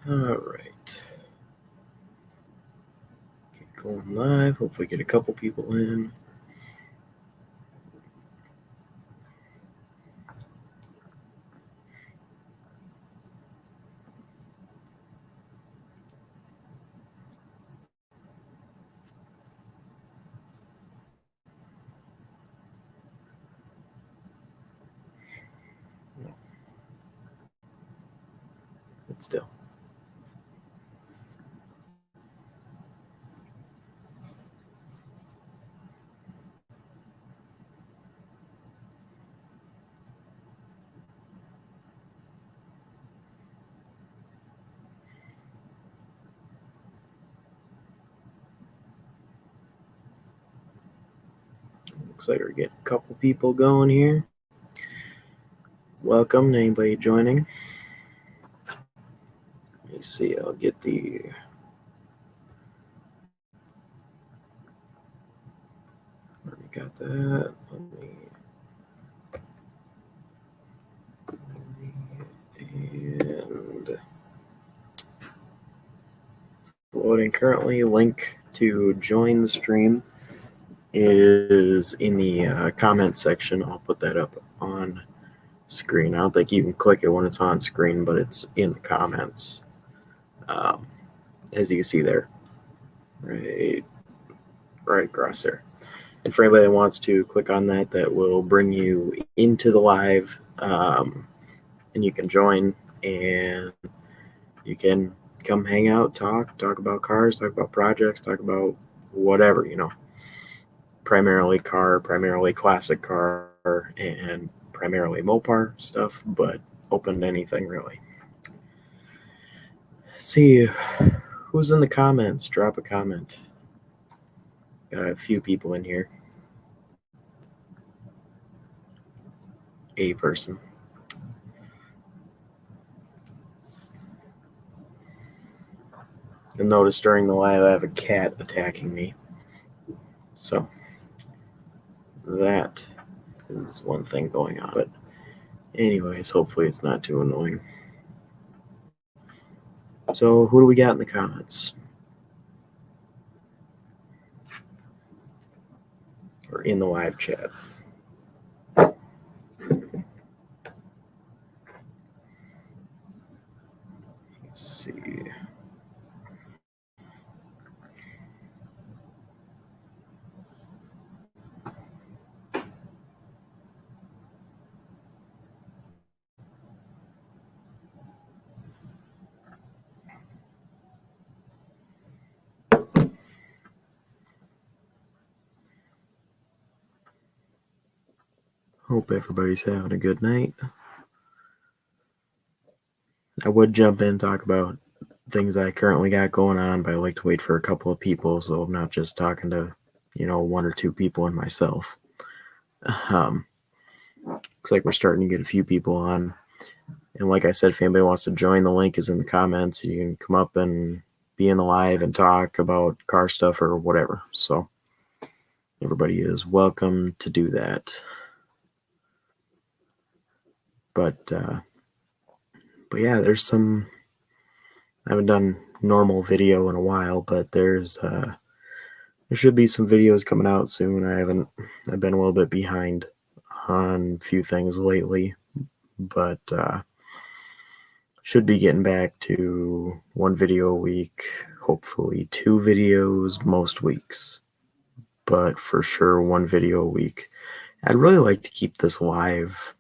All right. Get going live. Hopefully get a couple people in. No. But still. Looks like we're getting a couple people going here. Welcome to anybody joining. Let me see. I'll get the. Already got that. And it's loading currently. Link to join the stream is in the comment section. I'll put that up on screen. I don't think you can click it when it's on screen, but it's in the comments. As you can see there, right across there. And for anybody that wants to click on that, that will bring you into the live, and you can join and you can come hang out, talk about cars, talk about projects, talk about whatever, primarily car, primarily classic car, and primarily Mopar stuff, but open to anything really. See who's in the comments. Drop a comment. Got a few people in here. A person. You'll notice during the live I have a cat attacking me. So that is one thing going on. But anyways, hopefully it's not too annoying. So who do we got in the comments? Or in the live chat? Let's see. Hope everybody's having a good night. I would jump in and talk about things I currently got going on, but I like to wait for a couple of people so I'm not just talking to, one or two people and myself. Looks like we're starting to get a few people on. And like I said, if anybody wants to join, the link is in the comments. You can come up and be in the live and talk about car stuff or whatever. So everybody is welcome to do that. But yeah, there's some. I haven't done normal video in a while, but there should be some videos coming out soon. I've been a little bit behind on a few things lately, but should be getting back to one video a week, hopefully 2 videos most weeks, but for sure 1 video a week. I'd really like to keep this live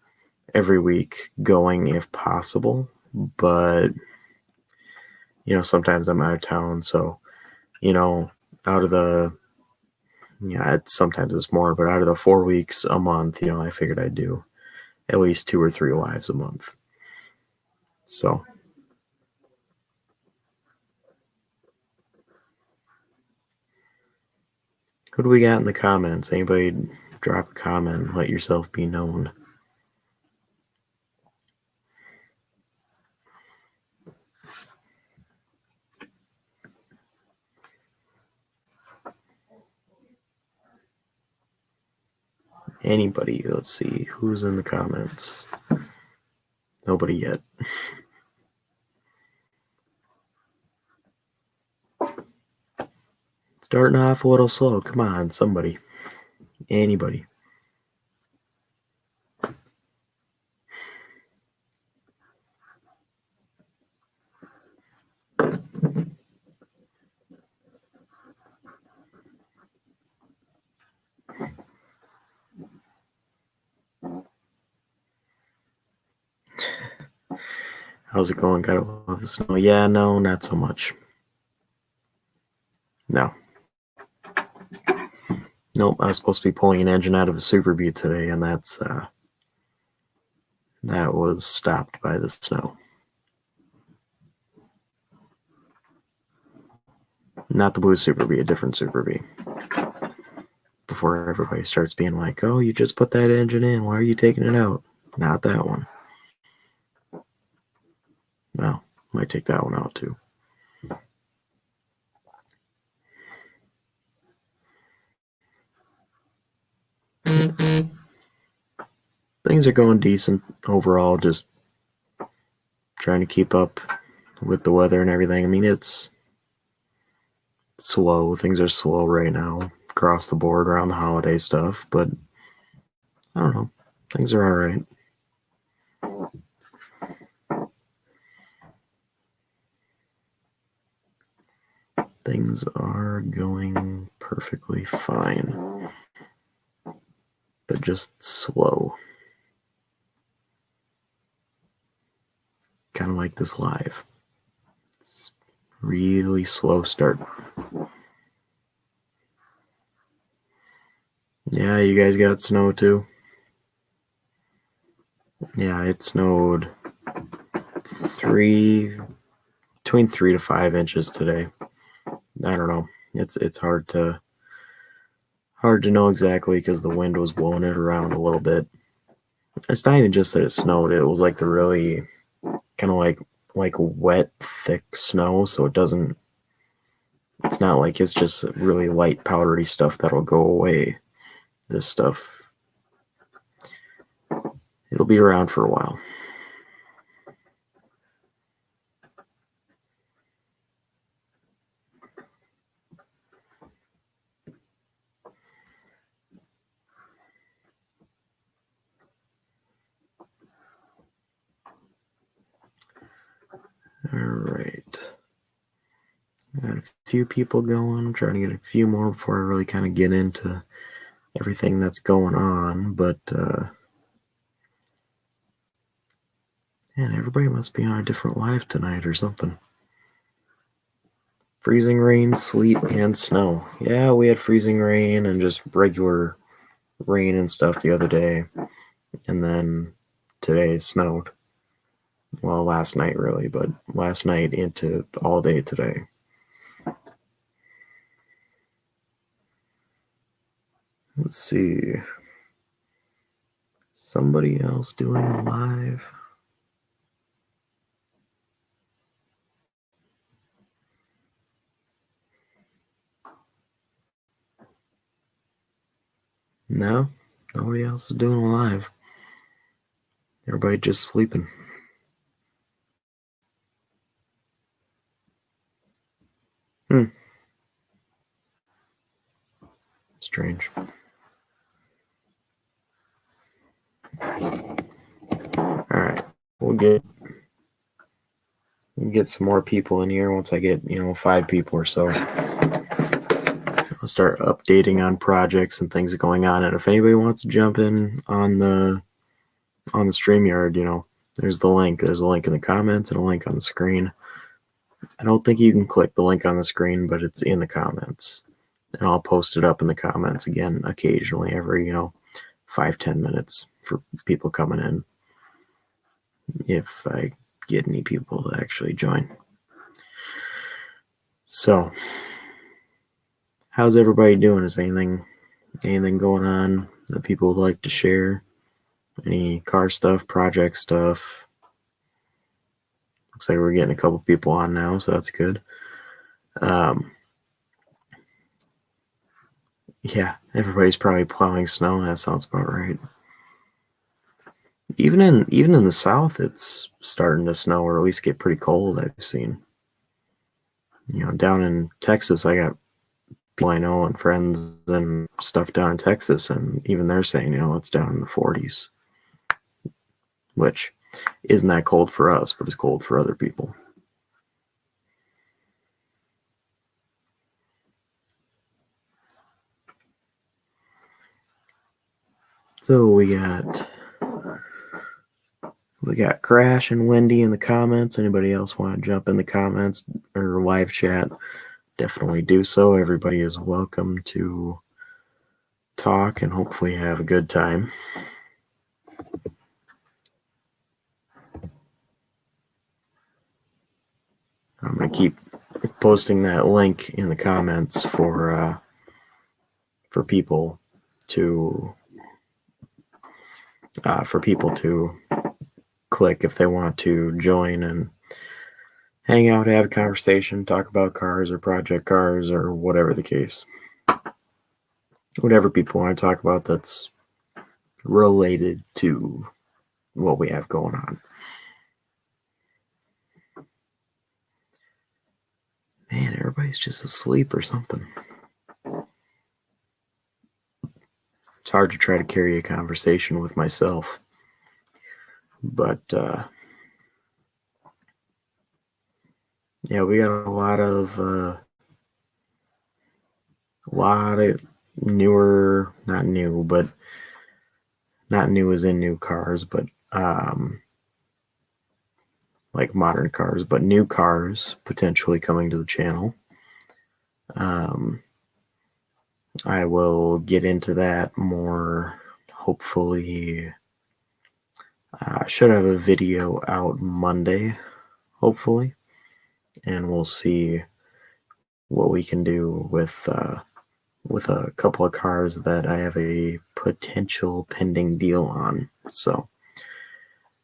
every week going if possible, but sometimes I'm out of town, so out of the sometimes it's more, but out of the 4 weeks a month, I figured I'd do at least 2 or 3 lives a month. So who do we got in the comments? Anybody drop a comment and let yourself be known. Anybody? Let's see who's in the comments. Nobody yet. Starting off a little slow. Come on, somebody. Anybody. How's it going? Got a lot of snow? Yeah, no, not so much. No. Nope, I was supposed to be pulling an engine out of a Super Bee today, and that was stopped by the snow. Not the blue Super Bee, a different Super Bee. Before everybody starts being like, oh, you just put that engine in, why are you taking it out? Not that one. Well, might take that one out too. Things are going decent overall, just trying to keep up with the weather and everything. I mean, it's slow. Things are slow right now across the board around the holiday stuff, but I don't know. Things are all right. Things are going perfectly fine, but just slow. Kind of like this live. It's really slow start. Yeah, you guys got snow too? Yeah, it snowed between 3 to 5 inches today. I don't know. It's hard to know exactly because the wind was blowing it around a little bit. It's not even just that it snowed. It was like the really kind of like wet, thick snow. So it's not like it's just really light, powdery stuff that'll go away. This stuff, it'll be around for a while. All right. Got a few people going. I'm trying to get a few more before I really kind of get into everything that's going on. But, man, everybody must be on a different live tonight or something. Freezing rain, sleet, and snow. Yeah, we had freezing rain and just regular rain and stuff the other day. And then today it snowed. Well, last night really, but last night into all day today. Let's see. Somebody else doing a live? No, nobody else is doing a live. Everybody just sleeping. Strange. Alright. We'll get some more people in here once I get, 5 people or so. I'll start updating on projects and things going on. And if anybody wants to jump in on the StreamYard, there's the link. There's a link in the comments and a link on the screen. I don't think you can click the link on the screen, but it's in the comments. And I'll post it up in the comments again occasionally every, 5-10 minutes for people coming in. If I get any people to actually join. So, how's everybody doing? Is anything going on that people would like to share? Any car stuff, project stuff? Looks like we're getting a couple people on now, so that's good. Yeah, everybody's probably plowing snow. That sounds about right. Even in the south, it's starting to snow, or at least get pretty cold. I've seen. Down in Texas, I got people I know and friends and stuff down in Texas, and even they're saying, it's down in the 40s, which isn't that cold for us, but it's cold for other people. So we got Crash and Wendy in the comments. Anybody else want to jump in the comments or live chat? Definitely do so. Everybody is welcome to talk and hopefully have a good time. I'm going to keep posting that link in the comments for people to click if they want to join and hang out, have a conversation, talk about cars or project cars or whatever the case. Whatever people want to talk about that's related to what we have going on. Man, everybody's just asleep or something. It's hard to try to carry a conversation with myself. But, yeah, we got a lot of newer, not new, but not new as in new cars, but like modern cars, but new cars potentially coming to the channel. I will get into that more, hopefully. I should have a video out Monday, hopefully, and we'll see what we can do with a couple of cars that I have a potential pending deal on. So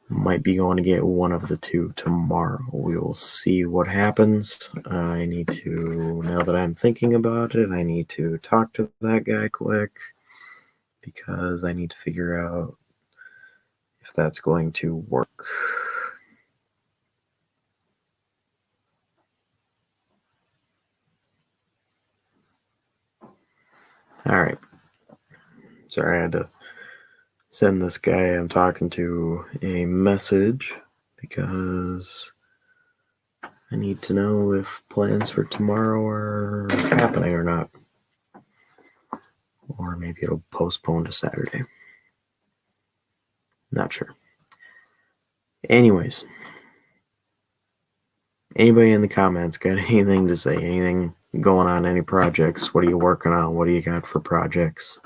might be going to get one of the two tomorrow. We will see what happens. I need to, now that I'm thinking about it, I need to talk to that guy quick because I need to figure out if that's going to work. All right. Sorry, I had to send this guy I'm talking to a message because I need to know if plans for tomorrow are happening or not. Or maybe it'll postpone to Saturday. Not sure. Anyways, anybody in the comments got anything to say? Anything going on? Any projects? What are you working on? What do you got for projects?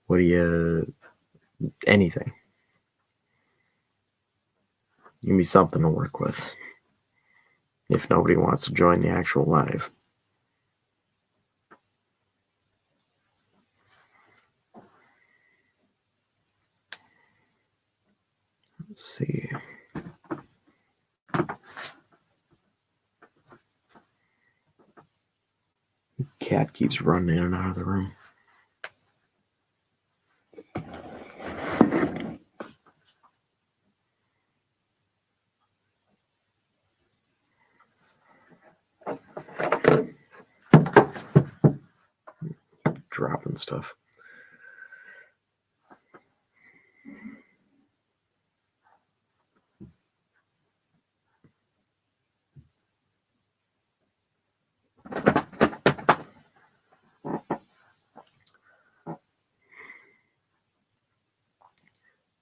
What do you... anything. Give me something to work with. If nobody wants to join the actual live. Let's see. Cat keeps running in and out of the room. Dropping stuff.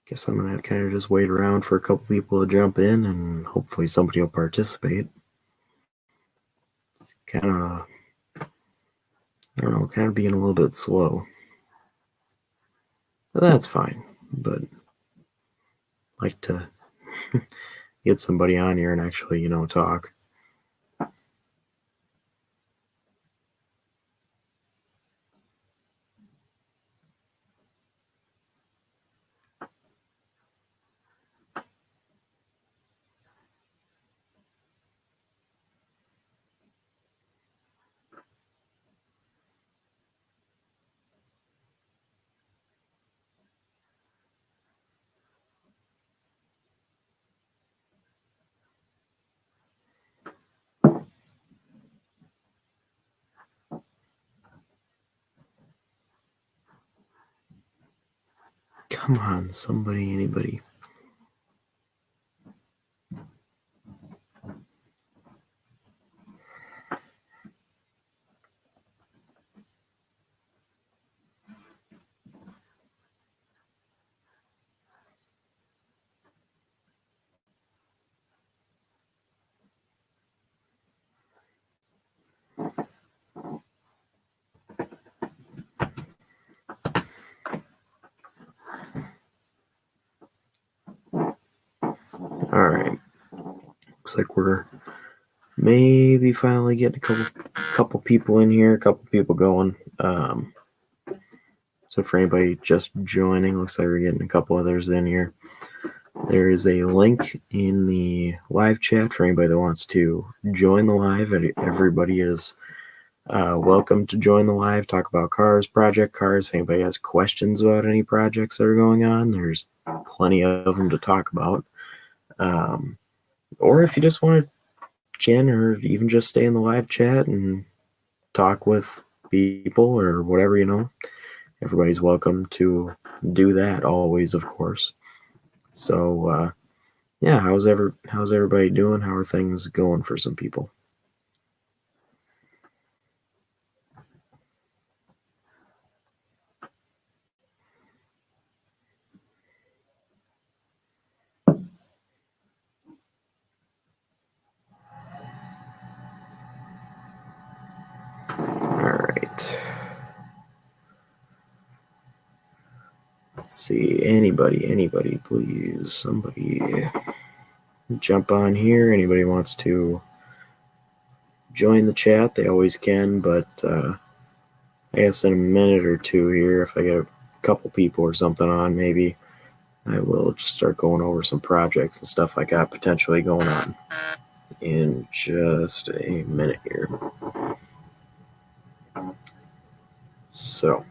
Guess I'm gonna kind of just wait around for a couple people to jump in and hopefully somebody will participate. It's kind of, I don't know, kind of being a little bit slow. But that's fine. But I'd like to get somebody on here and actually, talk. Come on, somebody, anybody. All right. Looks like we're maybe finally getting a couple people in here, a couple people going. So for anybody just joining, looks like we're getting a couple others in here. There is a link in the live chat for anybody that wants to join the live. Everybody is welcome to join the live, talk about cars, project cars. If anybody has questions about any projects that are going on, there's plenty of them to talk about. Or if you just want to chin or even just stay in the live chat and talk with people or whatever, everybody's welcome to do that always, of course. So yeah, how's everybody doing? How are things going for some people? All right. Let's see. Anybody, please. Somebody jump on here. Anybody wants to join the chat, they always can, but I guess in a minute or two here, if I get a couple people or something on, maybe I will just start going over some projects and stuff I got potentially going on in just a minute here. So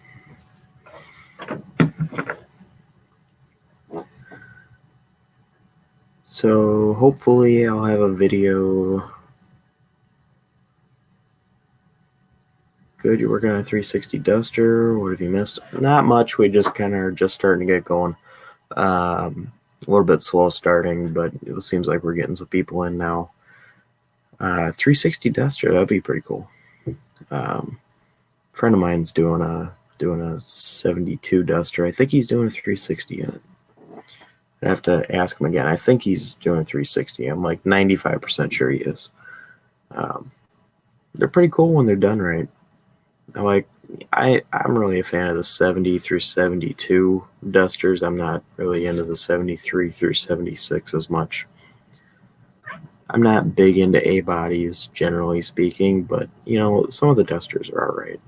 hopefully I'll have a video. Good, you're working on a 360 Duster. What have you missed? Not much. We just kind of are just starting to get going. A little bit slow starting, but it seems like we're getting some people in now. 360 Duster, that'd be pretty cool. Friend of mine's doing a 72 Duster. I think he's doing a 360 in it. I have to ask him again. I think he's doing a 360. I'm like 95% sure he is. They're pretty cool when they're done right. I'm really a fan of the 70 through 72 Dusters. I'm not really into the 73 through 76 as much. I'm not big into A bodies, generally speaking, but some of the Dusters are all right.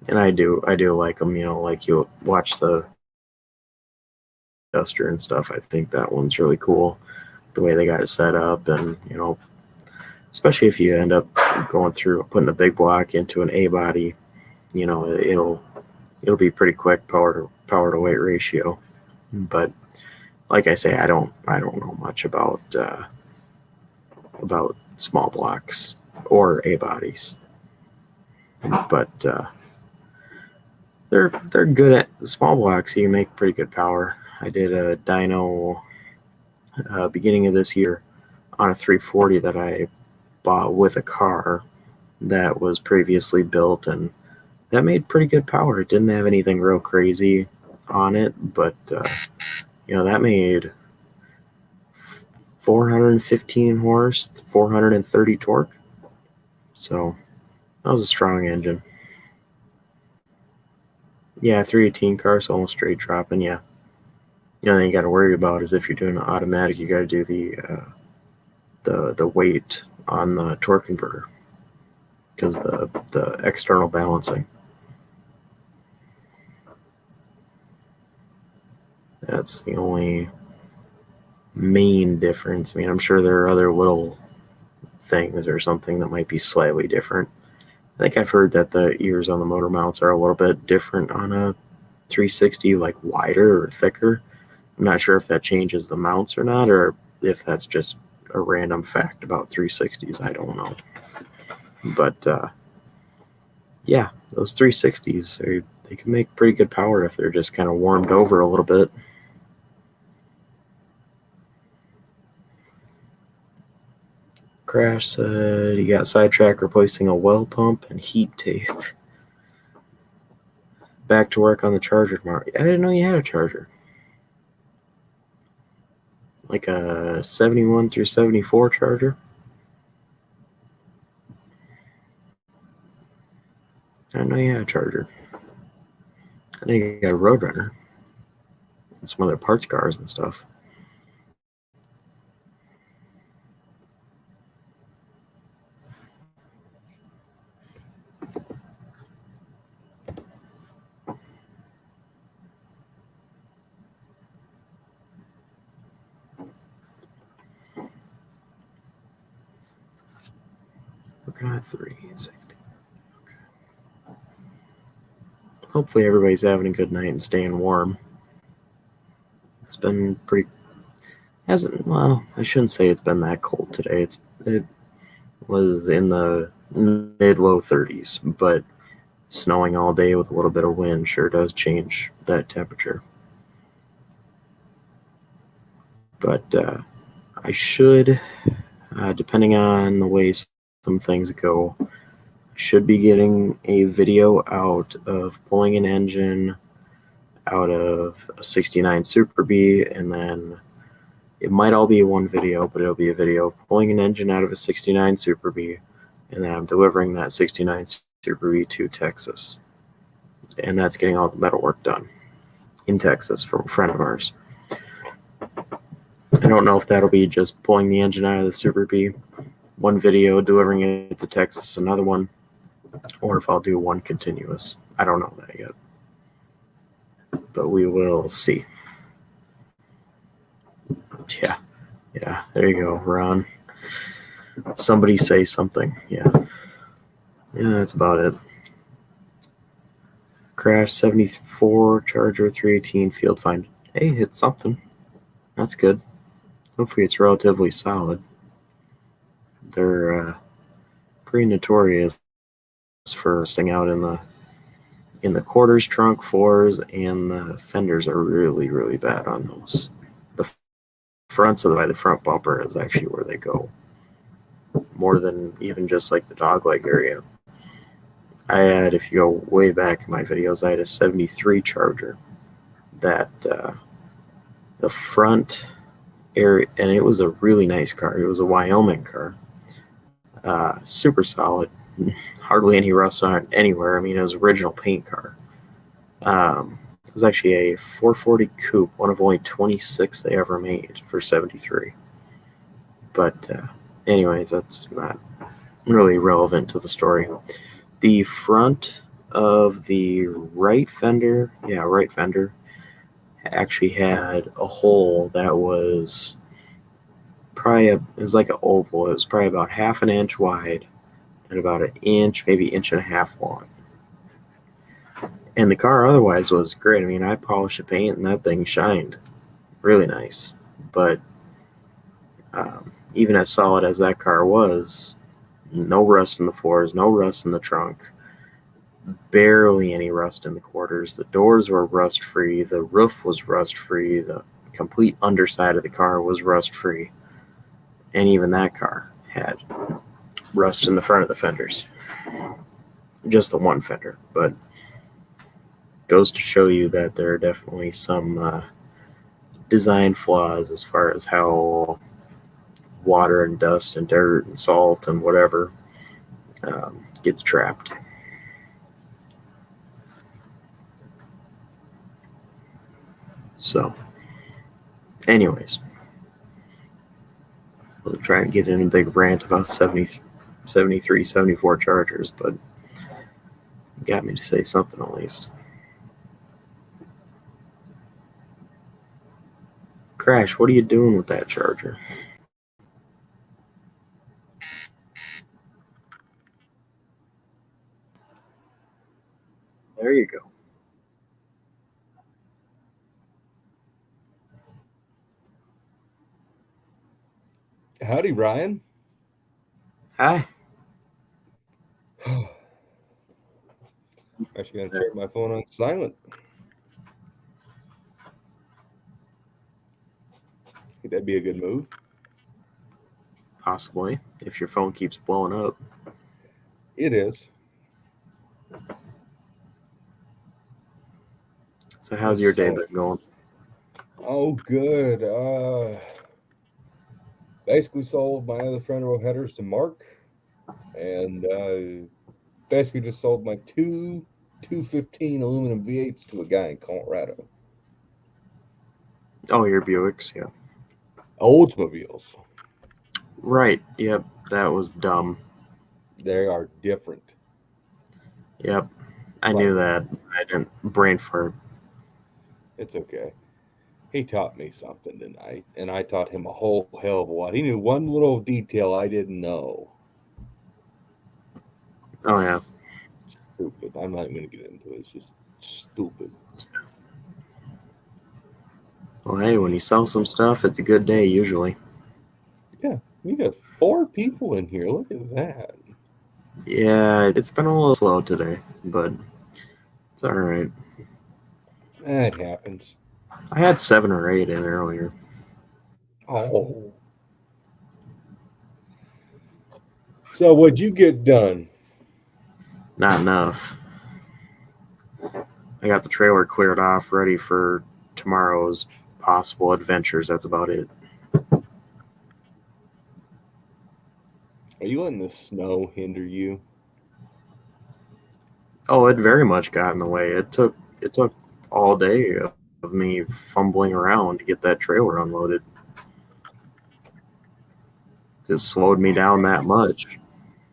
And I do like them. Like you watch the Duster and stuff. I think that one's really cool, the way they got it set up, and especially if you end up going through putting a big block into an A body, it'll be pretty quick power to weight ratio. But like I say, I don't know much about small blocks or A bodies, but they're good at the small blocks. You make pretty good power. I did a dyno beginning of this year on a 340 that I bought with a car that was previously built, and that made pretty good power. It didn't have anything real crazy on it, but that made 415 horse, 430 torque. So that was a strong engine. Yeah, 318 car, so almost straight dropping. Yeah. The only thing you got to worry about is if you're doing an automatic, you got to do the weight on the torque converter because the external balancing. That's the only main difference. I mean, I'm sure there are other little things or something that might be slightly different. I think I've heard that the ears on the motor mounts are a little bit different on a 360, like wider or thicker. I'm not sure if that changes the mounts or not, or if that's just a random fact about 360s. I don't know. But yeah, those 360s, they can make pretty good power if they're just kind of warmed over a little bit. Crash said he got sidetracked replacing a well pump and heat tape. Back to work on the charger tomorrow. I didn't know you had a charger. Like a 71 through 74 charger. I didn't know you had a charger. I think you got a Roadrunner and some other parts cars and stuff. Looking at 360. Okay. Hopefully everybody's having a good night and staying warm. It's been pretty. Well, I shouldn't say it's been that cold today. It was in the mid-low 30s, but snowing all day with a little bit of wind sure does change that temperature. But I should, depending on the way some things go, should be getting a video out of pulling an engine out of a 69 Super Bee, and then it might all be one video, but it'll be a video of pulling an engine out of a 69 Super Bee, and then I'm delivering that 69 Super Bee to Texas. And that's getting all the metal work done in Texas from a friend of ours. I don't know if that'll be just pulling the engine out of the Super Bee, one video, delivering it to Texas, another one, or if I'll do one continuous. I don't know that yet, but we will see. Yeah, there you go, Ron. Somebody say something. Yeah, that's about it. Crash 74, Charger 318, field find. Hey, hit something. That's good. Hopefully it's relatively solid. They're pretty notorious for staying out in the quarters, trunk, floors, and the fenders are really, really bad on those. The fronts of the front bumper is actually where they go, more than even just like the dogleg area. I had, if you go way back in my videos, I had a 73 Charger that the front area, and it was a really nice car. It was a Wyoming car, super solid, hardly any rust on it anywhere. I mean, it was original paint car. It was actually a 440 coupe, one of only 26 they ever made for 73. But anyways, that's not really relevant to the story. The front of the right fender actually had a hole that was it was like an oval. It was probably about half an inch wide and about an inch, maybe inch and a half long. And the car otherwise was great. I mean, I polished the paint and that thing shined really nice. But even as solid as that car was, no rust in the floors, no rust in the trunk, barely any rust in the quarters. The doors were rust free. The roof was rust free. The complete underside of the car was rust free. And even that car had rust in the front of the fenders. Just the one fender, but goes to show you that there are definitely some design flaws as far as how water and dust and dirt and salt and whatever gets trapped. So, anyways, we'll try and get in a big rant about 73, 74 Chargers, but you got me to say something at least. Crash, what are you doing with that Charger? There you go. Howdy, Ryan. Hi. Actually, gotta check my phone on silent. Think that'd be a good move. Possibly, if your phone keeps blowing up. It is. So how's your day So- been going? Oh, good. Basically sold my other front row headers to Mark, and basically just sold my two 215 aluminum V8s to a guy in Colorado. Oh, your Buicks, yeah. Oldsmobiles. Right, yep, that was dumb. They are different. Yep, I knew that. I didn't brain fart. It's okay. He taught me something tonight, and I taught him a whole hell of a lot. He knew one little detail I didn't know. Oh, yeah. Stupid. I'm not even going to get into it. It's just stupid. Well, hey, when you sell some stuff, it's a good day usually. Yeah, we got 4 people in here. Look at that. Yeah, it's been a little slow today, but it's all right. That happens. I had 7 or 8 in earlier. Oh. So what'd you get done? Not enough. I got the trailer cleared off, ready for tomorrow's possible adventures. That's about it. Are you letting the snow hinder you? Oh, it very much got in the way. It took all day of me fumbling around to get that trailer unloaded. It slowed me down that much.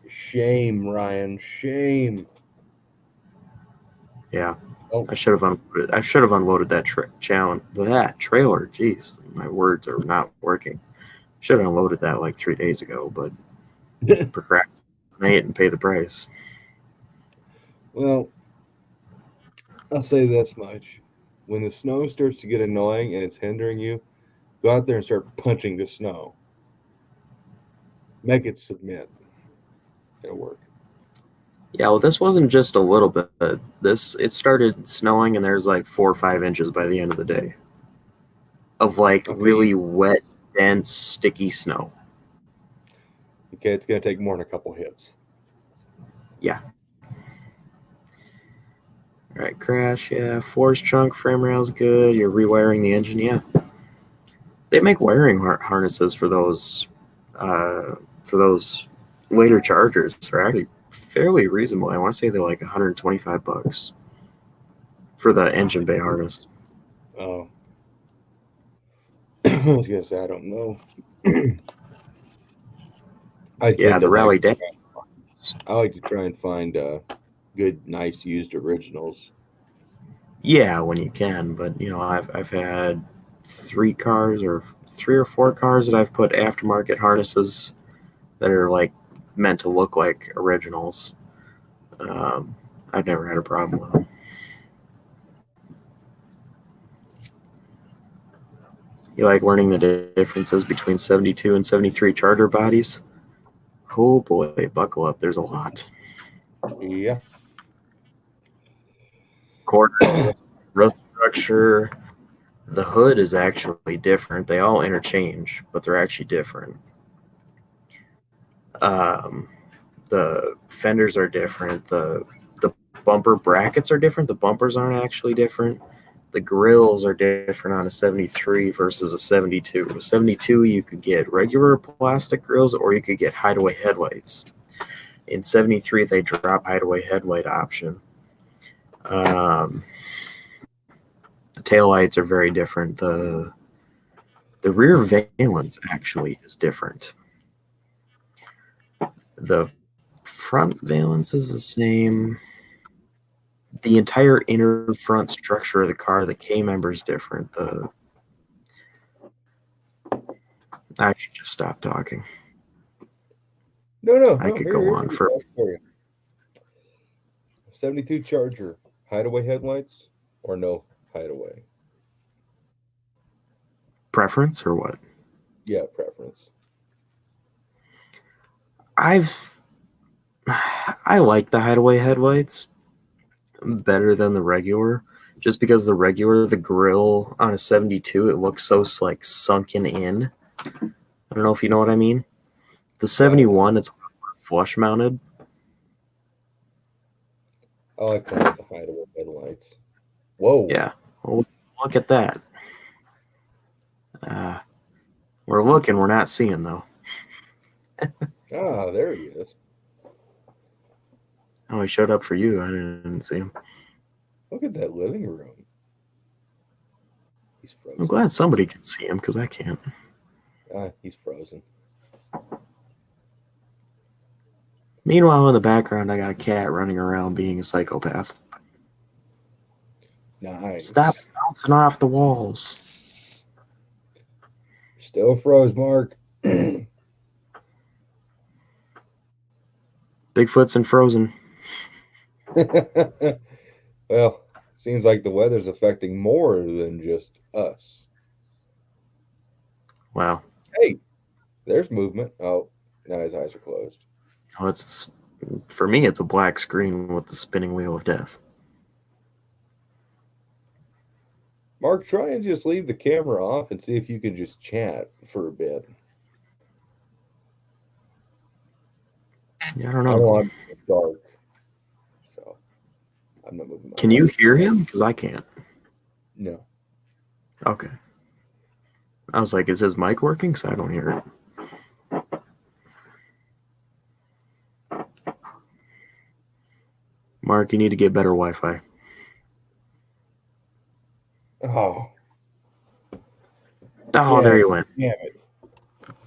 Shame, Ryan. Shame. Yeah. Oh. I should have unloaded that trailer. Jeez, my words are not working. Should have unloaded that like 3 days ago, but procrastinate and pay the price. Well, I'll say this much. When the snow starts to get annoying and it's hindering you, go out there and start punching the snow. Make it submit. It'll work. Yeah, well, this wasn't just a little bit. It started snowing, and there's like 4 or 5 inches by the end of the day of like really wet, dense, sticky snow. Okay, it's gonna take more than a couple hits. Yeah. All right, crash. Yeah, force trunk, frame rail's good. You're rewiring the engine. Yeah, they make wiring harnesses for those later Chargers. They're actually fairly reasonable. I want to say they're like $125 for the engine bay harness. Oh. I was gonna say I don't know. Yeah, the Rally Day. I like to try and find good, nice used originals. Yeah, when you can, but you know, I've had 3 or 4 cars that I've put aftermarket harnesses that are like meant to look like originals. I've never had a problem with them. You like learning the differences between 72 and 73 Charger bodies? Oh boy, buckle up. There's a lot. Yeah. Quarter, roof structure. The hood is actually different. They all interchange, but they're actually different. The fenders are different. The bumper brackets are different. The bumpers aren't actually different. The grills are different on a 73 versus a 72. A 72, you could get regular plastic grills or you could get hideaway headlights. In 73, they drop hideaway headlight option. The taillights are very different. The rear valence actually is different. The front valence is the same. The entire inner front structure of the car, the K-member is different. I should just stop talking. No. I could go on for 72 Charger, hideaway headlights or no hideaway? preference or what? Yeah, preference. I like the hideaway headlights. better than the regular, just because the regular, the grill on a 72, it looks so like sunken in. I don't know if you know what I mean. The 71, it's flush mounted. I like the hideable headlights. Whoa. Yeah. Well, look at that. We're looking, we're not seeing though. Ah, there he is. Oh, he showed up for you. I didn't see him. Look at that living room. He's frozen. I'm glad somebody can see him because I can't. He's frozen. Meanwhile, in the background, I got a cat running around being a psychopath. Nice. Stop bouncing off the walls. Still froze, Mark. Bigfoot's and Frozen. Well, seems like the weather's affecting more than just us. Wow. Hey, there's movement. Oh, now his eyes are closed. Oh, it's for me. It's a black screen with the spinning wheel of death. Mark, try and just leave the camera off and see if you can just chat for a bit. Yeah, I don't I know. don't want it dark, so I'm not moving. Can you hear him? Because I can't. No. Okay. I was like, is his mic working? Because I don't hear it. Mark, you need to get better Wi-Fi. Oh. Oh, Yeah. there you went. Damn it.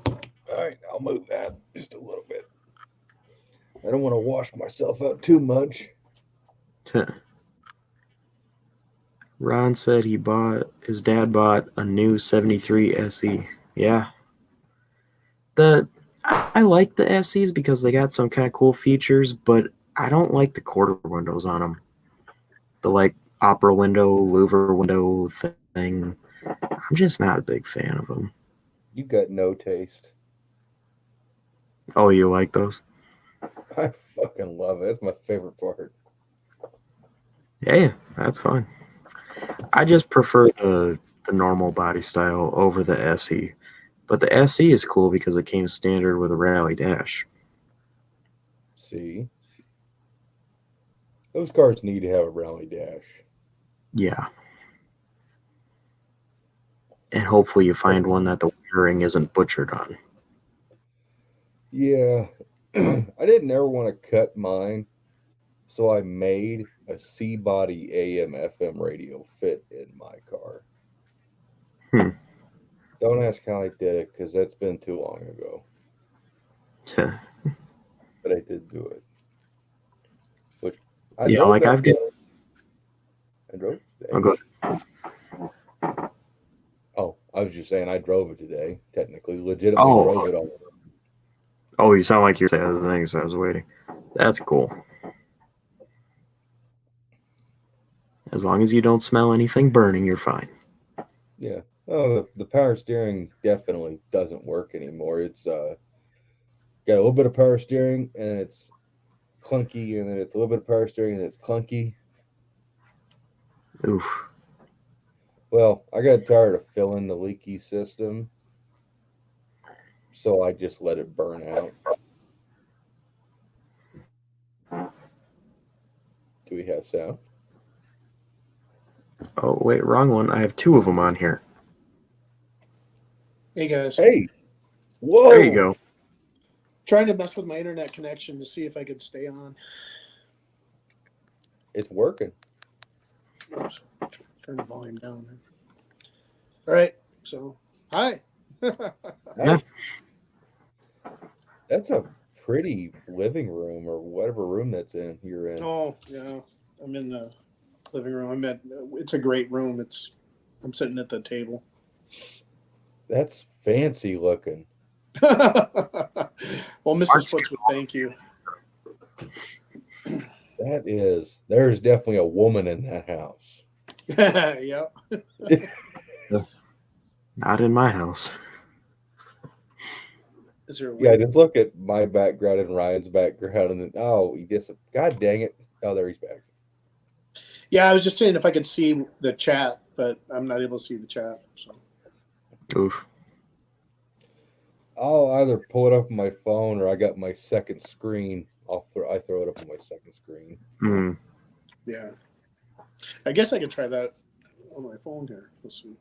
All right, I'll move that just a little bit. I don't want to wash myself out too much. Ron said his dad bought a new 73 SE. Yeah. I like the SEs because they got some kind of cool features, but I don't like the quarter windows on them. The like opera window, louver window thing. I'm just not a big fan of them. You got no taste. Oh, you like those? I fucking love it. That's my favorite part. Yeah, that's fine. I just prefer the normal body style over the SE. But the SE is cool because it came standard with a rally dash. See? Those cars need to have a rally dash. Yeah. And hopefully you find one that the wiring isn't butchered on. Yeah. I didn't ever want to cut mine, so I made a C-body AM FM radio fit in my car. Don't ask how I did it because that's been too long ago. But I did do it. Which I Yeah, like I've got. I drove today. Oh, go ahead. Oh, I was just saying I drove it today. Technically, legitimately drove it all. Oh, you sound like you're saying other things. So I was waiting. That's cool. As long as you don't smell anything burning, you're fine. Yeah. Oh, the power steering definitely doesn't work anymore. It's got a little bit of power steering and it's clunky, and then it's a little bit of power steering and it's clunky. Oof. Well, I got tired of filling the leaky system, so I just let it burn out. Do we have sound? Oh, wait, wrong one. I have two of them on here. Hey, guys. Hey. Whoa. There you go. Trying to mess with my internet connection to see if I could stay on. It's working. Turn the volume down. All right. So, hi. Yeah. That's a pretty living room or whatever room that's in. You're in. Oh, yeah. I'm in the living room. It's a great room. I'm sitting at the table. That's fancy looking. Well, Mrs. Foots would thank you. There's definitely a woman in that house. Yeah. Not in my house. Is there Yeah, just look at my background and Ryan's background, and then God dang it! Oh, there he's back. Yeah, I was just saying if I could see the chat, but I'm not able to see the chat. So Oof. I'll either pull it up on my phone or I got my second screen. I throw it up on my second screen. Hmm. yeah, I guess I could try that on my phone here. Let's see.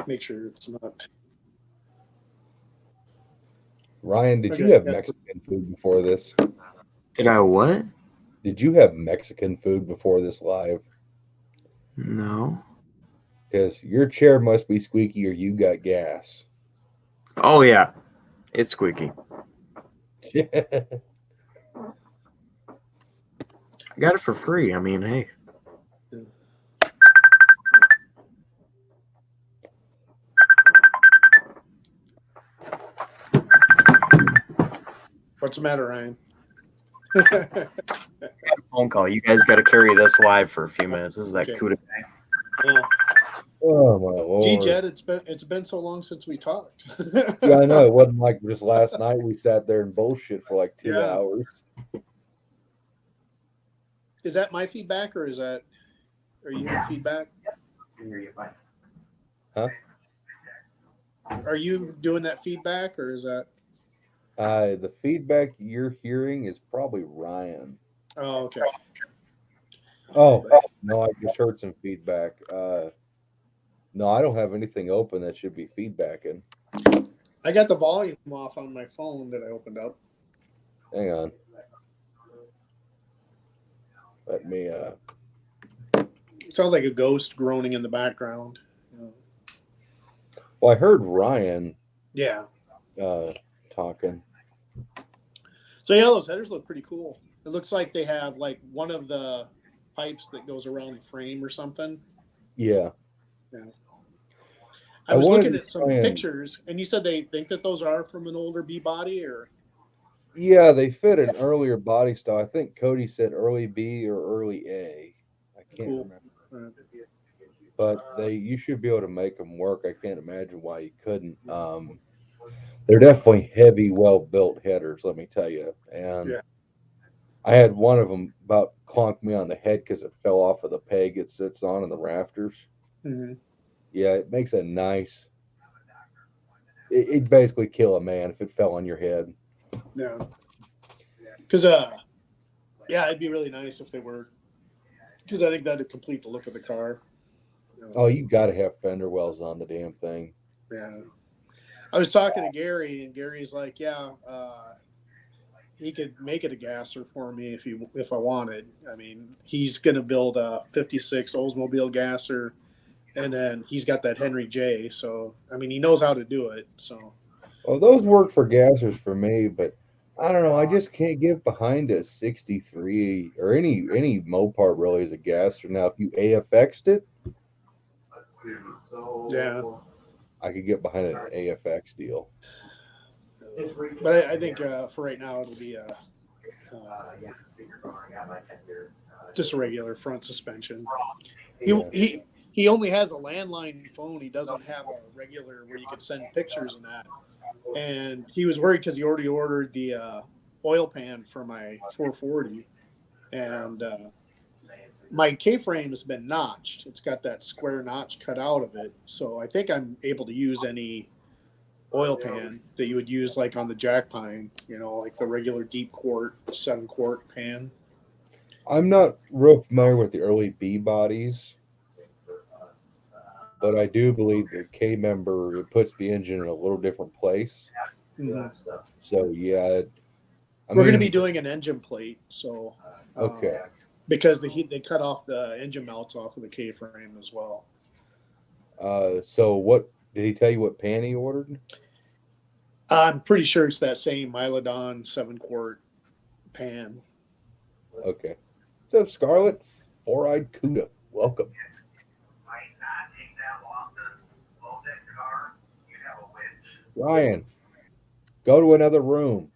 Make sure it's not. Ryan, did you Okay, have yeah. Mexican food before this? Did I what? Did you have Mexican food before this live? No. Because your chair must be squeaky or you got gas. Oh yeah, it's squeaky. I got it for free. I mean, hey. What's the matter, Ryan? Phone call. You guys got to carry this live for a few minutes. This is that Okay. coup de Yeah. Oh my lord! Gee, Jed, it's been so long since we talked. Yeah, I know it wasn't like just last night. We sat there and bullshit for like 2 Yeah. hours. Is that my feedback or are you hearing feedback? Huh? Are you doing that feedback or is that? The feedback you're hearing is probably Ryan. Oh, okay. Oh no, I just heard some feedback. No, I don't have anything open that should be feedbacking. I got the volume off on my phone that I opened up. Hang on. Let me. It sounds like a ghost groaning in the background. Well, I heard Ryan Yeah. talking. So yeah, those headers look pretty cool. It looks like they have like one of the pipes that goes around the frame or something. Yeah. I was wanted looking to at some try and- pictures, and you said they think that those are from an older B body, or Yeah, they fit an earlier body style. I think Cody said early B or early A. I can't Cool. remember. But you should be able to make them work. I can't imagine why you couldn't. They're definitely heavy, well-built headers, let me tell you. And Yeah. I had one of them about clonk me on the head because it fell off of the peg it sits on in the rafters. Mhm. Yeah, it makes a nice. It'd basically kill a man if it fell on your head. Yeah. Because yeah, it'd be really nice if they were. Because I think that'd complete the look of the car. Oh, you got to have fender wells on the damn thing. Yeah. I was talking to Gary, and Gary's like, "Yeah, he could make it a gasser for me if I wanted. I mean, he's going to build a '56 Oldsmobile gasser, and then he's got that Henry J. So I mean, he knows how to do it. So Well, those work for gassers for me, but I don't know. I just can't get behind a 63 or any Mopar really as a gasser. Now, if you AFX'd it, yeah. I could get behind an AFX deal. But I think for right now it'll be just a regular front suspension. He only has a landline phone. He doesn't have a regular where you could send pictures and that. And he was worried because he already ordered the oil pan for my 440, and my K-frame has been notched. It's got that square notch cut out of it, so I think I'm able to use any oil pan that you would use like on the Jack Pine, like the regular deep quart, 7-quart pan. I'm not real familiar with the early B bodies, but I do believe the K member, it puts the engine in a little different place. Mhm. So yeah, We're going to be doing an engine plate, so okay. Because they cut off the engine mounts off of the K-frame as well. So what did he tell you? What pan he ordered? I'm pretty sure it's that same Milodon 7-quart pan. Okay. What's up, Scarlett? Four-eyed Cuda. Welcome. Ryan, go to another room.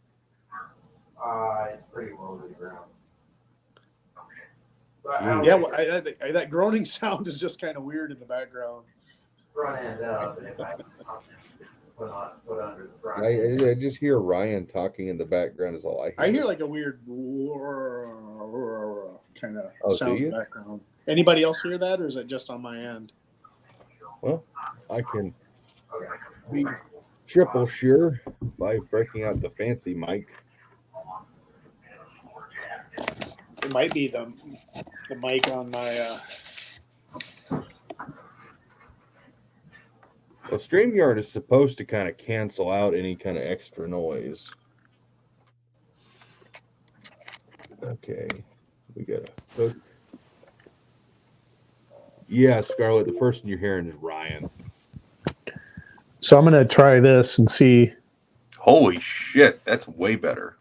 It's pretty low to the ground. Yeah, well, that groaning sound is just kind of weird in the background. Front end up, put under the front. I just hear Ryan talking in the background is all I hear. I hear like a weird kind of Oh, do sound in you? the background. Anybody else hear that, or is it just on my end? Well, I can Okay. be triple sure by breaking out the fancy mic. It might be the mic on my. Well, StreamYard is supposed to kind of cancel out any kind of extra noise. Okay, we got a hook. Yeah, Scarlett, the person you're hearing is Ryan. So I'm gonna try this and see. Holy shit, that's way better.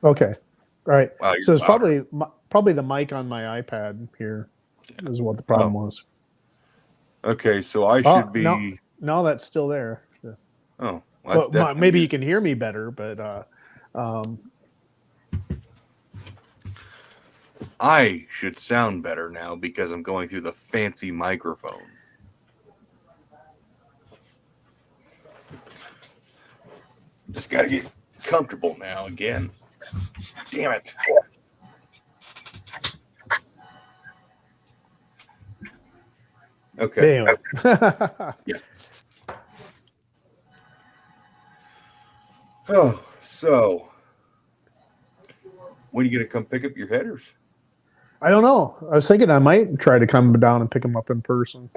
Okay, all right. Wow, you're So it's louder. probably the mic on my iPad here is what the problem was. Okay, so I Oh, should be. No, that's still there. Oh, well, Well, that's maybe you definitely- can hear me better, but I should sound better now because I'm going through the fancy microphone. Just got to get comfortable now again. Damn it. Okay. damn. Oh, so when are you going to come pick up your headers? I don't know. I was thinking I might try to come down and pick them up in person.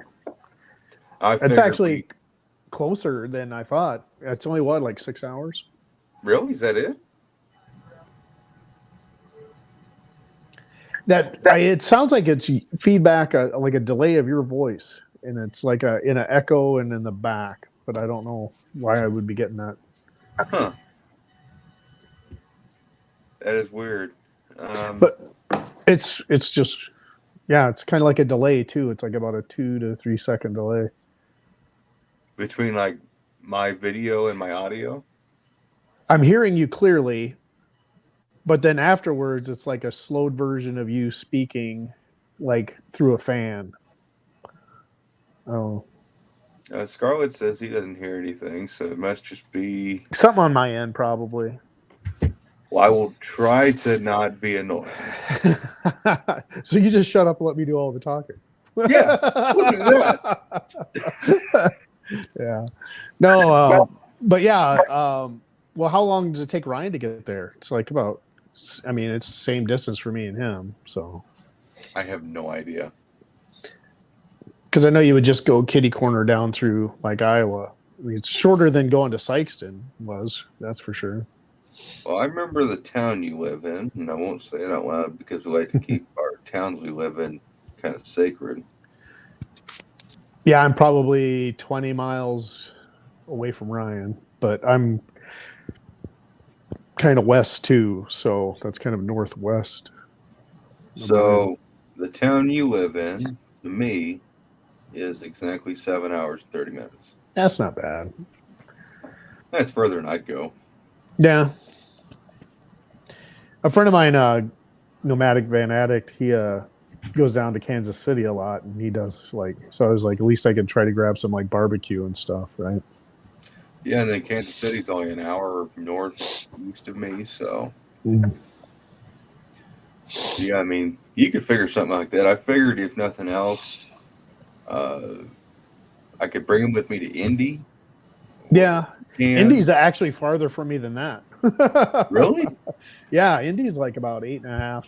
It's figured actually closer than I thought. It's only like 6 hours. Really? Is that it? It sounds like it's feedback, like a delay of your voice, and it's like in an echo and in the back. But I don't know why I would be getting that. Huh. That is weird. But it's just, yeah, it's kind of like a delay too. It's like about a 2 to 3 second delay. Between like my video and my audio? I'm hearing you clearly, but then afterwards, it's like a slowed version of you speaking, like through a fan. Oh, Scarlett says he doesn't hear anything, so it must just be. something on my end, probably. Well, I will try to not be annoying. So you just shut up and let me do all the talking. Yeah, we'll do that. Yeah. No, but yeah. Well, how long does it take Ryan to get there? It's like about, I mean, it's the same distance for me and him. So, I have no idea. because I know you would just go kitty corner down through like Iowa. I mean, it's shorter than going to Sykeston was, that's for sure. Well, I remember the town you live in, and I won't say it out loud because we like to keep our towns we live in kind of sacred. Yeah, I'm probably 20 miles away from Ryan, but I'm kind of west too. So that's kind of northwest. So the town you live in, to me, is exactly 7 hours and 30 minutes. That's not bad. That's further than I'd go. Yeah. A friend of mine, Nomadic Van Addict, he goes down to Kansas City a lot, and he does like, so I was like, at least I could try to grab some like barbecue and stuff, right? Yeah, and then Kansas City's only an hour northeast of me, so yeah, I mean, you could figure something like that. I figured if nothing else, I could bring him with me to Indy. Yeah. And Indy's actually farther from me than that. really? Yeah, Indy's like about 8.5,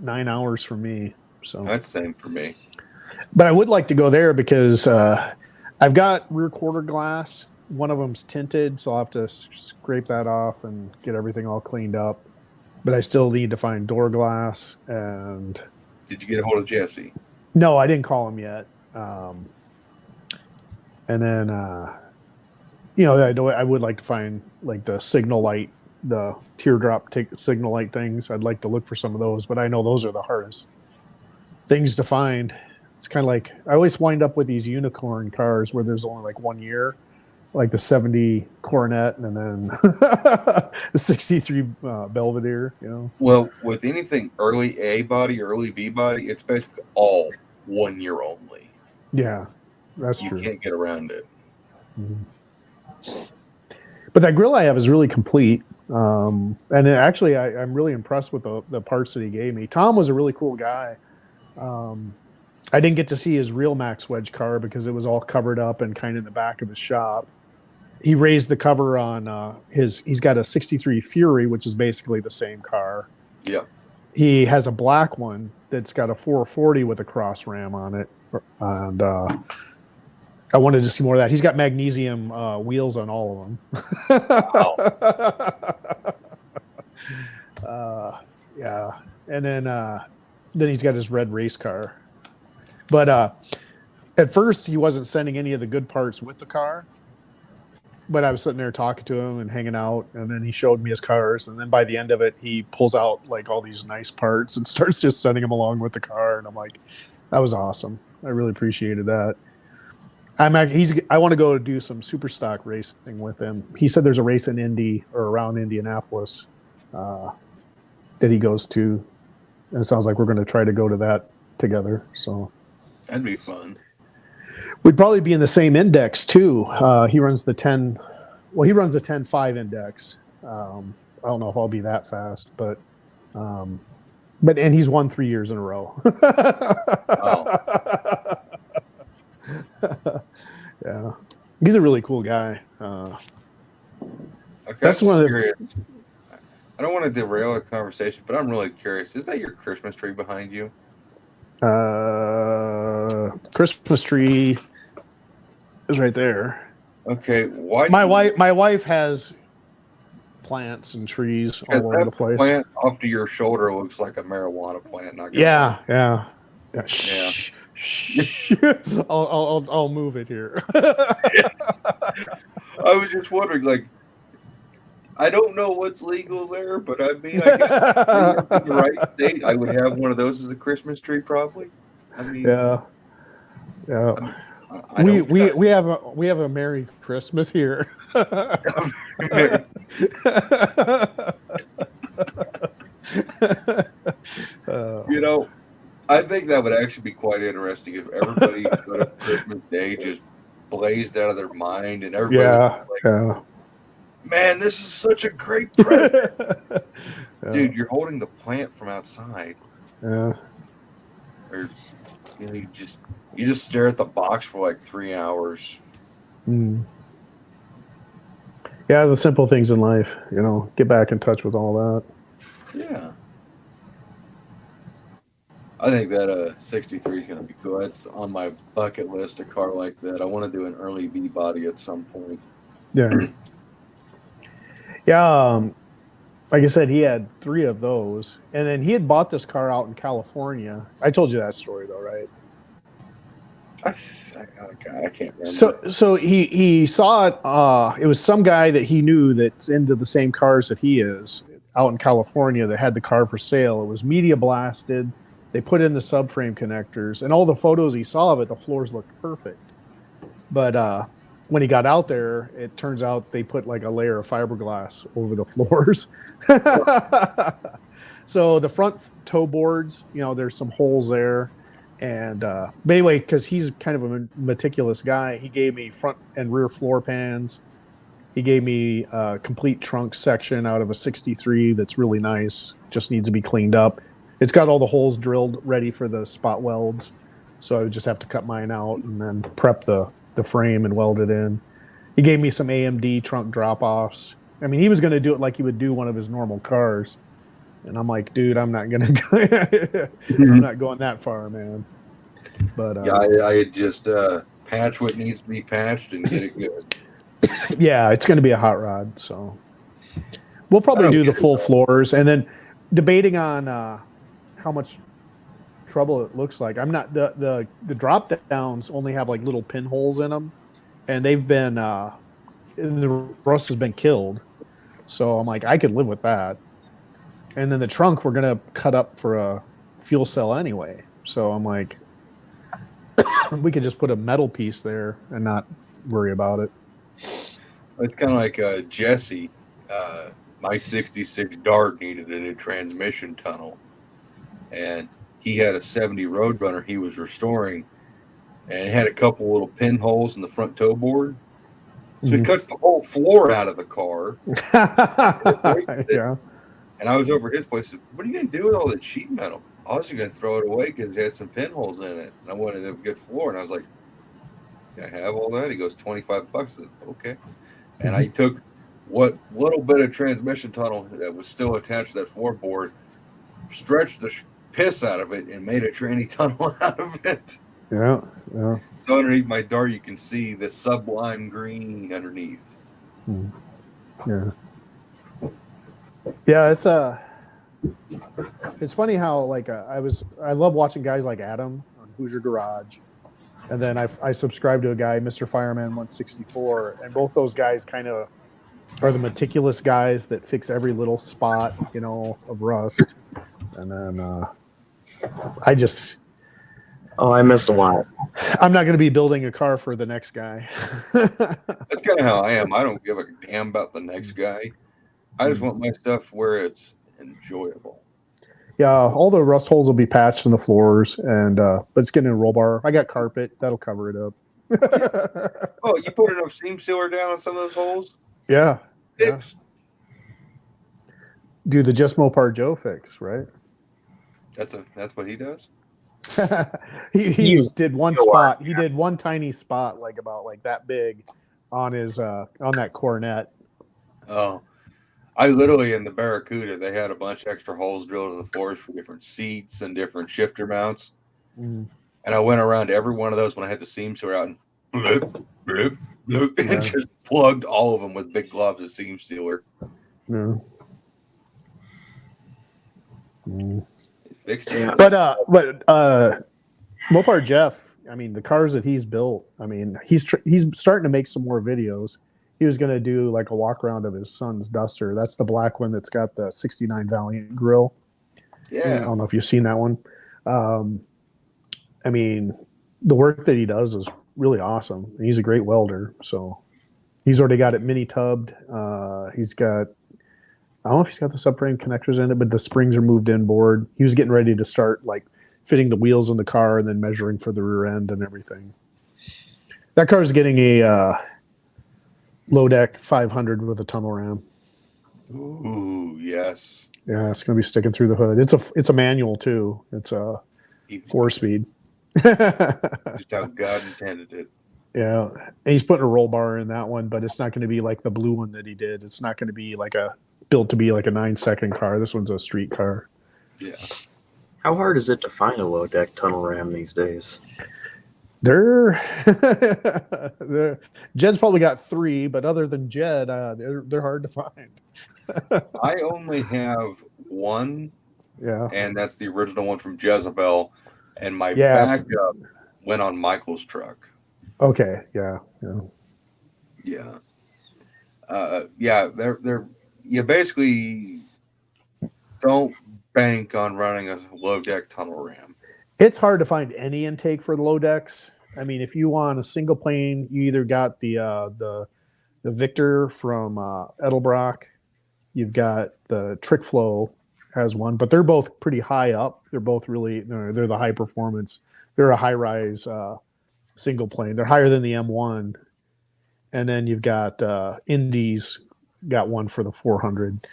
9 hours from me. So That's the same for me. but I would like to go there because I've got rear quarter glass. One of them's tinted, so I'll have to scrape that off and get everything all cleaned up. But I still need to find door glass. And Did you get a hold of Jesse? no, I didn't call him yet. And then, I would like to find like the signal light, the teardrop signal light things. I'd like to look for some of those, but I know those are the hardest things to find. It's kind of like I always wind up with these unicorn cars where there's only like 1 year, like the 70 Coronet and then the 63 Belvedere, you know? Well, with anything early A body, early B body, it's basically all 1 year only. Yeah, that's You true. can't get around it. Mhm. But that grill I have is really complete. Actually, I'm really impressed with the parts that he gave me. Tom was a really cool guy. I didn't get to see his real Max Wedge car because it was all covered up and kind of in the back of his shop. He raised the cover on he's got a 63 Fury, which is basically the same car. Yeah. He has a black one that's got a 440 with a cross ram on it. And I wanted to see more of that. He's got magnesium wheels on all of them. Wow. Yeah. And then he's got his red race car. But at first, he wasn't sending any of the good parts with the car. But I was sitting there talking to him and hanging out, and then he showed me his cars. And then by the end of it, he pulls out like all these nice parts and starts just sending them along with the car. And I'm like, that was awesome. I really appreciated that. I want to go do some super stock racing with him. He said there's a race in Indy or around Indianapolis that he goes to. And it sounds like we're going to try to go to that together. So That'd be fun. we'd probably be in the same index too. He runs the 10. Well, he runs the 10.5 index. I don't know if I'll be that fast, but and he's won 3 years in a row. Wow. Yeah, he's a really cool guy. Okay, That's one of the- curious. I don't want to derail the conversation, but I'm really curious. Is that your Christmas tree behind you? Christmas tree is right there. Okay, why? My wife has plants and trees all over the place. Plant off to your shoulder looks like a marijuana plant. Not gonna Yeah. Shh. I'll move it here. I was just wondering, like, I don't know what's legal there, but I mean, I guess in the right state, I would have one of those as a Christmas tree, probably. I mean, Yeah. I don't- We have a Merry Christmas here. You know, I think that would actually be quite interesting if everybody on Christmas Day just blazed out of their mind and everybody was like, yeah. man, this is such a great present. Dude, you're holding the plant from outside. Yeah. Or you just stare at the box for like 3 hours. Mm. Yeah, the simple things in life, get back in touch with all that. Yeah. I think that 63 is going to be cool. It's on my bucket list, a car like that. I want to do an early V body at some point. Yeah. Yeah. Like I said, he had 3 of those, and then he had bought this car out in California. I told you that story though, right? I can't remember. So he saw it. It was some guy that he knew that's into the same cars that he is out in California that had the car for sale. It was media blasted. They put in the subframe connectors, and all the photos he saw of it, the floors looked perfect. But when he got out there, it turns out they put like a layer of fiberglass over the floors. So the front toe boards, there's some holes there. And but anyway, because he's kind of a meticulous guy, he gave me front and rear floor pans. He gave me a complete trunk section out of a 63 that's really nice. Just needs to be cleaned up. It's got all the holes drilled ready for the spot welds. So I would just have to cut mine out and then prep the frame and weld it in. He gave me some AMD trunk drop-offs. I mean, he was going to do it like he would do one of his normal cars. And I'm like, dude, I'm not going to I'm not going that far, man. But yeah, I just patch what needs to be patched and get it good. Yeah, it's going to be a hot rod. So we'll probably do the full floors, and then debating on how much trouble it looks like. I'm not the drop downs only have like little pinholes in them, and they've been the rust has been killed. So I'm like, I could live with that. And then the trunk we're gonna cut up for a fuel cell anyway. So I'm like, we could just put a metal piece there and not worry about it. It's kind of like Jesse. My 66 Dart needed a new transmission tunnel, and he had a 70 Roadrunner he was restoring, and it had a couple little pinholes in the front toe board. So he cuts the whole floor out of the car. Yeah. And I was over at his place. Said, what are you going to do with all that sheet metal? I was just going to throw it away because it had some pinholes in it. And I wanted a good floor. And I was like, can I have all that? He goes, $25. I said, okay. And I took what little bit of transmission tunnel that was still attached to that floorboard, stretched the piss out of it, and made a tranny tunnel out of it. Yeah. Yeah. So underneath my Dart, you can see the sublime green underneath. Yeah. Yeah, it's funny how like I love watching guys like Adam on Hoosier Garage, and then I subscribe to a guy, Mr. Fireman 164, and both those guys kind of are the meticulous guys that fix every little spot, of rust, and then I missed a lot. I'm not going to be building a car for the next guy. That's kind of how I am. I don't give a damn about the next guy. I just want my stuff where it's enjoyable. Yeah, all the rust holes will be patched in the floors, and but it's getting a roll bar. I got carpet that'll cover it up. Oh, you put enough seam sealer down on some of those holes? Yeah. Fixed. Do the Just Mopar Joe fix, right? That's what he does. he did one spot. He did one tiny spot, like about like that big, on his on that Cornet. Oh, I literally in the Barracuda they had a bunch of extra holes drilled in the floors for different seats and different shifter mounts. And I went around to every one of those when I had the seam sealer out and bloop, bloop, bloop, and just plugged all of them with big gloves of seam sealer. Yeah. Fixed it. But Mopar Jeff, I mean, the cars that he's built, I mean, he's starting to make some more videos. He was going to do like a walk around of his son's Duster. That's the black one that's got the 69 Valiant grill. Yeah. I don't know if you've seen that one. I mean, the work that he does is really awesome. He's a great welder. So he's already got it mini tubbed. He's got, I don't know if he's got the subframe connectors in it, but the springs are moved inboard. He was getting ready to start like fitting the wheels in the car and then measuring for the rear end and everything. That car is getting a low deck 500 with a tunnel ram. Ooh, yes. Yeah, it's going to be sticking through the hood. It's a manual too. It's a 4-speed. Just how God intended it. Yeah, and he's putting a roll bar in that one, but it's not going to be like the blue one that he did. It's not going to be like built to be like a 9-second car. This one's a street car. Yeah. How hard is it to find a low deck tunnel ram these days? Jed's probably got 3, but other than Jed, they're hard to find. I only have one, Yeah. and that's the original one from Jezebel. And my Yeah. backup went on Michael's truck. Okay. Yeah. Yeah. Yeah. They're you basically don't bank on running a low deck tunnel ram. It's hard to find any intake for the low decks. I mean, if you want a single plane, you either got the Victor from Edelbrock, you've got the Trick Flow has one, but they're both pretty high up. They're both really they're the high performance. They're a high rise single plane. They're higher than the M1. And then you've got Indy's got one for the 400.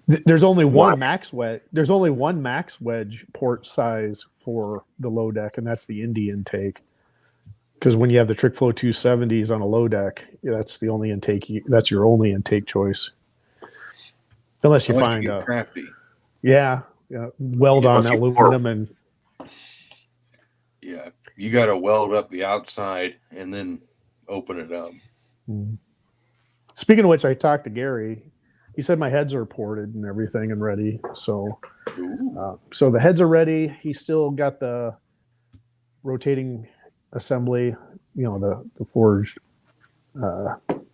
There's only one max wedge. There's only one max wedge port size for the low deck, and that's the Indy intake. Because when you have the Trick Flow 270s on a low deck, that's the only intake. That's your only intake choice, unless you find get crafty. weld on aluminum and you got to weld up the outside and then open it up. Speaking of which, I talked to Gary. He said my heads are ported and everything and ready. So the heads are ready. He's still got the rotating assembly, the forged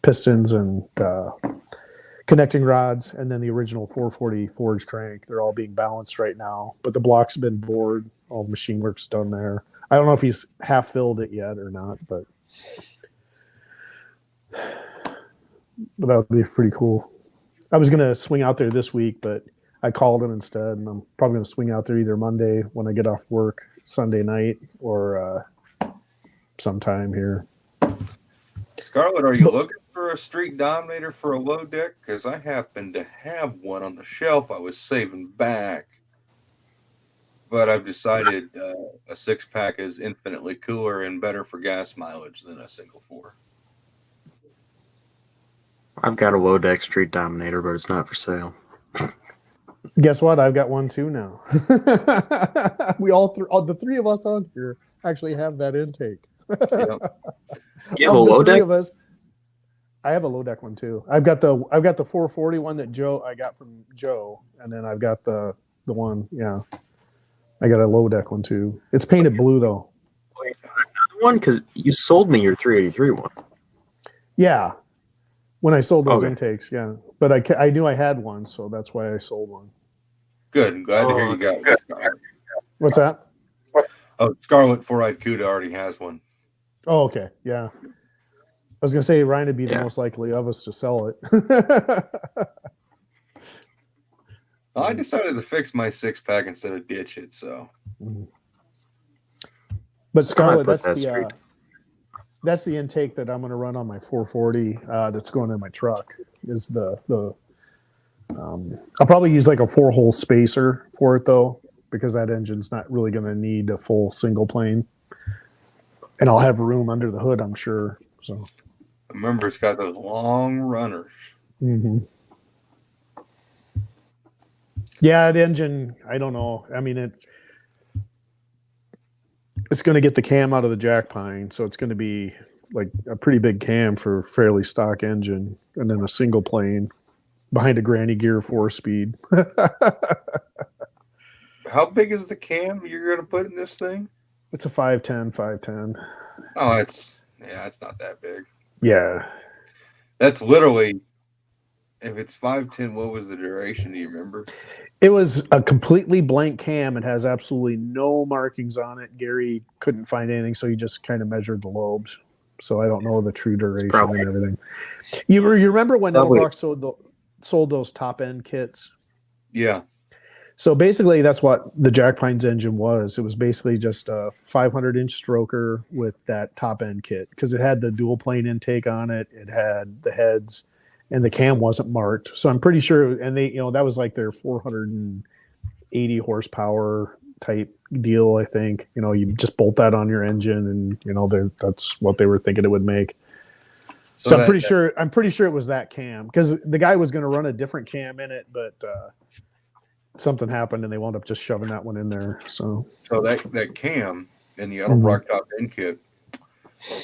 pistons and connecting rods, and then the original 440 forged crank. They're all being balanced right now, but the block's been bored. All the machine work's done there. I don't know if he's half filled it yet or not, but that would be pretty cool. I was going to swing out there this week, but I called him instead, and I'm probably going to swing out there either Monday when I get off work, Sunday night, or sometime here. Scarlett, are you looking for a Street Dominator for a low deck? Because I happen to have one on the shelf I was saving back. But I've decided a 6-pack is infinitely cooler and better for gas mileage than a single 4. I've got a low deck Street Dominator, but it's not for sale. Guess what? I've got one too now. We all the three of us on here actually have that intake. Yep. You have a Of the low three deck? of us, I have a low deck one too. I've got the 440 one that I got from Joe, and then I've got the one. Yeah, I got a low deck one too. It's painted blue though. One, because you sold me your 383 one. Yeah, when I sold those Okay. intakes, yeah. But I knew I had one, so that's why I sold one. Good. I'm glad to hear Oh, you got one. Scarlet. What's that? Oh, Scarlet 4-eyed Cuda already has one. Oh, okay, yeah. I was gonna say Ryan would be the Yeah. most likely of us to sell it. I decided to fix my 6-pack instead of ditch it. So But Scarlet, put that's that that's the intake that I'm going to run on my 440. That's going in my truck. Is the I'll probably use like a 4-hole spacer for it though, because that engine's not really going to need a full single plane, and I'll have room under the hood, I'm sure. So remember, it's got those long runners. yeah, the engine. I don't know. I mean it's going to get the cam out of the jack pine, so it's going to be like a pretty big cam for a fairly stock engine, and then a single plane behind a Granny Gear 4-speed. How big is the cam you're going to put in this thing? It's a 510. Oh, it's not that big. Yeah. That's literally, if it's 510, what was the duration? Do you remember? It was a completely blank cam. It has absolutely no markings on it. Gary couldn't find anything, so he just kind of measured the lobes. So I don't know the true duration probably- and everything. You remember when Probably- Edelbrock sold those top end kits? Yeah. So basically, that's what the Jack Pines engine was. It was basically just a 500-inch stroker with that top end kit because it had the dual plane intake on it. It had the heads, and the cam wasn't marked. So I'm pretty sure, and they, that was like their 480 horsepower type deal. I think, you just bolt that on your engine, and that's what they were thinking it would make. So I'm pretty sure it was that cam because the guy was going to run a different cam in it, but something happened and they wound up just shoving that one in there. So that cam in the Edelbrock top end kit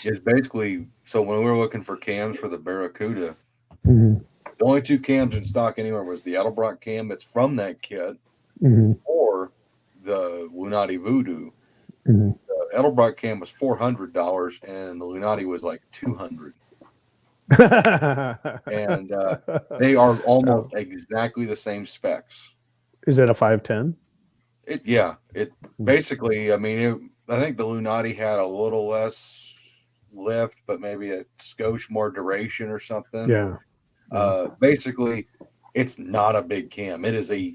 is basically, so when we were looking for cams for the Barracuda, the only 2 cams in stock anywhere was the Edelbrock cam that's from that kit or the Lunati Voodoo. The Edelbrock cam was $400 and the Lunati was like $200. And they are almost exactly the same specs. Is it a 510? It basically, I mean, I think the Lunati had a little less lift, but maybe a skosh more duration or something. Yeah. Basically, it's not a big cam. It is a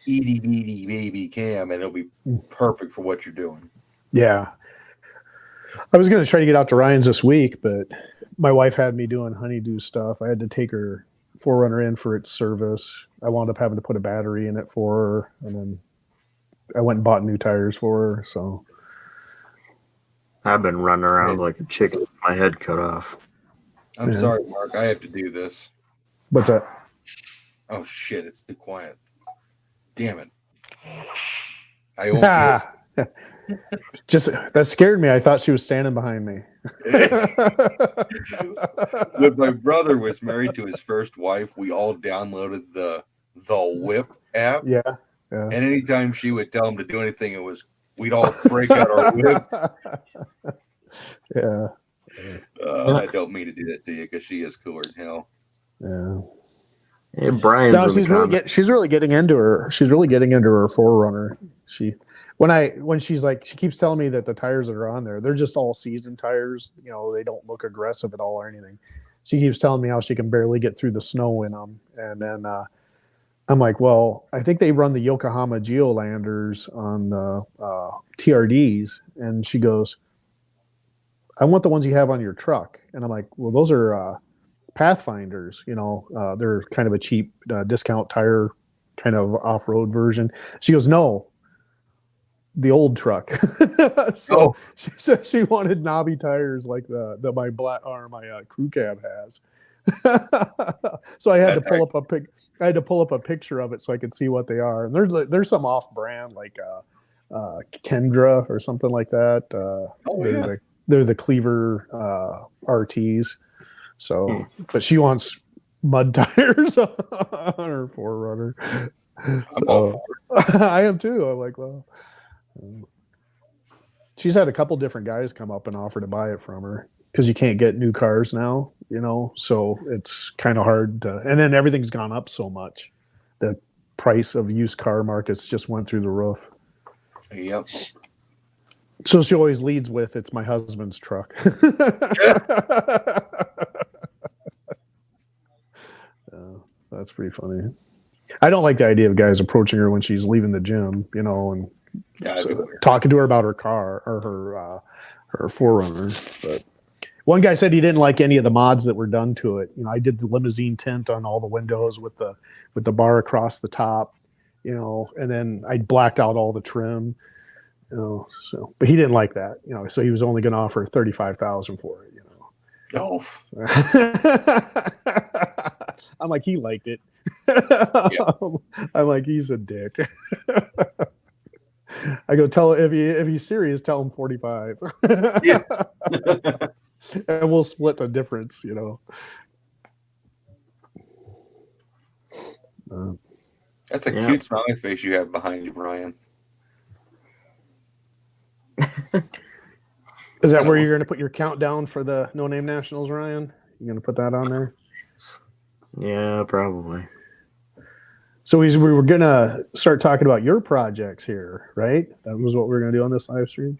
itty bitty baby cam, and it'll be perfect for what you're doing. Yeah. I was going to try to get out to Ryan's this week, but my wife had me doing honeydew stuff. I had to take her 4Runner in for its service. I wound up having to put a battery in it for her, and then I went and bought new tires for her. So I've been running around like a chicken with my head cut off. I'm Yeah. sorry, Mark. I have to do this. what's that? Oh shit! It's too quiet. Damn it! I won't do it. Just that scared me. I thought she was standing behind me. When my brother was married to his first wife, we all downloaded the Whip app. Yeah. And anytime she would tell him to do anything, we'd all break out our whips. Yeah. I don't mean to do that to you because she is cooler than hell. Yeah. Hey, Brian's No, in the she's really getting into her 4Runner. When she's like, she keeps telling me that the tires that are on there, they're just all season tires. They don't look aggressive at all or anything. She keeps telling me how she can barely get through the snow in them. And then I'm like, well, I think they run the Yokohama Geolanders on the TRDs. And she goes, I want the ones you have on your truck. And I'm like, well, those are Pathfinders. You know, they're kind of a cheap discount tire kind of off-road version. She goes, no, the old truck. So she said she wanted knobby tires like the my black or my crew cab has. So I had to pull up a pic. I had to pull up a picture of it so I could see what they are. And there's some off-brand like Kendra or something like that. They're the Cleaver RTs. So, but she wants mud tires on her 4Runner. So, I am too. I'm like, well, she's had a couple different guys come up and offer to buy it from her because you can't get new cars now, you know, so it's kind of hard to, and then everything's gone up so much. The price of used car markets just went through the roof. Yep. So she always leads with, it's my husband's truck. That's pretty funny. I don't like the idea of guys approaching her when she's leaving the gym, you know, and talking to her about her car or her 4Runner. But one guy said he didn't like any of the mods that were done to it. You know, I did the limousine tint on all the windows with the bar across the top, you know, and then I blacked out all the trim. You know, so but he didn't like that, you know, so he was only going to offer $35,000 for it, you know. I'm like, he liked it. I'm like, he's a dick. I go, tell if he's serious, tell him 45. Yeah. And we'll split the difference, you know. That's a cute smiley face you have behind you, Brian. Is that where you're going to put your countdown for the No Name Nationals, Ryan? You going to put that on there? Yeah, probably. So we were going to start talking about your projects here, right? That was what we were going to do on this live stream.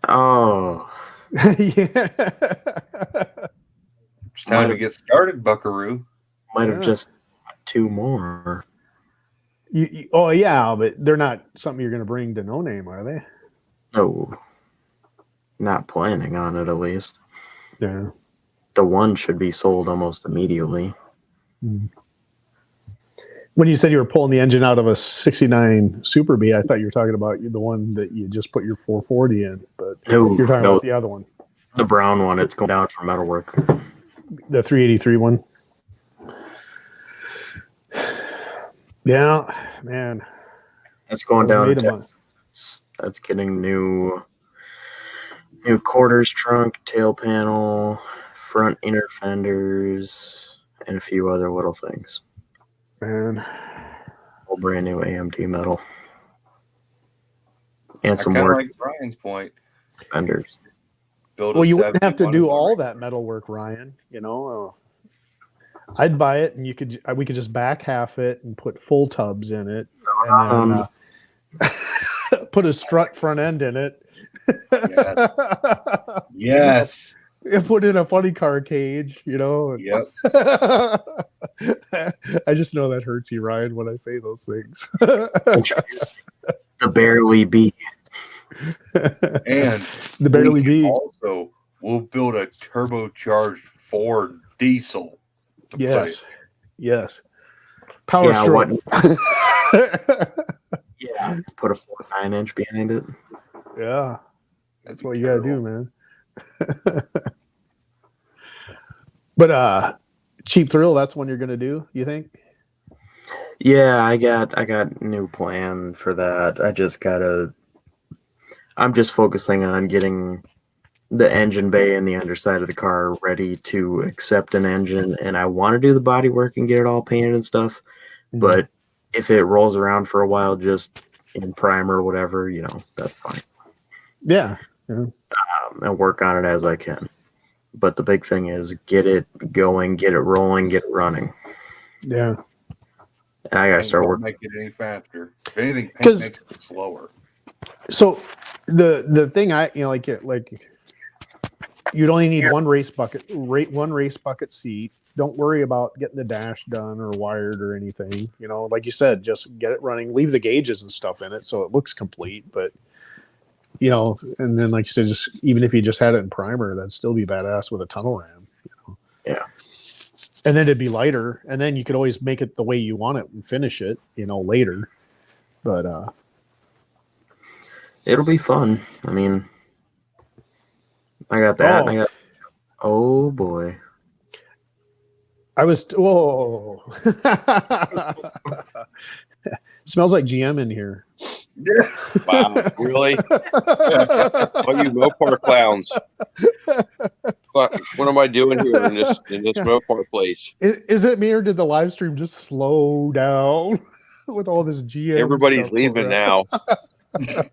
Oh. Yeah. It's time to get started, Buckaroo. Might have just 2 more. Oh, yeah, but they're not something you're going to bring to No Name, are they? No. Not planning on it, at least. Yeah. The one should be sold almost immediately. When you said you were pulling the engine out of a 69 Super Bee, I thought you were talking about the one that you just put your 440 in, but No, you're talking about the other one. The brown one, it's going down for metalwork. The 383 one. Yeah, man. That's going down to Texas. That's getting new quarters trunk, tail panel, front inner fenders, and a few other little things. Man. All brand new AMD metal. And some I kind of more like Brian's point. fenders. Well, you wouldn't have to do all that metal work, Ryan. You know, I'd buy it, and we could just back half it and put full tubs in it, and then put a strut front end in it. Yes. And put in a funny car cage, you know. Yep. I just know that hurts you, Ryan, when I say those things. The Barely B. And the Barely B. Also, we'll build a turbocharged Ford diesel. Yes. Power stroke. Yeah. Put a 4.9-inch behind it. Yeah. That's what you gotta do, man. But Cheap Thrill, that's one you're gonna do, you think? Yeah, I got new plan for that. I'm just focusing on getting the engine bay and the underside of the car ready to accept an engine, and I want to do the body work and get it all painted and stuff. But if it rolls around for a while just in primer or whatever, you know, that's fine. Yeah. And work on it as I can. But the big thing is get it going, get it rolling, get it running. Yeah. And I gotta start working. Make it any faster. If anything, paint makes it slower. So the thing like you'd only need one race bucket seat. Don't worry about getting the dash done or wired or anything. You know, like you said, just get it running. Leave the gauges and stuff in it so it looks complete. But you know, and then like you said, just even if you just had it in primer, that'd still be badass with a tunnel ram. You know? Yeah. and then it'd be lighter, and then you could always make it the way you want it and finish it, later. But It'll be fun. I mean, I got that. Oh. Oh boy. I was whoa. Smells like GM in here. Wow, really? What you Mopar clowns? What am I doing here in this Mopar place? Is it me or did the live stream just slow down with all this GM? Everybody's stuff leaving around? now.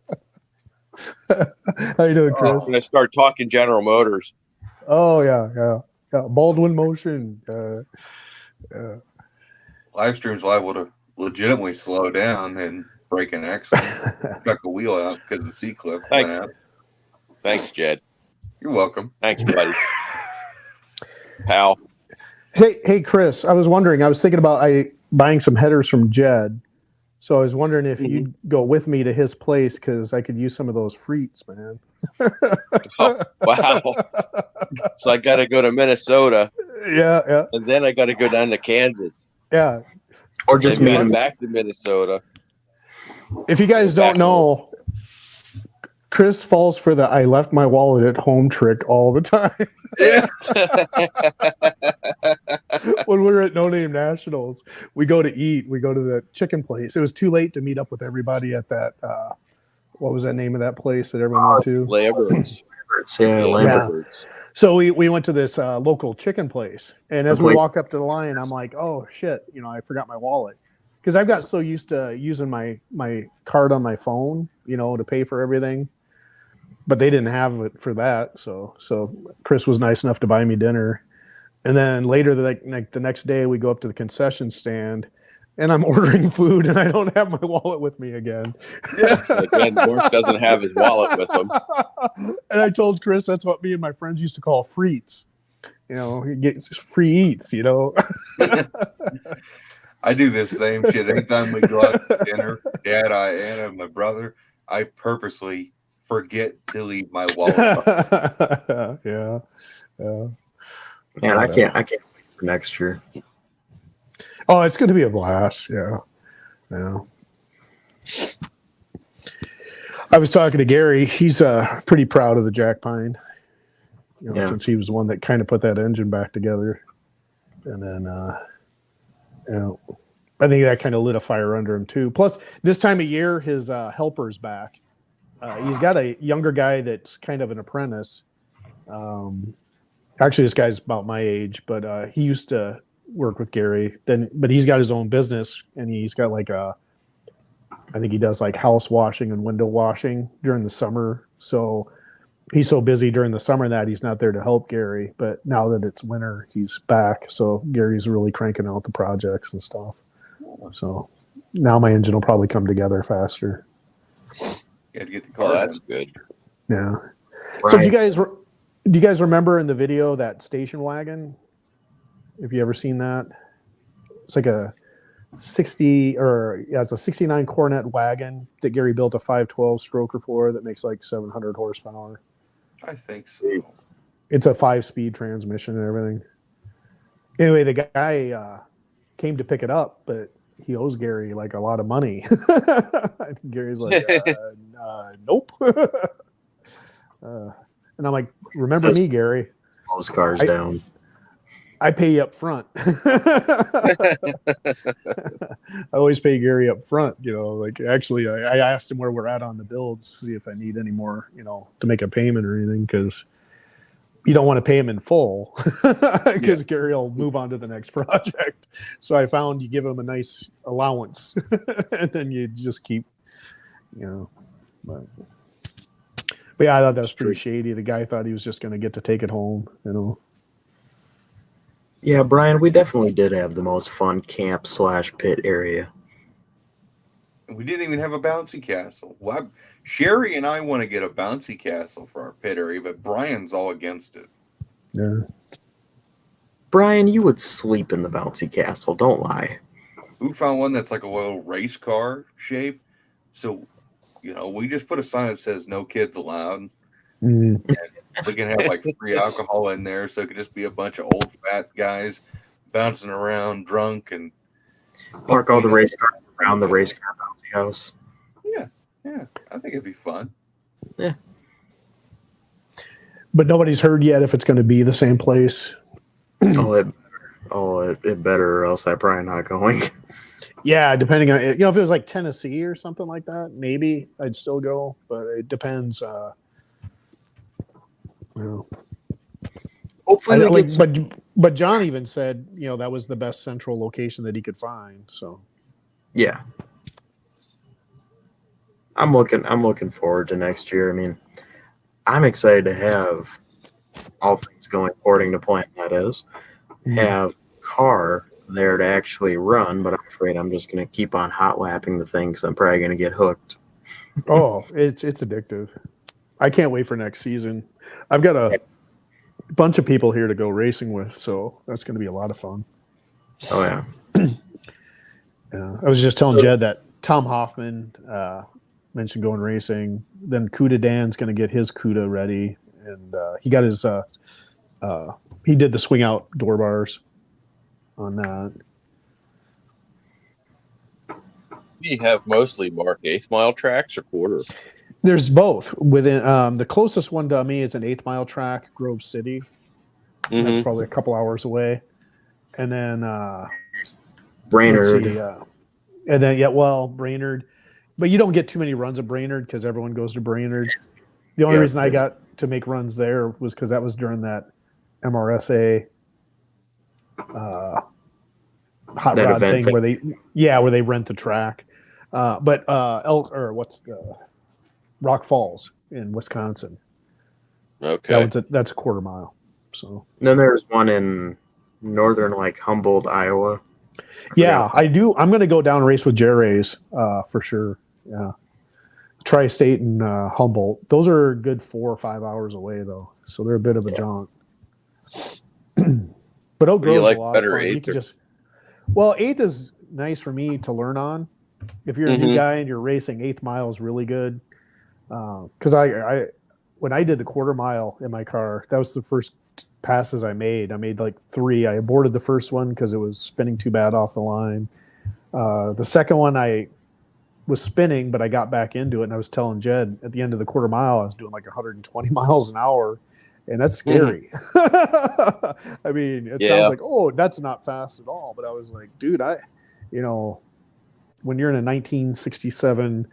How you doing, I'm Chris? gonna start talking General Motors. Oh yeah. Baldwin Motion. Live stream's liable to legitimately slow down and break an axle, chuck a wheel out because the C clip went out. Thanks, Jed. You're welcome. Thanks, buddy. Pal. Hey, Chris. I was wondering. I was thinking about buying some headers from Jed. So I was wondering if you'd go with me to his place because I could use some of those frites, man. Oh, wow. So I got to go to Minnesota, Yeah. and then I got to go down to Kansas, Yeah. Or just and meet then him. back to Minnesota. If you guys don't know, Chris falls for the I left my wallet at home trick all the time. Yeah. When we were at No Name Nationals, we go to eat. We go to the chicken place. It was too late to meet up with everybody at that. What was that name of that place that everyone went to? Lamberts. Yeah, Lamberts. So we went to this local chicken place, and as we walk up to the line, I'm like, "Oh shit!" I forgot my wallet because I've got so used to using my card on my phone, to pay for everything. But they didn't have it for that, so Chris was nice enough to buy me dinner, and then later the next day we go up to the concession stand, and I'm ordering food, and I don't have my wallet with me again. Again, Mark doesn't have his wallet with him. And I told Chris that's what me and my friends used to call frites. You get free eats, I do this same shit anytime we go out to dinner. Dad, Anna, my brother, I purposely forget to leave my wallet. Yeah. Man, I can't wait for next year. Oh, it's going to be a blast. Yeah. I was talking to Gary. He's pretty proud of the Jack Pine, since he was the one that kind of put that engine back together. And then, I think that kind of lit a fire under him too. Plus, this time of year, his helper's back. He's got a younger guy that's kind of an apprentice. Actually, this guy's about my age, but he used to work with Gary. But he's got his own business, and he's got I think he does house washing and window washing during the summer. So he's so busy during the summer that he's not there to help Gary. But now that it's winter, he's back. So Gary's really cranking out the projects and stuff. So now my engine will probably come together faster. You had to get the car. Oh, that's good. Yeah. Right. So do you guys remember in the video that station wagon? Have you ever seen that? It's like a 69 Coronet wagon that Gary built a 512 stroker for that makes 700 horsepower. I think so. It's a 5-speed transmission and everything. Anyway, the guy came to pick it up, but he owes Gary a lot of money. Gary's like, nope. And I'm like, remember me, Gary? Most cars down. I pay you up front. I always pay Gary up front, actually I asked him where we're at on the build, see if I need any more, to make a payment or anything, because you don't want to pay him in full because Gary will move on to the next project. So I found you give him a nice allowance and then you just keep, but yeah, I thought that was pretty shady. The guy thought he was just going to get to take it home, Yeah, Brian, we definitely did have the most fun camp / pit area. We didn't even have a bouncy castle. Well, Sherry and I want to get a bouncy castle for our pit area, but Brian's all against it. Yeah. Brian, you would sleep in the bouncy castle. Don't lie. We found one that's like a little race car shape. So, we just put a sign that says no kids allowed. Mm. We can have free alcohol in there. So it could just be a bunch of old fat guys bouncing around drunk and Park all the race cars around the race car bouncy house. Yeah, I think it'd be fun. But nobody's heard yet if it's going to be the same place. It better, or else I'm probably not going. Yeah, depending on, if it was like Tennessee or something like that, maybe I'd still go, but it depends. Hopefully, but John even said, that was the best central location that he could find. So yeah, I'm looking forward to next year. I mean, I'm excited to have all things going according to plan. That is, have car there to actually run, but I'm afraid I'm just going to keep on hot lapping the thing because I'm probably going to get hooked. Oh, it's addictive. I can't wait for next season. I've got a bunch of people here to go racing with, so that's going to be a lot of fun. Oh yeah. Yeah, I was just telling Jed that Tom Hoffman mentioned going racing. Then Cuda Dan's going to get his Cuda ready, and he got his. He did the swing out door bars on that. We have mostly, Mark, 8th mile tracks or quarter. There's both. Within the closest one to me is an 8th mile track, Grove City. Mm-hmm. That's probably a couple hours away, and then Brainerd. And then Brainerd, but you don't get too many runs at Brainerd because everyone goes to Brainerd. The only reason I got to make runs there was because that was during that MRSA hot That rod event thing where they rent the track. But Rock Falls in Wisconsin. Okay. That's a quarter mile. So Then there's one in northern, like Humboldt, Iowa. I do. I'm going to go down and race with Jerry's for sure. Yeah, Tri-State and Humboldt. Those are a good 4 or 5 hours away though, so they're a bit of a jaunt. But Oak Grove's like a lot better of fun. You 8th can just 8th is nice for me to learn on. If you're a new guy and you're racing, 8th mile is really good. Because I when I did the quarter mile in my car, that was the first passes I made. I made like 3. I aborted the first one because it was spinning too bad off the line. The second one I was spinning, but I got back into it, and I was telling Jed at the end of the quarter mile I was doing like 120 miles an hour, and that's scary. I mean, it sounds like, oh, that's not fast at all, but I was like, dude, when you're in a 1967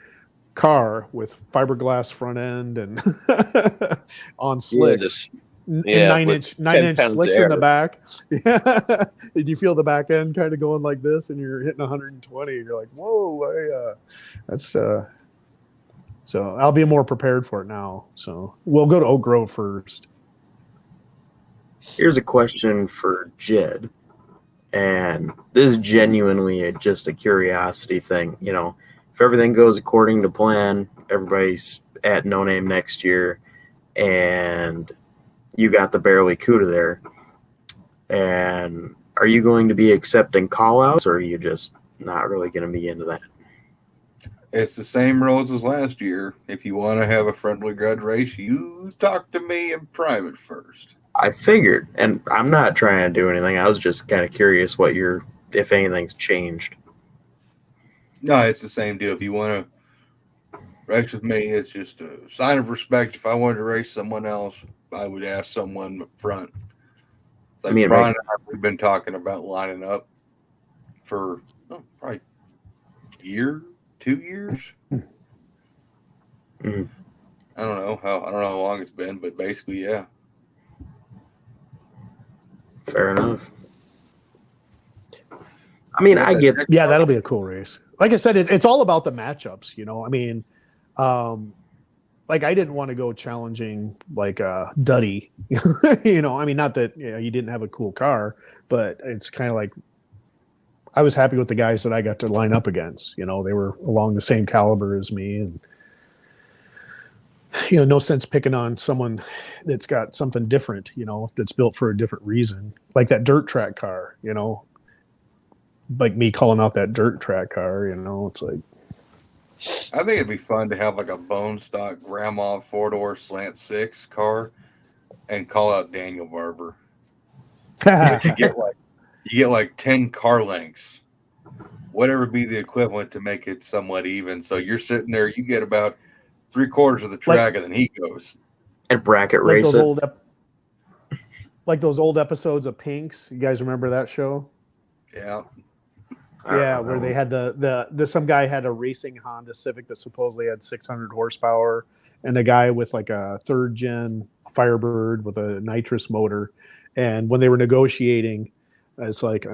car with fiberglass front end and on slicks, and 9-inch slicks in the back, and you feel the back end kind of going like this, and you're hitting 120, and you're like, whoa, that's so I'll be more prepared for it now. So we'll go to Oak Grove first. Here's a question for Jed, and this is genuinely just a curiosity thing. If everything goes according to plan, everybody's at No Name next year, and you got the Barely Cuda there. And are you going to be accepting call-outs, or are you just not really going to be into that? It's the same rules as last year. If you want to have a friendly grudge race, you talk to me in private first. I figured, and I'm not trying to do anything. I was just kind of curious if anything's changed. No, it's the same deal. If you want to race with me, it's just a sign of respect. If I wanted to race someone else, I would ask someone up front. Like Brian and we've been talking about lining up for probably a year, 2 years. Mm-hmm. I don't know how long it's been, but basically, yeah. Fair enough. I mean, I get. Yeah, that'll be a cool race. Like I said, it's all about the matchups. I mean, like I didn't want to go challenging like Duddy. I mean, not that you didn't have a cool car, but it's kind of like I was happy with the guys that I got to line up against. They were along the same caliber as me, and no sense picking on someone that's got something different. That's built for a different reason, like that dirt track car. Like me calling out that dirt track car. It's like. I think it'd be fun to have like a bone stock grandma 4-door slant 6 car and call out Daniel Barber. But you You get like 10 car lengths, whatever be the equivalent to make it somewhat even. So you're sitting there, you get about 3/4 of the track, and then he goes. And bracket Like race those it. like those old episodes of Pinks. You guys remember that show? Yeah. Yeah, where they had the some guy had a racing Honda Civic that supposedly had 600 horsepower, and a guy with like a 3rd gen Firebird with a nitrous motor, and when they were negotiating, it's like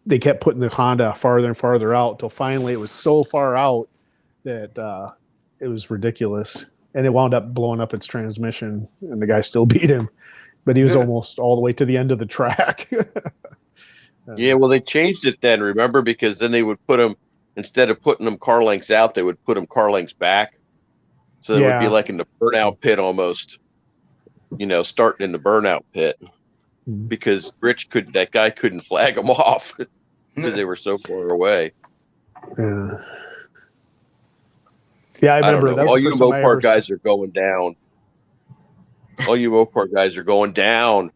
they kept putting the Honda farther and farther out till finally it was so far out that it was ridiculous, and it wound up blowing up its transmission, and the guy still beat him, but he was almost all the way to the end of the track. Yeah, well, they changed it then, remember? Because then they would put them, instead of putting them car lengths out, they would put them car lengths back. So they would be like in the burnout pit almost, starting in the burnout pit. Because that guy couldn't flag them off because they were so far away. Yeah, I remember. Don't know. All you Mopar guys are going down. All you Mopar guys are going down.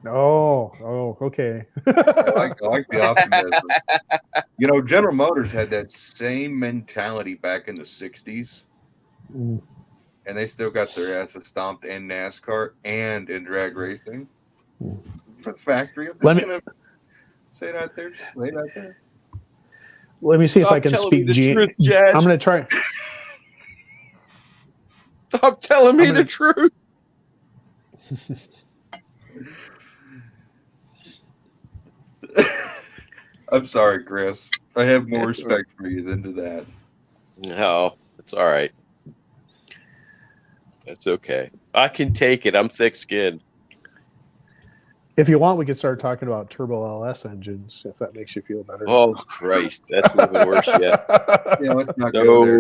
Oh, okay. I like the optimism. General Motors had that same mentality back in the 60s. And they still got their asses stomped in NASCAR and in drag racing. For the factory, I'm just going to say it out there. Just lay it out there. Let me see if I can speak truth, Jed. I'm going to try. Stop telling me the truth. I'm sorry, Chris. I have more respect for you than to that. No, it's all right. That's okay. I can take it. I'm thick-skinned. If you want, we could start talking about turbo LS engines, if that makes you feel better. Oh, Christ. That's even worse yet. Yeah, let's not go there.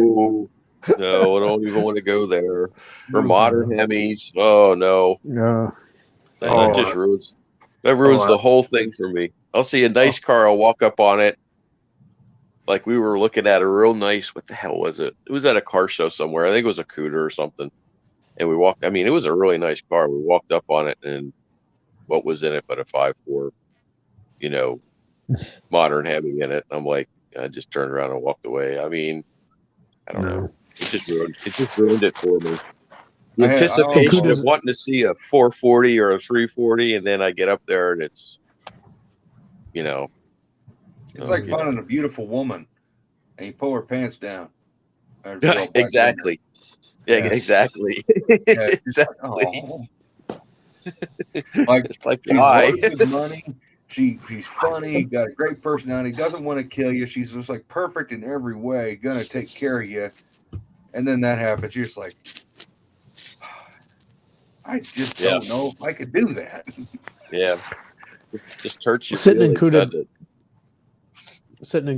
No, I don't even want to go there. For modern Hemis, oh, no. No. That just ruins the whole thing for me. I'll see a nice car, I'll walk up on it. Like we were looking at a real nice, what the hell was it? It was at a car show somewhere. I think it was a Cooter or something. And we walked, it was a really nice car. We walked up on it, and what was in it but a 5.4, modern Hemi in it. I'm like, I just turned around and walked away. I don't know. It just ruined it for me. The anticipation of wanting to see a 440 or a 340, and then I get up there and it's, It's like finding a beautiful woman and you pull her pants down. Exactly. Yeah, exactly. Yeah. Exactly. Like why? She's worth money. She's funny, got a great personality, doesn't want to kill you. She's just like perfect in every way, gonna take care of you. And then that happens. You're just like, I just don't know if I could do that. Yeah. Just hurts you. Sitting in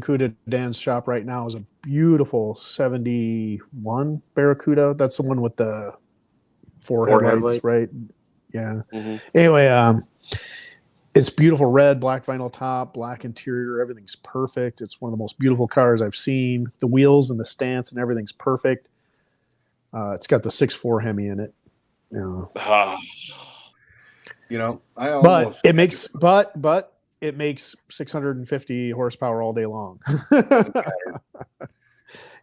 Cuda Dan's shop right now is a beautiful 71 Barracuda. That's the one with the four headlights, right? Yeah. Mm-hmm. Anyway, it's beautiful red, black vinyl top, black interior. Everything's perfect. It's one of the most beautiful cars I've seen. The wheels and the stance and everything's perfect. It's got the 6.4 Hemi in it. But it makes 650 horsepower all day long.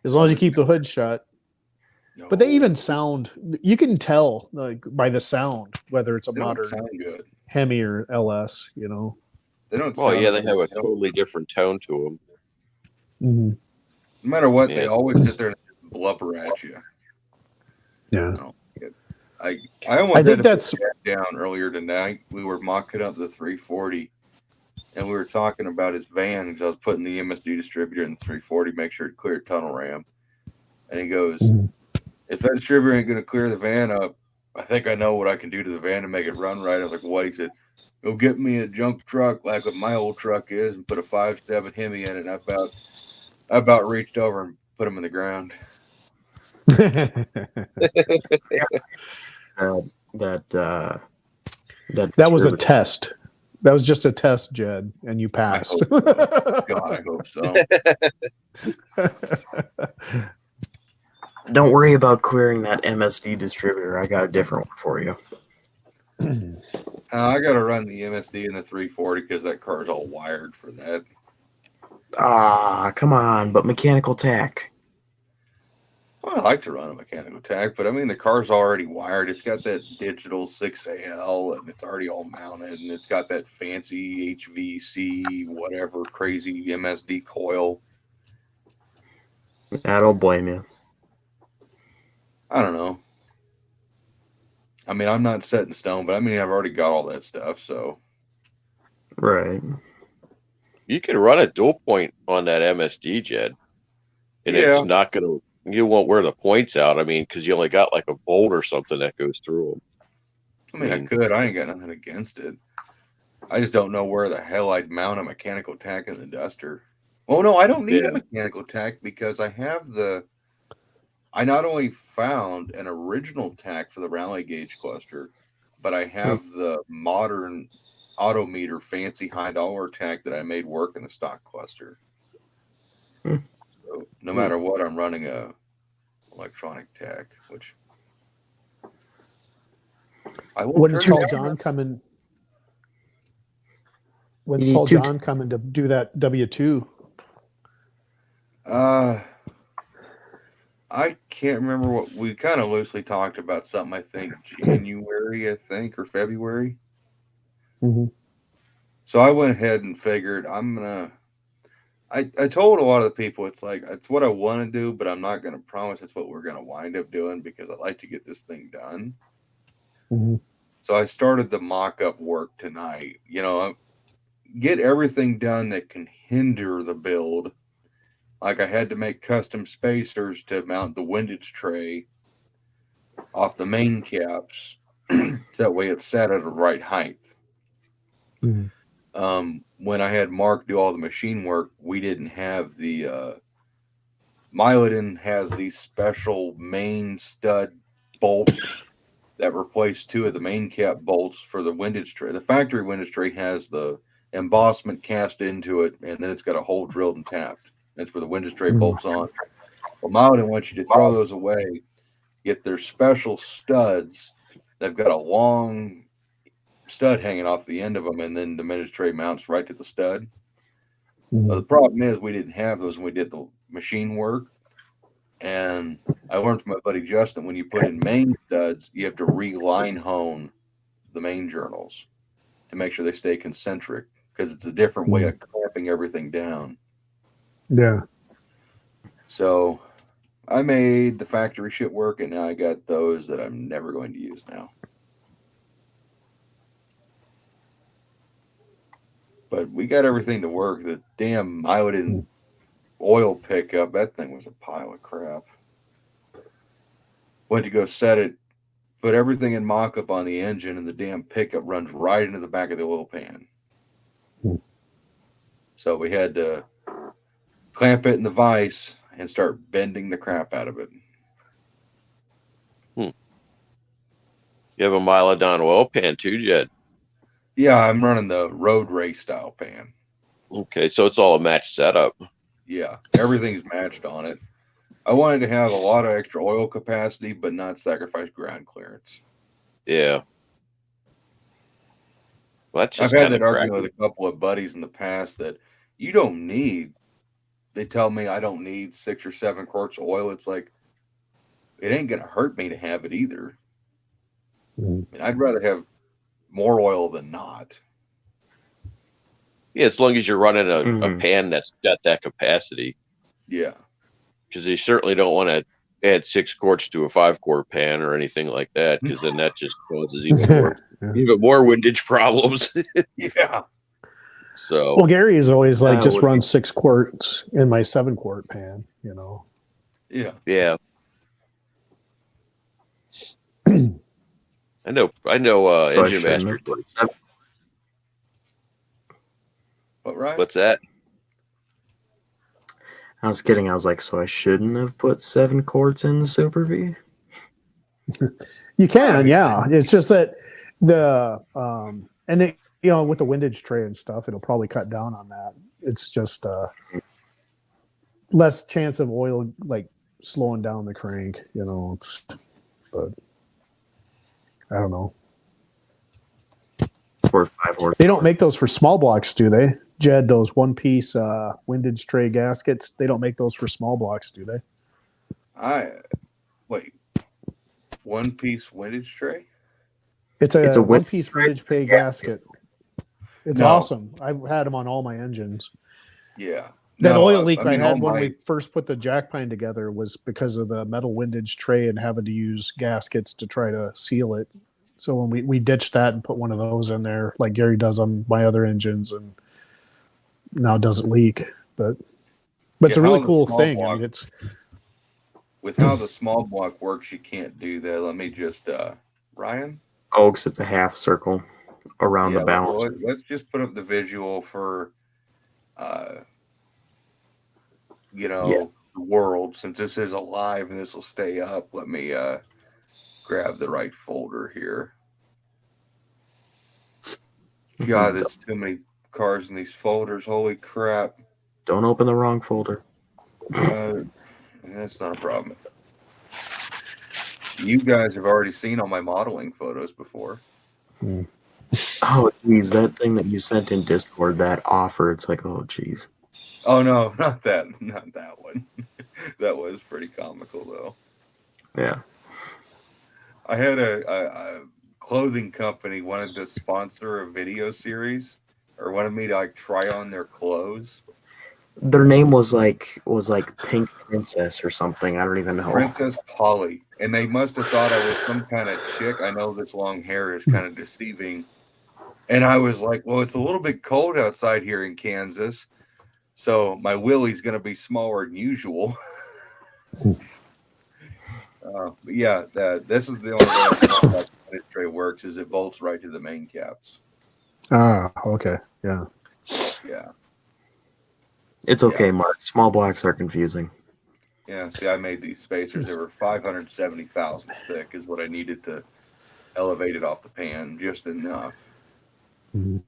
As long as you keep the hood shut. No. But they even sound, you can tell by the sound whether it's a modern Hemi or LS, They don't they have a totally different tone to them. Mm-hmm. No matter what, they always sit there and blubber at you. Yeah. I almost had to put that down earlier tonight. We were mocking up the 340, and we were talking about his van because I was putting the MSD distributor in the 340, make sure it cleared tunnel ram. And he goes, if that distributor ain't going to clear the van up, I think I know what I can do to the van to make it run right. I was like, what? He said, go get me a junk truck like what my old truck is and put a 5.7 Hemi in it. And I about reached over and put him in the ground. That was a test. That was just a test, Jed, and you passed. I hope so. Don't worry about clearing that MSD distributor. I got a different one for you. I got to run the MSD and the 340 because that car's all wired for that. Ah, come on, but mechanical tack. Well, I like to run a mechanical tack, but I mean, the car's already wired. It's got that digital 6AL and it's already all mounted, and it's got that fancy HVC, whatever crazy MSD coil. I don't blame you. I don't know. I mean, I'm not set in stone, but I mean, I've already got all that stuff, so. Right. You can run a dual point on that MSD, Jed, and Yeah. it's not going to. You won't wear the points out. I mean, because you only got like a bolt or something that goes through them. I mean, I could. I ain't got nothing against it. I just don't know where the hell I'd mount a mechanical tack in the Duster. Oh, no, I don't need a mechanical tack because I have the. I not only found an original tack for the rally gauge cluster, but I have the modern Autometer fancy high dollar tack that I made work in the stock cluster. So no matter what, I'm running a electronic tack, which I will. When's Tall John coming? When's Tall John coming to do that W2? I can't remember what we kind of loosely talked about. Something I think January, or February. Mm-hmm. So I went ahead and figured I'm gonna. I told a lot of the people it's like it's what I want to do, but I'm not gonna promise it's what we're gonna wind up doing because I like to get this thing done. Mm-hmm. So I started the mock-up work tonight. You know, get everything done that can hinder the build. Like I had to make custom spacers to mount the windage tray off the main caps. So that way it's set at the right height. Mm-hmm. When I had Mark do all the machine work, we didn't have the Myladin has these special main stud bolts that replace two of the main cap bolts for the windage tray. The factory windage tray has the embossment cast into it, and then it's got a hole drilled and tapped. That's where the windage tray bolts on. Well, Myladin wants you to throw those away, get their special studs. They've got a long stud hanging off the end of them, and then the windage tray mounts right to the stud. Mm-hmm. The problem is we didn't have those when we did the machine work. And I learned from my buddy Justin, when you put in main studs, you have to reline hone the main journals to make sure they stay concentric because it's a different way of clamping everything down. Yeah. So I made the factory shit work, and now I got those that I'm never going to use now. But we got everything to work. The damn Myladin oil pickup, that thing was a pile of crap. Went to go set it, put everything in mock-up on the engine, and the damn pickup runs right into the back of the oil pan. So we had to clamp it in the vise and start bending the crap out of it. You have a Myladin oil pan too, Jed? Yeah, I'm running the road race style pan. Okay, so it's all a matched setup. Yeah, everything's matched on it. I wanted to have a lot of extra oil capacity, but not sacrifice ground clearance. Yeah. Well, that's just I've had that kinda argument with a couple of buddies in the past that you don't need. They tell me I don't need 6 or 7 quarts of oil. It's like, it ain't going to hurt me to have it either. I mean, I'd rather have more oil than not. Yeah, as long as you're running a pan that's got that capacity. Yeah. Because you certainly don't want to add 6 quarts to a 5-quart pan or anything like that, because then that just causes even more windage problems. Yeah. So well, Gary is always like, just run 6 quarts in my 7-quart pan, you know. Yeah. Yeah. I know So Engine Master. What, right? What's that? I was kidding. I was like, so I shouldn't have put 7 quarts in the Super V? You can, yeah. It's just that the and it, you know, with the windage tray and stuff, it'll probably cut down on that. It's just less chance of oil like slowing down the crank, you know. But I don't know. It's worth 5 horsepower. They don't make those for small blocks, do they? Jed, those one-piece windage tray gaskets, they don't make those for small blocks, do they? Wait, one piece windage tray? It's a one-piece windage tray gasket. It's No. awesome. I've had them on all my engines. Yeah. That No, oil leak I mean, had all when my- we first put the jack pine together was because of the metal windage tray and having to use gaskets to try to seal it. So when we ditched that and put one of those in there, like Gary does on my other engines, and now it doesn't leak. But it's Yeah, a really how the cool small thing. I block- mean, it's With how the small block works, you can't do that. Let me just, Ryan? Oaks, it's a half circle around the well, balance. let's just put up the visual for, the world. Since this is alive and this will stay up, let me grab the right folder here. God, there's too many cars in these folders. Holy crap. Don't open the wrong folder. That's not a problem. You guys have already seen all my modeling photos before. Oh, geez, that thing that you sent in Discord, that offer, it's like, oh, geez. Oh, no, not that one. That was pretty comical, though. Yeah. I had a clothing company wanted to sponsor a video series or wanted me to like try on their clothes. Their name was like Pink Princess or something. I don't even know. Princess Polly. And they must have thought I was some kind of chick. I know this long hair is kind of deceiving. And I was like, well, it's a little bit cold outside here in Kansas. So my willie's going to be smaller than usual. But yeah, this is the only way this tray works is it bolts right to the main caps. Ah, okay. Yeah. Yeah. It's okay, Mark. Small blocks are confusing. Yeah. See, I made these spacers. They were 570 thousandths thick is what I needed to elevate it off the pan just enough. Mhm.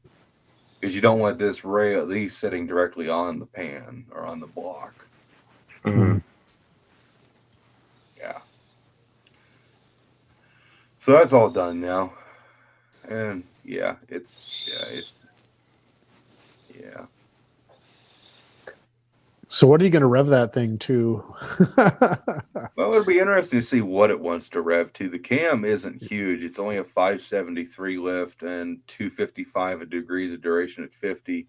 Because you don't want this rail, these sitting directly on the pan or on the block. Mhm. Yeah. So that's all done now. And yeah. So what are you going to rev that thing to? Well, it'll be interesting to see what it wants to rev to. The cam isn't huge. It's only a 573 lift and 255 degrees of duration at 50.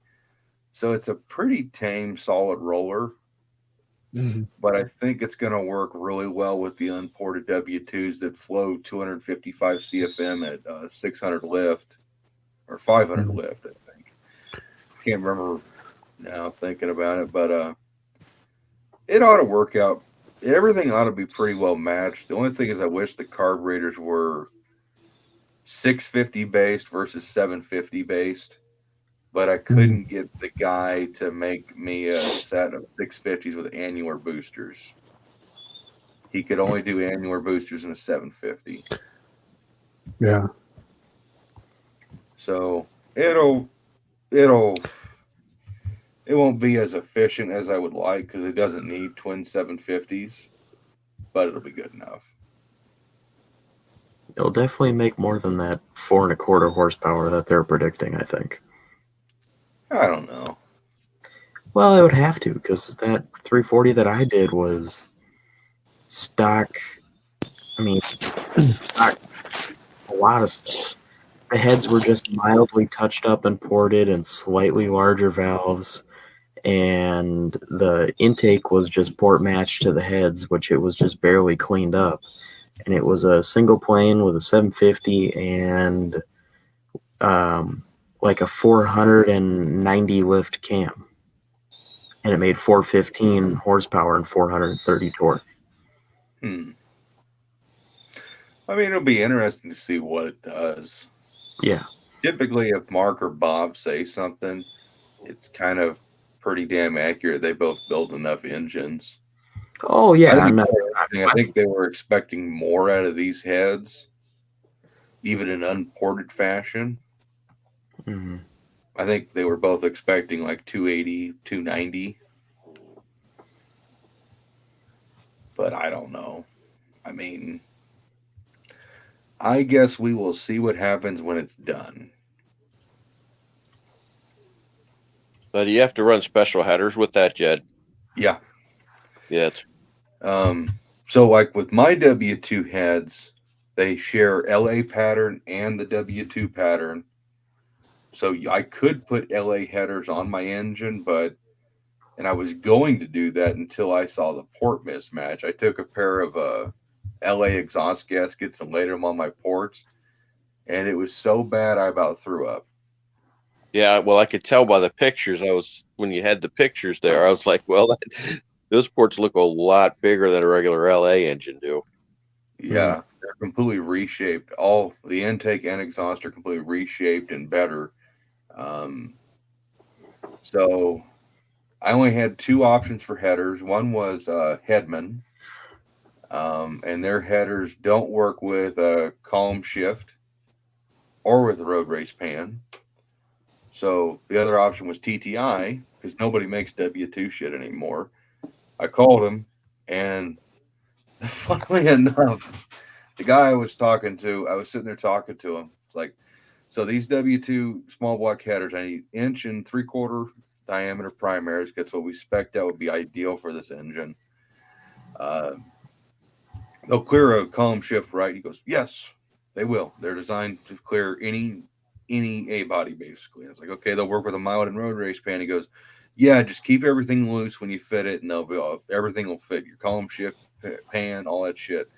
So it's a pretty tame, solid roller. Mhm. But I think it's going to work really well with the unported W2s that flow 255 CFM at 600 lift or 500 Mhm. lift, I think. Can't remember now thinking about it, but it ought to work out. Everything ought to be pretty well matched. The only thing is I wish the carburetors were 650 based versus 750 based. But I couldn't get the guy to make me a set of 650s with annular boosters. He could only do annular boosters in a 750. Yeah. So it won't be as efficient as I would like because it doesn't need twin 750s, but it'll be good enough. It'll definitely make more than that 4.25 horsepower that they're predicting, I think. I don't know. Well, it would have to, because that 340 that I did was stock. I mean, stock a lot of stuff. The heads were just mildly touched up and ported and slightly larger valves. And the intake was just port matched to the heads, which it was just barely cleaned up. And it was a single plane with a 750 and like a 490 lift cam. And it made 415 horsepower and 430 torque. I mean, it'll be interesting to see what it does. Yeah. Typically, if Mark or Bob say something, it's kind of pretty damn accurate. They both build enough engines. Oh, yeah. I think they were expecting more out of these heads, even in unported fashion. Mm-hmm. I think they were both expecting like 280, 290. But I don't know. I mean, I guess we will see what happens when it's done. But you have to run special headers with that, Jed. Yeah. Yeah, it's So like with my W2 heads, they share LA pattern and the W2 pattern. So I could put LA headers on my engine, and I was going to do that until I saw the port mismatch. I took a pair of LA exhaust gaskets and laid them on my ports, and it was so bad I about threw up. yeah. Well, I could tell by the pictures. When you had the pictures there, I was like, well, those ports look a lot bigger than a regular LA engine do. Yeah, they're completely reshaped. All the intake and exhaust are completely reshaped and better. So I only had two options for headers. One was Headman, and their headers don't work with a column shift or with a road race pan. So the other option was TTI because nobody makes W2 shit anymore. I called him, and funnily enough, the guy I was sitting there talking to him. It's like, so these W2 small block headers, I need 1 3/4 inch diameter primaries. That's what we spec'd out would be ideal for this engine. They'll clear a column shift, right? He goes, yes, they will. They're designed to clear any A body, basically. And it's like, okay, they'll work with a mild and road race pan. He goes, yeah, just keep everything loose when you fit it, and everything will fit. Your column shift, pan, all that shit.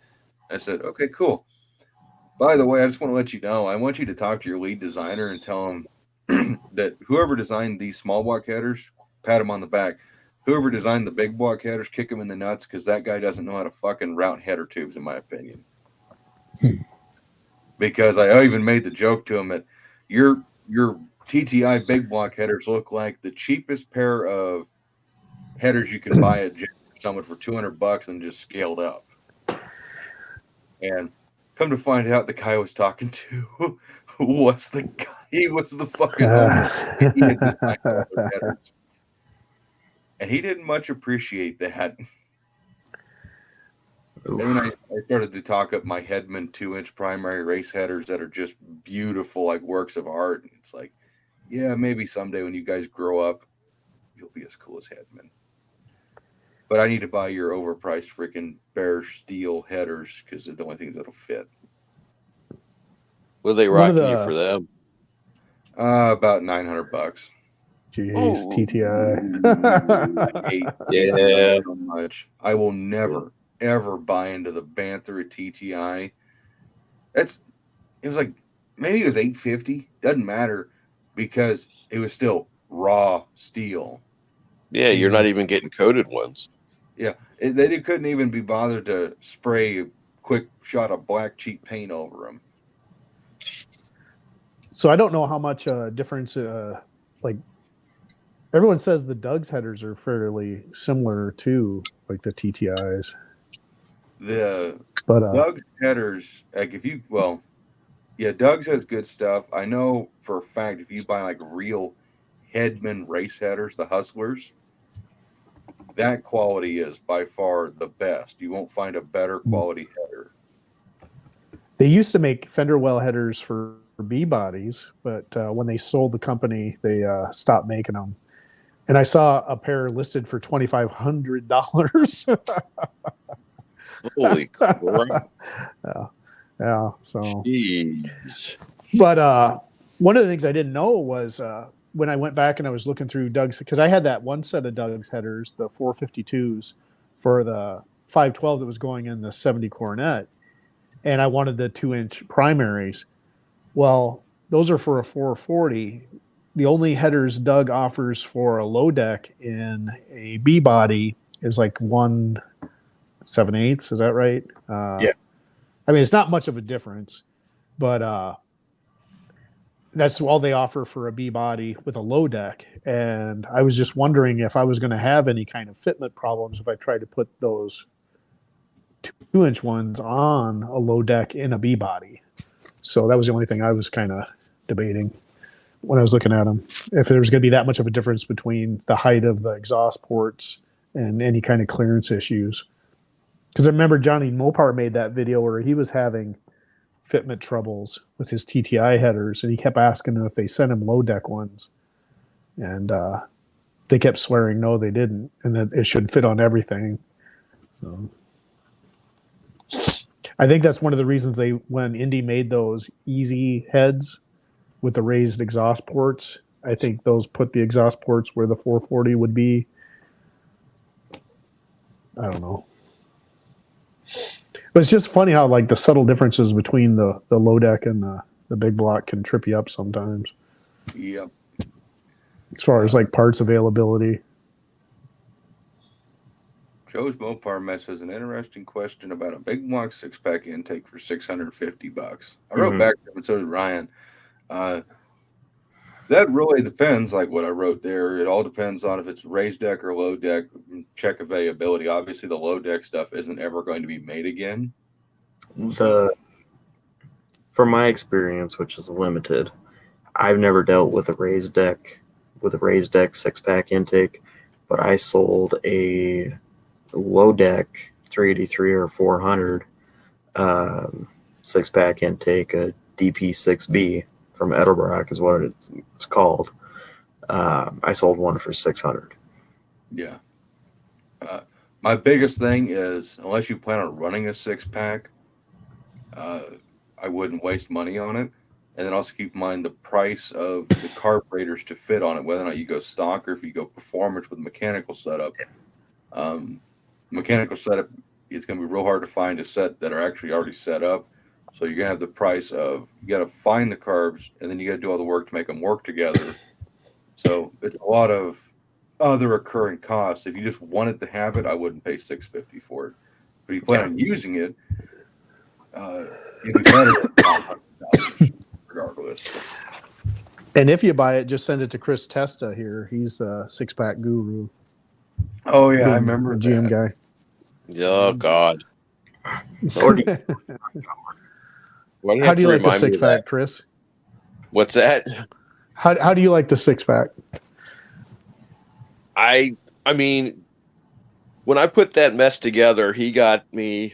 I said, okay, cool. By the way, I just want to let you know, I want you to talk to your lead designer and tell him that whoever designed these small block headers, pat him on the back. Whoever designed the big block headers, kick him in the nuts, because that guy doesn't know how to fucking route header tubes, in my opinion. Because I even made the joke to him that your TTI big block headers look like the cheapest pair of headers you can buy at Summit for $200 and just scaled up. And come to find out, the guy I was talking to was the guy. He was the fucking owner. He had designed all those headers. And he didn't much appreciate that. And then I started to talk up my Headman 2-inch primary race headers that are just beautiful, like works of art. And it's like, yeah, maybe someday when you guys grow up, you'll be as cool as Headman. But I need to buy your overpriced freaking bare steel headers because they're the only things that'll fit. What are they rocking you for them? About $900. Jeez, TTI. Yeah. So much. I will never ever buy into the Banther TTI. It was like maybe it was $850. Doesn't matter because it was still raw steel. Yeah, you're not even getting coated ones. Yeah, they couldn't even be bothered to spray a quick shot of black cheap paint over them. So I don't know how much difference. Like everyone says, the Doug's headers are fairly similar to like the TTIs. But Doug's headers, like Doug's has good stuff. I know for a fact if you buy like real Headman race headers, the Hustlers, that quality is by far the best. You won't find a better quality header. They used to make fender well headers for B bodies, but when they sold the company, they stopped making them. And I saw a pair listed for $2,500. Holy crap! Yeah. So, jeez. But one of the things I didn't know was when I went back and I was looking through Doug's, because I had that one set of Doug's headers, the 452s for the 512 that was going in the 70 Coronet, and I wanted the 2-inch primaries. Well, those are for a 440. The only headers Doug offers for a low deck in a B body is like 1/7/8. Is that right? Yeah. I mean, it's not much of a difference, but that's all they offer for a B body with a low deck. And I was just wondering if I was going to have any kind of fitment problems if I tried to put those 2-inch ones on a low deck in a B body. So that was the only thing I was kind of debating when I was looking at them, if there was going to be that much of a difference between the height of the exhaust ports and any kind of clearance issues. Because I remember Johnny Mopar made that video where he was having fitment troubles with his TTI headers, and he kept asking them if they sent him low deck ones. And they kept swearing no, they didn't, and that it should fit on everything. So I think that's one of the reasons when Indy made those easy heads with the raised exhaust ports, I think those put the exhaust ports where the 440 would be. I don't know. But it's just funny how like the subtle differences between the low deck and the big block can trip you up sometimes. Yep. As far as like parts availability. Joe's Mopar Mess has an interesting question about a big block 6-pack intake for $650. I wrote back to him, and so did Ryan. That really depends, like what I wrote there. It all depends on if it's raised deck or low deck. Check availability. Obviously, the low deck stuff isn't ever going to be made again. From my experience, which is limited, I've never dealt with a raised deck 6-pack intake, but I sold a low deck 383 or 400 6-pack intake, a DP6B from Edelbrock is what it's called. I sold one for $600. Yeah. My biggest thing is, unless you plan on running a 6-pack, I wouldn't waste money on it. And then also keep in mind the price of the carburetors to fit on it, whether or not you go stock or if you go performance with mechanical setup. Mechanical setup is going to be real hard to find a set that are actually already set up. So you're going to have the price of, you got to find the carbs and then you got to do all the work to make them work together. So it's a lot of other recurring costs. If you just wanted to have it, I wouldn't pay $650 for it. But if you plan on using it, it'd be better than $500 regardless. And if you buy it, just send it to Chris Testa here. He's a 6-pack guru. Oh yeah, I remember GM that. guy. Oh God. Or do How do you like the 6-pack, Chris? What's that? How do you like the 6-pack? I mean, when I put that mess together, he got me.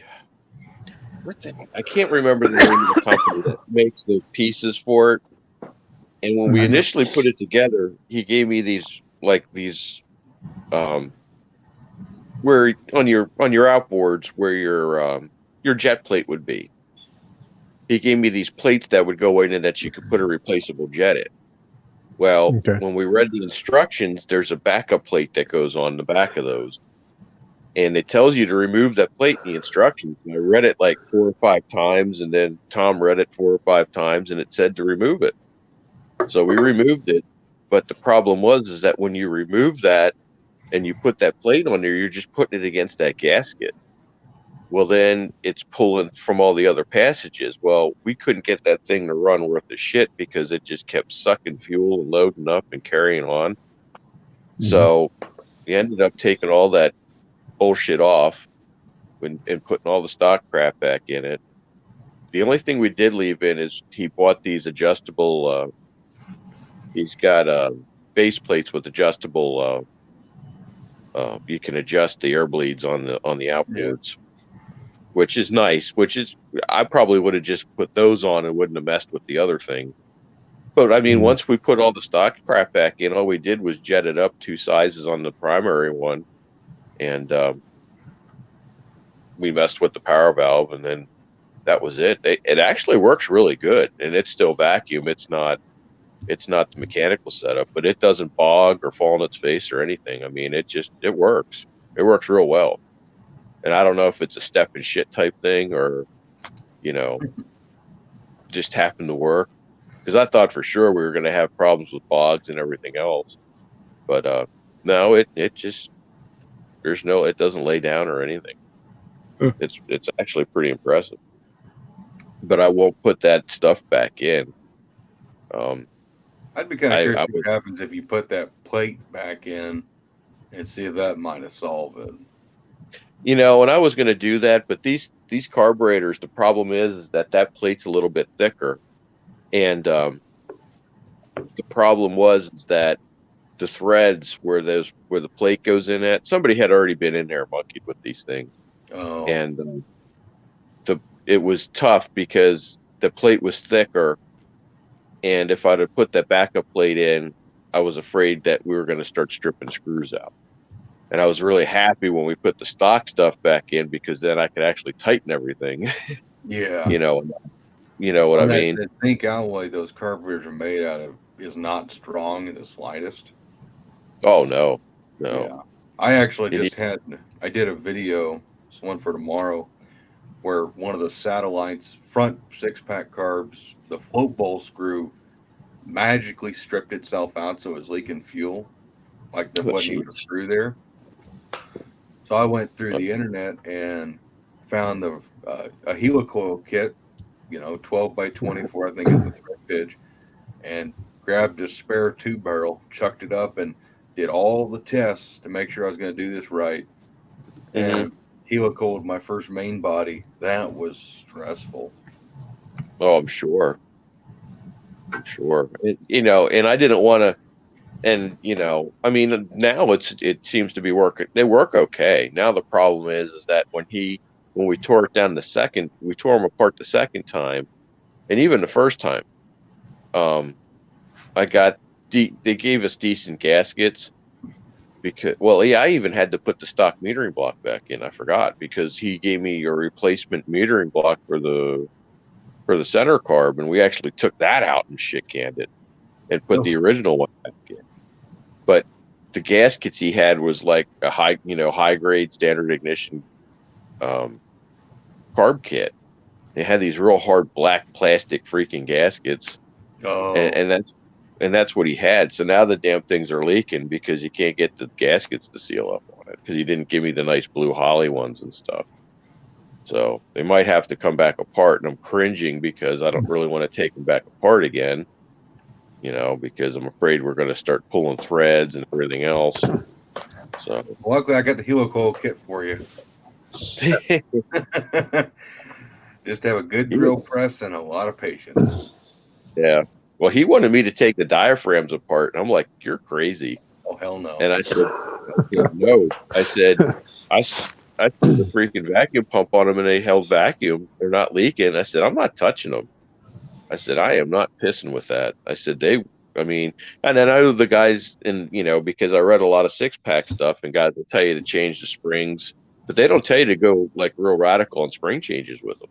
I can't remember the name of the company that makes the pieces for it. And when we initially put it together, he gave me these where on your outboards where your jet plate would be. He gave me these plates that would go in and that you could put a replaceable jet in. Well, when we read the instructions, there's a backup plate that goes on the back of those. And it tells you to remove that plate in the instructions. And I read it like 4 or 5 times, and then Tom read it 4 or 5 times, and it said to remove it. So we removed it. But the problem is that when you remove that and you put that plate on there, you're just putting it against that gasket. Well, then it's pulling from all the other passages. Well, we couldn't get that thing to run worth the shit because it just kept sucking fuel and loading up and carrying on. So we ended up taking all that bullshit off and putting all the stock crap back in it. The only thing we did leave in is he bought these adjustable, he's got base plates with adjustable, you can adjust the air bleeds on the outboards. Which is nice, I probably would have just put those on and wouldn't have messed with the other thing. But I mean, once we put all the stock crap back in, all we did was jet it up 2 sizes on the primary one. And we messed with the power valve, and then that was it. It actually works really good, and it's still vacuum. It's not the mechanical setup, but it doesn't bog or fall on its face or anything. I mean, it works. It works real well. And I don't know if it's a step and shit type thing or, just happened to work. Because I thought for sure we were going to have problems with bogs and everything else. But no, it doesn't lay down or anything. It's actually pretty impressive. But I won't put that stuff back in. I'd be kind of curious what happens if you put that plate back in and see if that might have solved it. And I was going to do that, but these carburetors, the problem is that plate's a little bit thicker. And the problem is that the threads where the plate goes in at, somebody had already been in there monkeyed with these things. Oh. And it was tough because the plate was thicker. And if I'd have put that backup plate in, I was afraid that we were going to start stripping screws out. And I was really happy when we put the stock stuff back in, because then I could actually tighten everything. Yeah. You know what I And mean? that zinc alloy those carburetors are made out of is not strong in the slightest. Oh no. Yeah. I actually I did a video, it's one for tomorrow, where one of the satellites front 6-pack carbs, the float bowl screw magically stripped itself out, so it was leaking fuel, like there wasn't even a screw there. So I went through the internet and found a helicoil kit, 12 by 24, I think is the thread pitch, and grabbed a spare 2-barrel, chucked it up, and did all the tests to make sure I was going to do this right. And helicoiled my first main body. That was stressful. Oh, I'm sure. And I didn't want to. And I mean, now it seems to be working. They work okay. Now the problem is that when we tore it down we tore them apart the second time, and even the first time, I got they gave us decent gaskets, because I even had to put the stock metering block back in. I forgot, because he gave me a replacement metering block for the center carb, and we actually took that out and shit canned it and put the original one back in. But the gaskets he had was like a high grade standard ignition carb kit. They had these real hard black plastic freaking gaskets, and that's what he had. So now the damn things are leaking because you can't get the gaskets to seal up on it, because he didn't give me the nice blue Holly ones and stuff. So they might have to come back apart, and I'm cringing because I don't really want to take them back apart again, because I'm afraid we're going to start pulling threads and everything else. So luckily, I got the helicoil kit for you. Just have a good drill press and a lot of patience. Yeah. Well, he wanted me to take the diaphragms apart, and I'm like, "You're crazy." Oh, hell no. And I said no. I said, I put the freaking vacuum pump on them, and they held vacuum. They're not leaking. I said, I'm not touching them. I said, I am not pissing with that. I said, and then I know the guys because I read a lot of 6-pack stuff, and guys will tell you to change the springs, but they don't tell you to go like real radical on spring changes with them.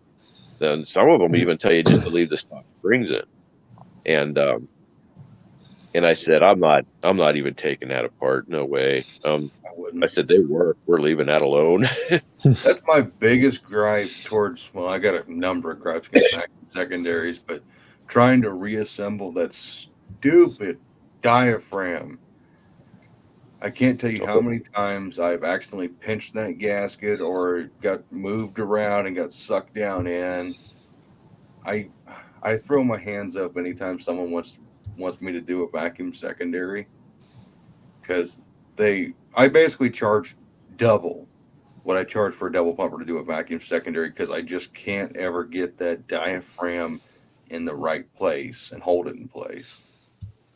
Then some of them even tell you just to leave the stock springs in. And I said, I'm not even taking that apart. No way. I said, they work. We're leaving that alone. That's my biggest gripe towards, I got a number of gripes against secondaries, but trying to reassemble that stupid diaphragm. I can't tell you how many times I've accidentally pinched that gasket or got moved around and got sucked down in. I throw my hands up anytime someone wants me to do a vacuum secondary, because I basically charge double what I charge for a double pumper to do a vacuum secondary, because I just can't ever get that diaphragm in the right place and hold it in place.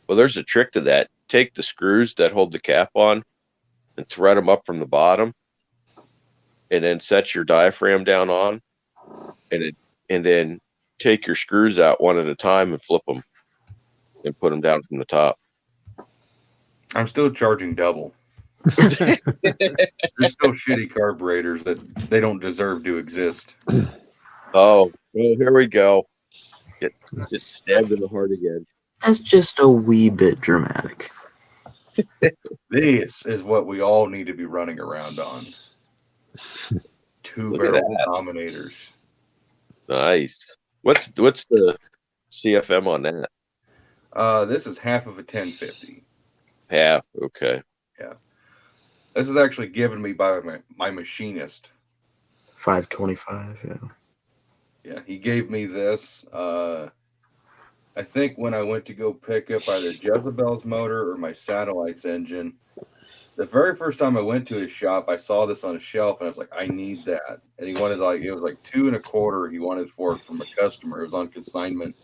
Well, there's a trick to that. Take the screws that hold the cap on and thread them up from the bottom, and then set your diaphragm down on, and then take your screws out one at a time and flip them and put them down from the top. I'm still charging double. There's still shitty carburetors that they don't deserve to exist. Oh, well, here we go. Get stabbed in the heart again. That's just a wee bit dramatic. This is what we all need to be running around on. 2-barrel dominators. Nice. What's the CFM on that? This is half of a 1050. Half, okay. Yeah. This is actually given me by my machinist. 525, yeah. Yeah, he gave me this. I think when I went to go pick up either Jezebel's motor or my Satellite's engine, the very first time I went to his shop, I saw this on a shelf, and I was like, I need that. And he wanted it was like $2.25. He wanted for it from a customer. It was on consignment.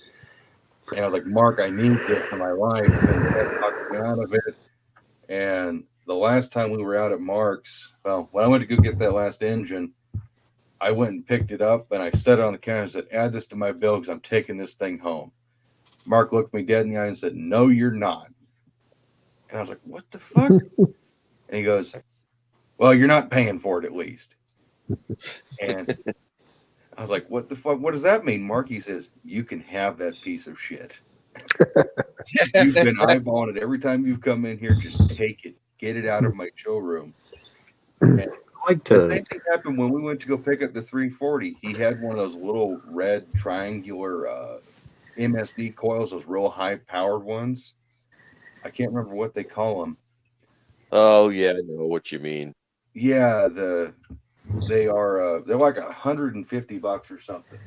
And I was like, Mark, I need this for my life. And he had talked me out of it. And the last time we were out at Mark's, when I went to go get that last engine, I went and picked it up, and I set it on the counter and said, add this to my bill because I'm taking this thing home. Mark looked me dead in the eye and said, no, you're not. And I was like, what the fuck? And he goes, well, you're not paying for it at least. And I was like, what the fuck? What does that mean, Mark? He says, you can have that piece of shit. You've been eyeballing it every time you've come in here. Just take it. Get it out of my showroom. And I like the to. same thing happened when we went to go pick up the 340. He had one of those little red triangular MSD coils, those real high-powered ones. I can't remember what they call them. Oh yeah, I know what you mean. Yeah, they're like $150 or something.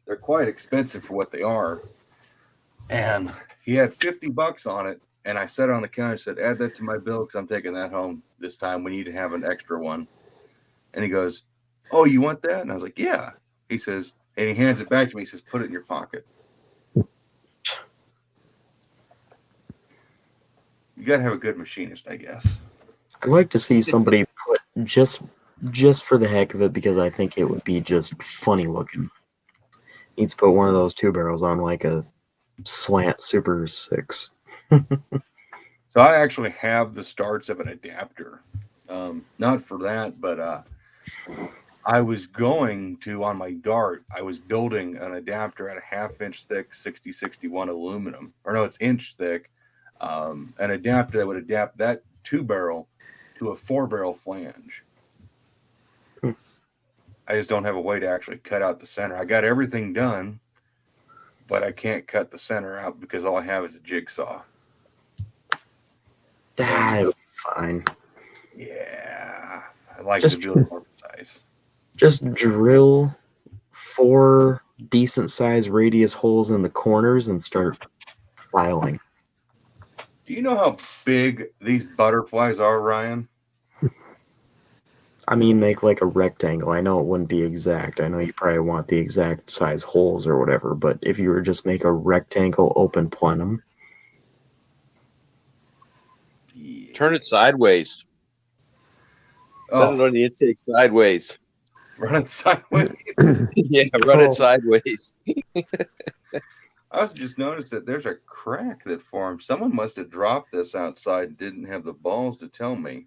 They're quite expensive for what they are. And he had $50 on it, and I set it on the counter and said, add that to my bill because I'm taking that home this time. We need to have an extra one. And he goes, oh, you want that? And I was like, yeah. He says, and he hands it back to me. He says, put it in your pocket. You got to have a good machinist, I guess. I'd like to see somebody put just for the heck of it, because I think it would be just funny looking. Needs to put one of those 2-barrels on like a slant Super 6. So I actually have the starts of an adapter. Not for that, but I was going to, on my Dart, I was building an adapter at a 1/2-inch thick 6061 aluminum. Or no, it's inch thick. An adapter that would adapt that 2-barrel to a 4-barrel flange. I just don't have a way to actually cut out the center. I got everything done, but I can't cut the center out because all I have is a jigsaw. That would be fine. Yeah, I like Just to do it more precise. Just drill 4 decent sized radius holes in the corners and start filing. Do you know how big these butterflies are, Ryan? I mean, make like a rectangle. I know it wouldn't be exact. I know you probably want the exact size holes or whatever, but if you were just make a rectangle open plenum. Yeah. Turn it sideways. Set it on the intake sideways. Run it sideways. Yeah, run it sideways. I also just noticed that there's a crack that formed. Someone must have dropped this outside and didn't have the balls to tell me.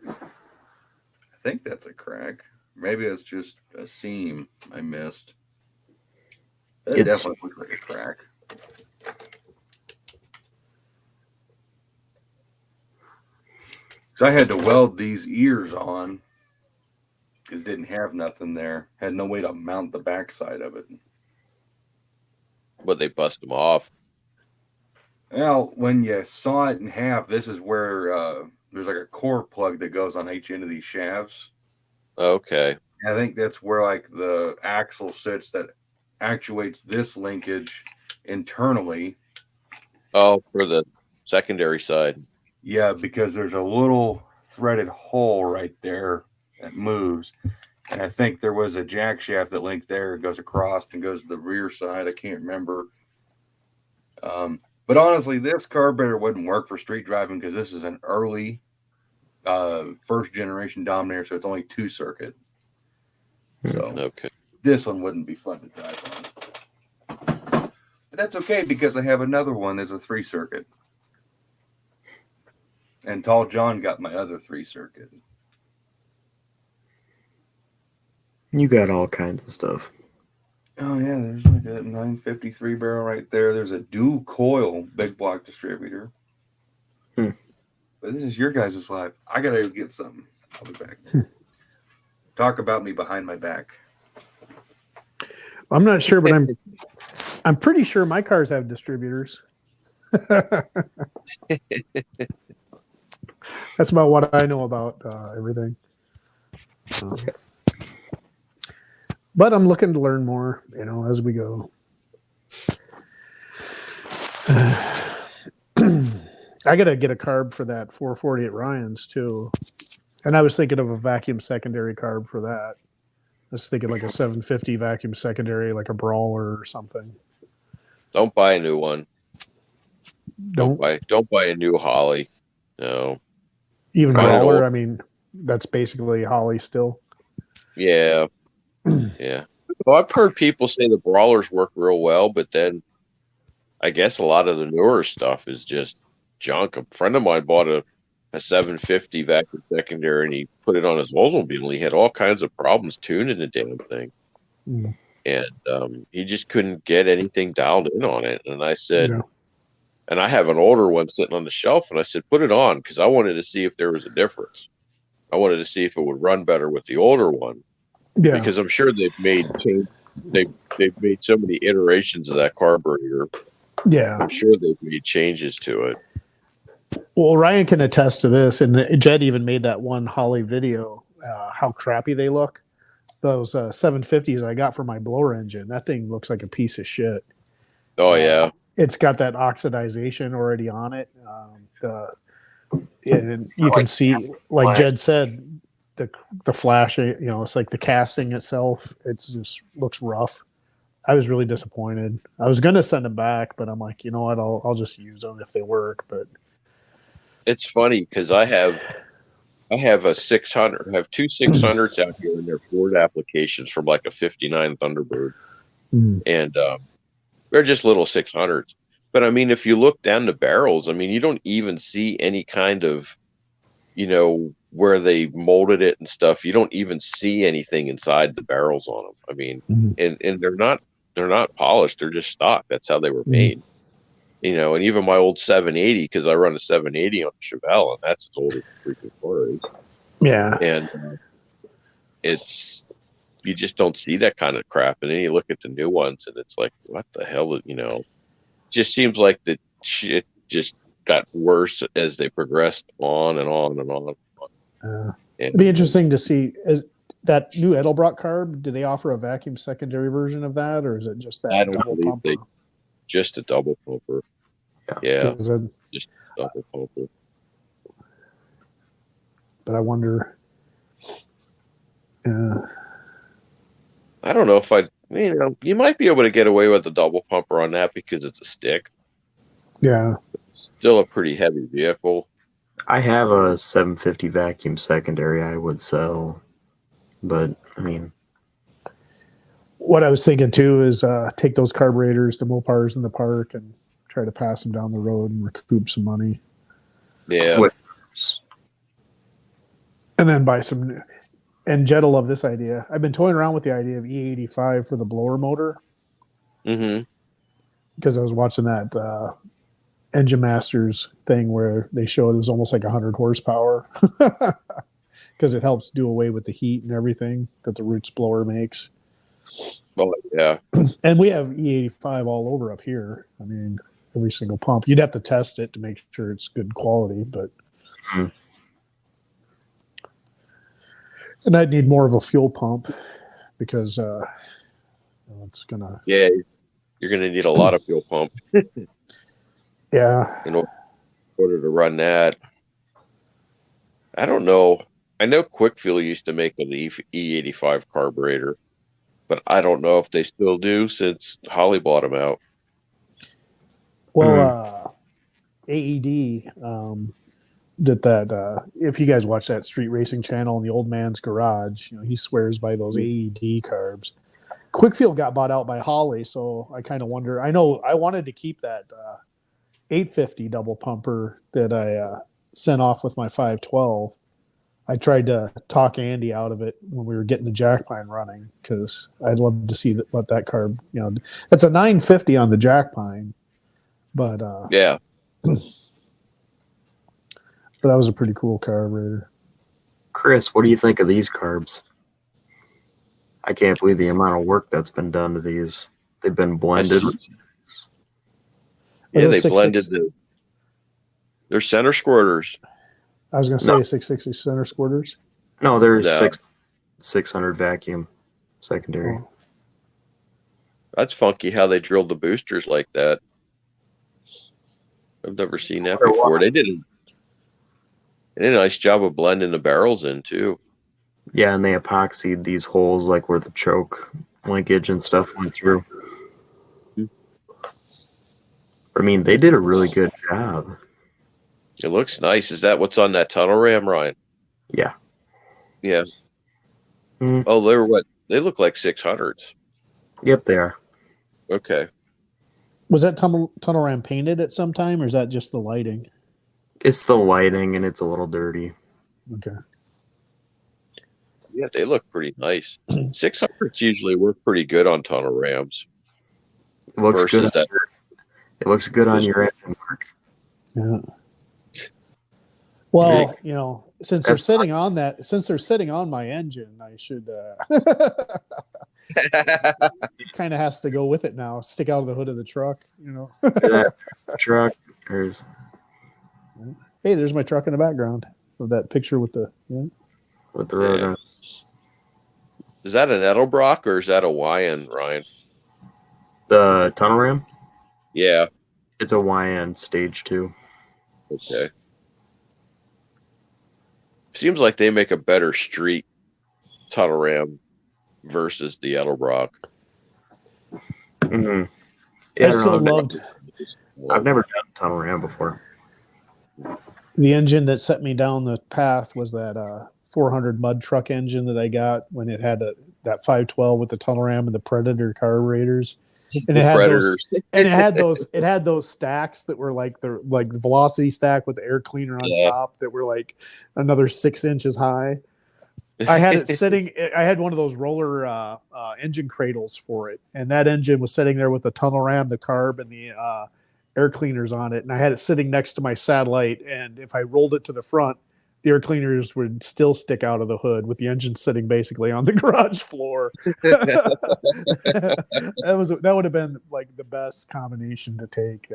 I think that's a crack. Maybe it's just a seam I missed. That definitely looks like a crack. So I had to weld these ears on because didn't have nothing there. Had no way to mount the backside of it. But they bust them off. Well, when you saw it in half, this is where there's like a core plug that goes on each end of these shafts. Okay. I think that's where like the axle sits that actuates this linkage internally. Oh, for the secondary side. Yeah, because there's a little threaded hole right there that moves. And I think there was a jack shaft that linked there, goes across and goes to the rear side. I can't remember. But honestly, this carburetor wouldn't work for street driving because this is an early first generation Dominator, so it's only 2-circuit. So Okay. this one wouldn't be fun to drive on. But that's okay because I have another one that's a 3-circuit. And Tall John got my other 3-circuit. You got all kinds of stuff. Oh yeah, there's like a 953 barrel right there. There's a dual coil big block distributor. But this is your guys' life. I gotta get something. I'll be back. Talk about me behind my back. I'm not sure, but I'm pretty sure my cars have distributors. That's about what I know about everything. But I'm looking to learn more, as we go. I got to get a carb for that 440 at Ryan's too. And I was thinking of a vacuum secondary carb for that. I was thinking like a 750 vacuum secondary, like a Brawler or something. Don't buy a new one. Don't buy a new Holly. No. Even Buy an Brawler, old- I mean, that's basically Holly still. Yeah. Yeah. Well, I've heard people say the Brawlers work real well, but then I guess a lot of the newer stuff is just junk. A friend of mine bought a 750 vacuum secondary and he put it on his Oldsmobile. He had all kinds of problems tuning the damn thing. Mm. And he just couldn't get anything dialed in on it. And I said, Yeah. and I have an older one sitting on the shelf, and I said, put it on, because I wanted to see if there was a difference. I wanted to see if it would run better with the older one, Yeah. because I'm sure they've made so many iterations of that carburetor. Yeah. I'm sure they've made changes to it. Well, Ryan can attest to this, and Jed even made that one Holly video, how crappy they look. Those 750s I got for my blower engine, that thing looks like a piece of shit. Oh yeah, It's got that oxidization already on it. And you can see, like Jed said, the flash, it's like the casting itself, it's just looks rough. I was really disappointed. I was going to send them back, but I'm like, you know what, I'll just use them if they work. But it's funny because I have a 600. I have two 600s out here in their Ford applications from like a 59 Thunderbird, and they're just little 600s. But I mean, if you look down the barrels, I mean, you don't even see any kind of, where they molded it and stuff. You don't even see anything inside the barrels on them. I mean, and they're not polished. They're just stock. That's how they were made. And even my old 780, because I run a 780 on a Chevelle, and that's as old as the freaking car is. yeah. And you just don't see that kind of crap. And then you look at the new ones, and it's like, what the hell? It just seems like the shit just got worse as they progressed on and on and on. It'd be interesting to see that new Edelbrock carb. Do they offer a vacuum secondary version of that, or is it just that I don't double believe pumper? Just a double pumper. Yeah, 'Cause then- just a double pumper. but I wonder. I don't know if you might be able to get away with the double pumper on that because it's a stick. Yeah. It's still a pretty heavy vehicle. I have a 750 vacuum secondary I would sell, but I mean, What I was thinking too is take those carburetors to Mopars in the park and try to pass them down the road and recoup some money, Yeah. and then buy some new. And Jed will love this idea. I've been toying around with the idea of E85 for the blower motor Mm-hmm. because I was watching that Engine Masters thing where they showed it was almost like 100 horsepower because it helps do away with the heat and everything that the Roots blower makes. Oh yeah. And we have E85 all over up here. I mean, every single pump. You'd have to test it to make sure it's good quality, but and I'd need more of a fuel pump because it's gonna. Yeah, you're gonna need a lot of fuel pump Yeah. in order to run that. I don't know. I know Quick Fuel used to make an E85 carburetor, but I don't know if they still do since Holly bought them out. Well, AED did that. If you guys watch that street racing channel in the Old Man's Garage, he swears by those AED carbs. Quickfield got bought out by Holly, so I kind of wonder. I know I wanted to keep that 850 double pumper that I sent off with my 512. I tried to talk Andy out of it when we were getting the jack pine running because I'd love to see what that carb. It's a 950 on the jack pine, but Yeah. But that was a pretty cool carburetor. Chris, what do you think of these carbs? I can't believe the amount of work that's been done to these. They've been blended. Yeah, those they blended 660 they're center squirters. I was going to say 660 center squirters. No, there's No. 600 vacuum secondary. Oh. That's funky how they drilled the boosters like that. I've never seen that before. They did a nice job of blending the barrels in too. Yeah, and they epoxied these holes like where the choke linkage and stuff went through. I mean, they did a really good job. It looks nice. Is that what's on that tunnel ram, Ryan? Yeah. Yeah. Mhm. Oh, they're what? They look like 600s. Yep, they are. Okay. Was that tunnel ram painted at some time, or is that just the lighting? It's the lighting and it's a little dirty. Okay. Yeah, they look pretty nice. 600s usually work pretty good on tunnel rams. It looks versus good. that. It looks good on your engine, Mark. Yeah. Well, Big. you know, since they're sitting on my engine, I should kind of has to go with it now. Stick out of the hood of the truck, you know. That truck. There's Hey, there's my truck in the background of that picture with the. Yeah. with the road Yeah. on. Is that an Edelbrock or is that a YN, Ryan? The tunnel ram. Yeah. It's a YN stage 2. Okay. Seems like they make a better street tunnel ram versus the Edelbrock. Mm-hmm. I still loved I've never done tunnel ram before. the engine that set me down the path was that 400 mud truck engine that I got when it had that 512 with the tunnel ram and the Predator carburetors. And it had Predators. it had those stacks that were like the velocity stack with the air cleaner on top that were like another 6 inches high. I had it sitting. I had one of those roller engine cradles for it, and that engine was sitting there with the tunnel ram, the carb, and the air cleaners on it. And I had it sitting next to my satellite. And if I rolled it to the front, the air cleaners would still stick out of the hood with the engine sitting basically on the garage floor. That would have been like the best combination to take.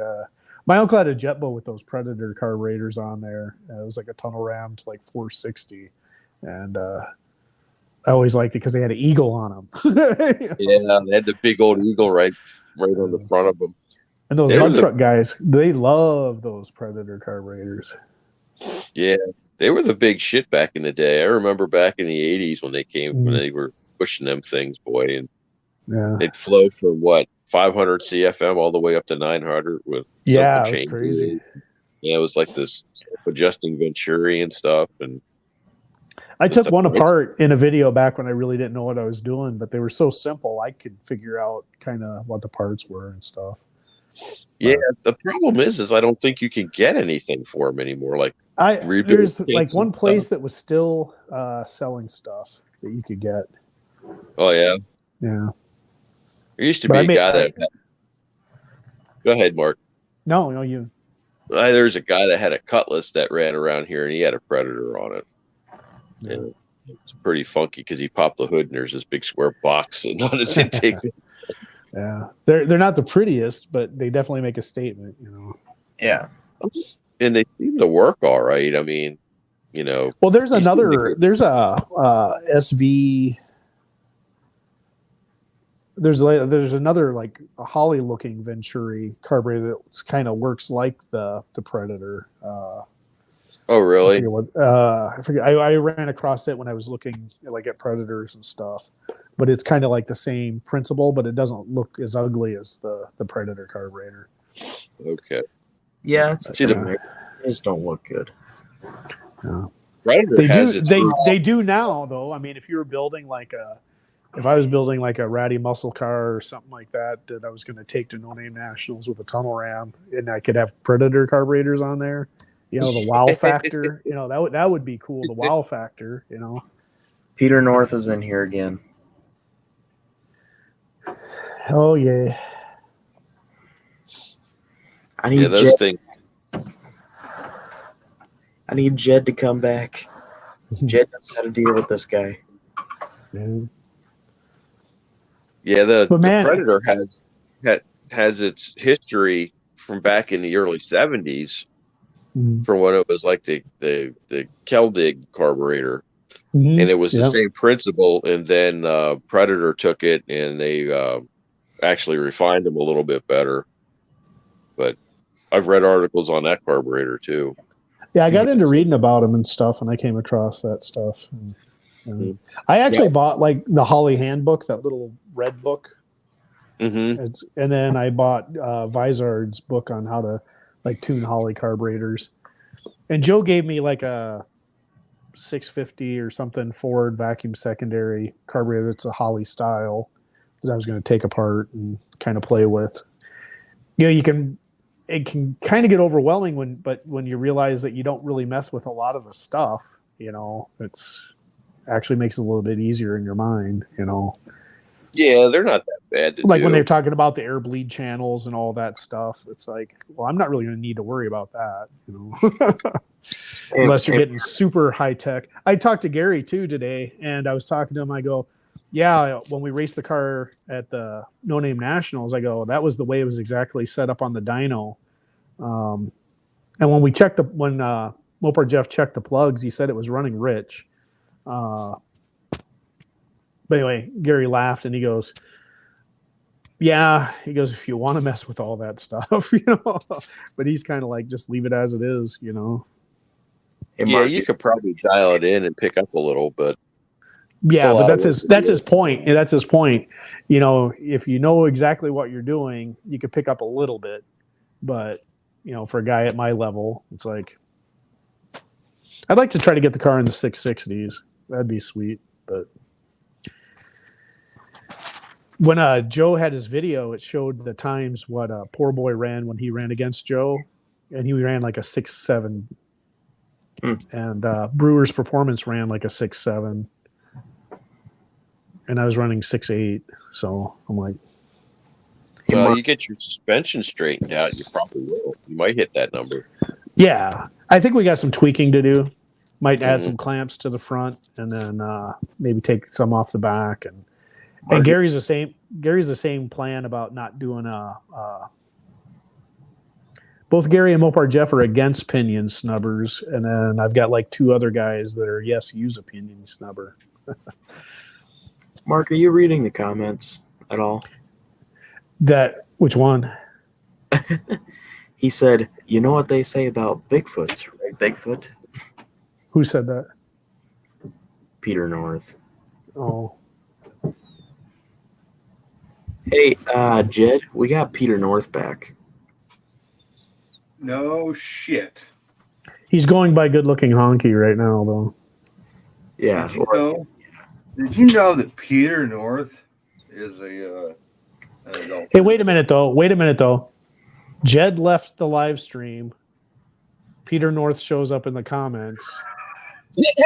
My uncle had a jet boat with those Predator carburetors on there. It was like a tunnel ram to like 460. And I always liked it because they had an eagle on them. Yeah, they had the big old eagle right on the front of them. And those mud truck guys, they love those Predator carburetors. Yeah, they were the big shit back in the day. I remember back in the 80s when they came, when they were pushing them things, boy, and they'd flow from 500 CFM all the way up to 900 with it was changes. crazy. Yeah, it was like this adjusting Venturi and stuff. And I took one apart in a video back when I really didn't know what I was doing, but they were so simple I could figure out kind of what the parts were and stuff. Yeah, the problem is I don't think you can get anything for them anymore. Like there's like one place that was still selling stuff that you could get. Oh yeah, yeah. There used to be a guy that. Go ahead, Mark. No, you. There's a guy that had a Cutlass that ran around here, and he had a Predator on it. Yeah. And it's pretty funky because he popped the hood, and there's this big square box sitting on his intake. Yeah, they're not the prettiest, but they definitely make a statement, you know. Yeah, and they seem to work all right. I mean, you know. Well, there's a SV. There's another like a Holly looking Venturi carburetor that kind of works like the Predator. Oh, really? I forget. I ran across it when I was looking at Predators and stuff. But it's kind of like the same principle, but it doesn't look as ugly as the Predator carburetor. Okay. Yeah, they just don't look good. Yeah. Predator they do now though. I mean, if you were building if I was building like a ratty muscle car or something like that I was going to take to No Name Nationals with a tunnel ram, and I could have Predator carburetors on there, you know, the wow factor, you know, that would be cool. The wow factor, you know. Peter North is in here again. Oh yeah. I need those things. I need Jed to come back. Jed knows how to deal with this guy. Yeah, the Predator has its history from back in the early 70s, from when it was like the Keldig carburetor. And it was the same principle, and then Predator took it and they actually refined them a little bit better. But I've read articles on that carburetor too. Yeah, I got into reading about them and stuff, and I came across that stuff. And I actually bought like the Holly handbook, that little red book. And then I bought Vizard's book on how to like tune Holly carburetors. And Joe gave me like a 650 or something Ford vacuum secondary carburetor that's a Holly style that I was going to take apart and kind of play with. it can kind of get overwhelming when you realize that you don't really mess with a lot of the stuff, it's actually makes it a little bit easier in your mind, Yeah, they're not that bad to like do. when they're talking about the air bleed channels and all that stuff. It's like, well, I'm not really going to need to worry about that, unless you're getting super high tech. I talked to Gary too today, and I was talking to him. I go, yeah, when we raced the car at the No Name Nationals, I go, that was the way it was exactly set up on the dyno. And when Mopar Jeff checked the plugs, he said it was running rich. But anyway, Gary laughed and he goes, yeah, if you want to mess with all that stuff, but he's kind of like, just leave it as it is, Hey, Yeah, Mark, you could probably dial it in and pick up a little, but yeah, a but lot that's of his work that's to his point. Yeah, that's his point. If you know exactly what you're doing, you could pick up a little bit, but for a guy at my level, it's like I'd like to try to get the car in the 660s. That'd be sweet, but when Joe had his video, it showed the times what Poor Boy ran when he ran against Joe, and he ran like a 6.7, and Brewer's Performance ran like a 6.7, and I was running 6.8. So I'm like, well, you get your suspension straightened out, you probably will. You might hit that number. yeah, I think we got some tweaking to do. Might add some clamps to the front, and then maybe take some off the back. And Gary's the same. Gary's the same plan about not doing both Gary and Mopar Jeff are against pinion snubbers, and then I've got like two other guys that are use a pinion snubber. Mark, are you reading the comments at all? Which one? He said, "You know what they say about Bigfoots, right? Bigfoot." Who said that? Peter North. Oh, Hey, Jed, we got Peter North back. No shit. he's going by good looking honky right now, though. Yeah. Did you know that Peter North is an adult? Hey, wait a minute though. Jed left the live stream. Peter North shows up in the comments.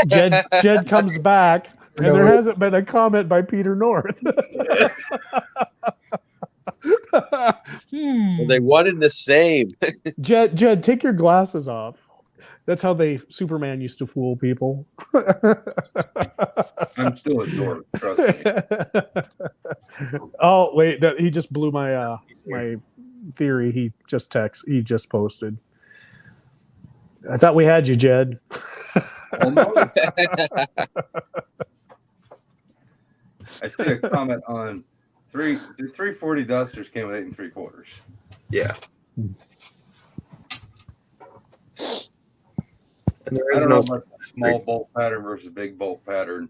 Jed comes back, and there hasn't been a comment by Peter North. Well, they wanted the same. Jed, take your glasses off. That's how Superman used to fool people. I'm still a dork, trust me. Oh wait, he just blew my my theory. He just posted. I thought we had you, Jed. Oh, no. I see a comment on the 340 Dusters came with 8 3/4. Yeah. And there I is don't no know about small bolt pattern versus big bolt pattern.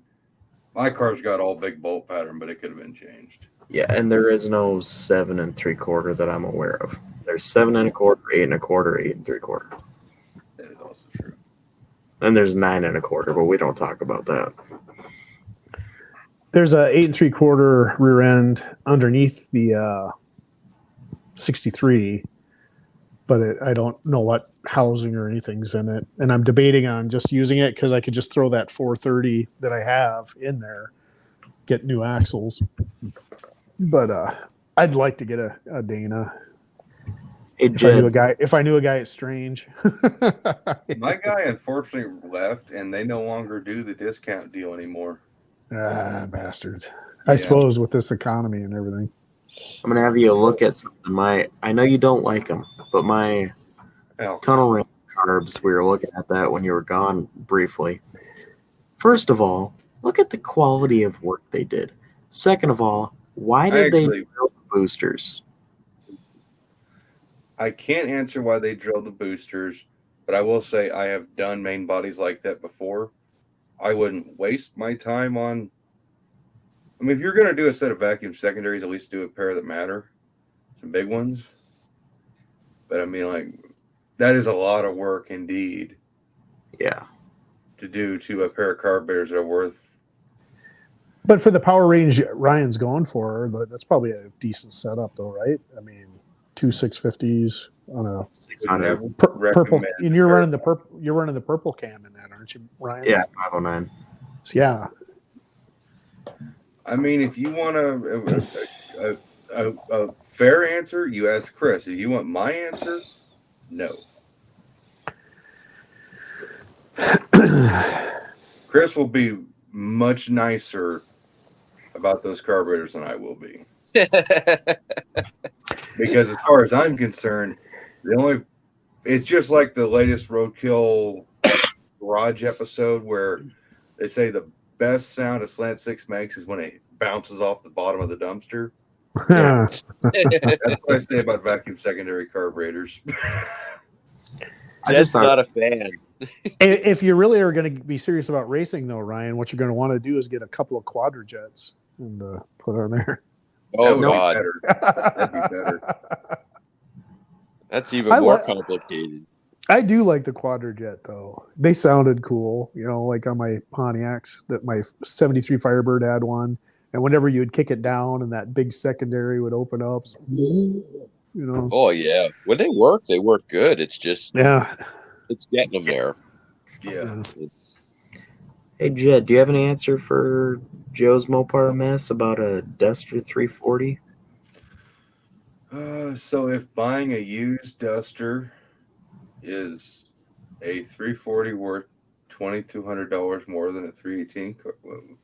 My car's got all big bolt pattern, but it could have been changed. Yeah, and there is no 7 3/4 that I'm aware of. There's 7 1/4, 8 1/4, 8 3/4. That is also true. And there's 9 1/4, but we don't talk about that. There's a 8 3/4 rear end underneath the 63, but I don't know what housing or anything's in it. And I'm debating on just using it because I could just throw that 430 that I have in there, get new axles. But I'd like to get a Dana. Hey, If I knew a guy at Strange. My guy unfortunately left, and they no longer do the discount deal anymore. Bastards. I suppose with this economy and everything. I'm going to have you look at something. I know you don't like them, but my tunnel ring carbs, we were looking at that when you were gone briefly. First of all, look at the quality of work they did. Second of all, why did they drill the boosters? I can't answer why they drilled the boosters, but I will say I have done main bodies like that before. I wouldn't waste my time on. I mean, if you're going to do a set of vacuum secondaries, at least do a pair that matter, some big ones. But I mean, like, that is a lot of work indeed. Yeah. To do to a pair of carburetors that are worth. But for the power range Ryan's going for, that's probably a decent setup, though, right? I mean, two 650s on a Would 600. never purple. recommend And you're her. running the purple. You're running the purple cam in that, aren't you, Ryan? Yeah, 509. Yeah. I mean, if you want a fair answer, you ask Chris. If you want my answer, no. Chris will be much nicer about those carburetors than I will be. Because as far as I'm concerned, it's just like the latest Roadkill Garage episode where they say the best sound a Slant 6 makes is when it bounces off the bottom of the dumpster. Yeah. That's what I say about vacuum secondary carburetors. I just Jed's thought not a fan. If you really are going to be serious about racing, though, Ryan, what you're going to want to do is get a couple of quadrajets and put on there. Oh That would God, be better. That'd be better. that's even I more li- complicated. I do like the quadrajet, though. They sounded cool, like on my Pontiacs. That my '73 Firebird had one, and whenever you would kick it down, and that big secondary would open up. Oh yeah, when they work good. It's just Yeah. it's getting them there. Yeah. Hey, Jed, do you have an answer for Joe's Mopar mess about a Duster 340? So if buying a used Duster is a 340 worth $2,200 more than a 318,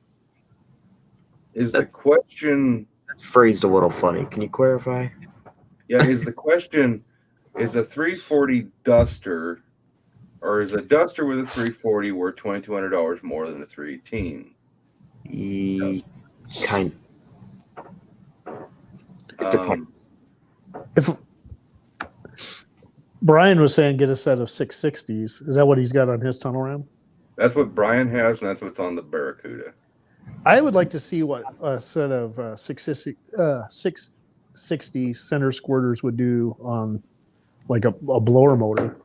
is the That's- question? That's phrased a little funny. Can you clarify? Yeah, is the question? Is a 340 Duster, or is a Duster with a 340 worth $2,200 more than a 318? Kind. It depends. If Brian was saying get a set of 660s, is that what he's got on his tunnel ram? That's what Brian has, and that's what's on the Barracuda. I would like to see what a set of 660 center squirters would do on like a blower motor,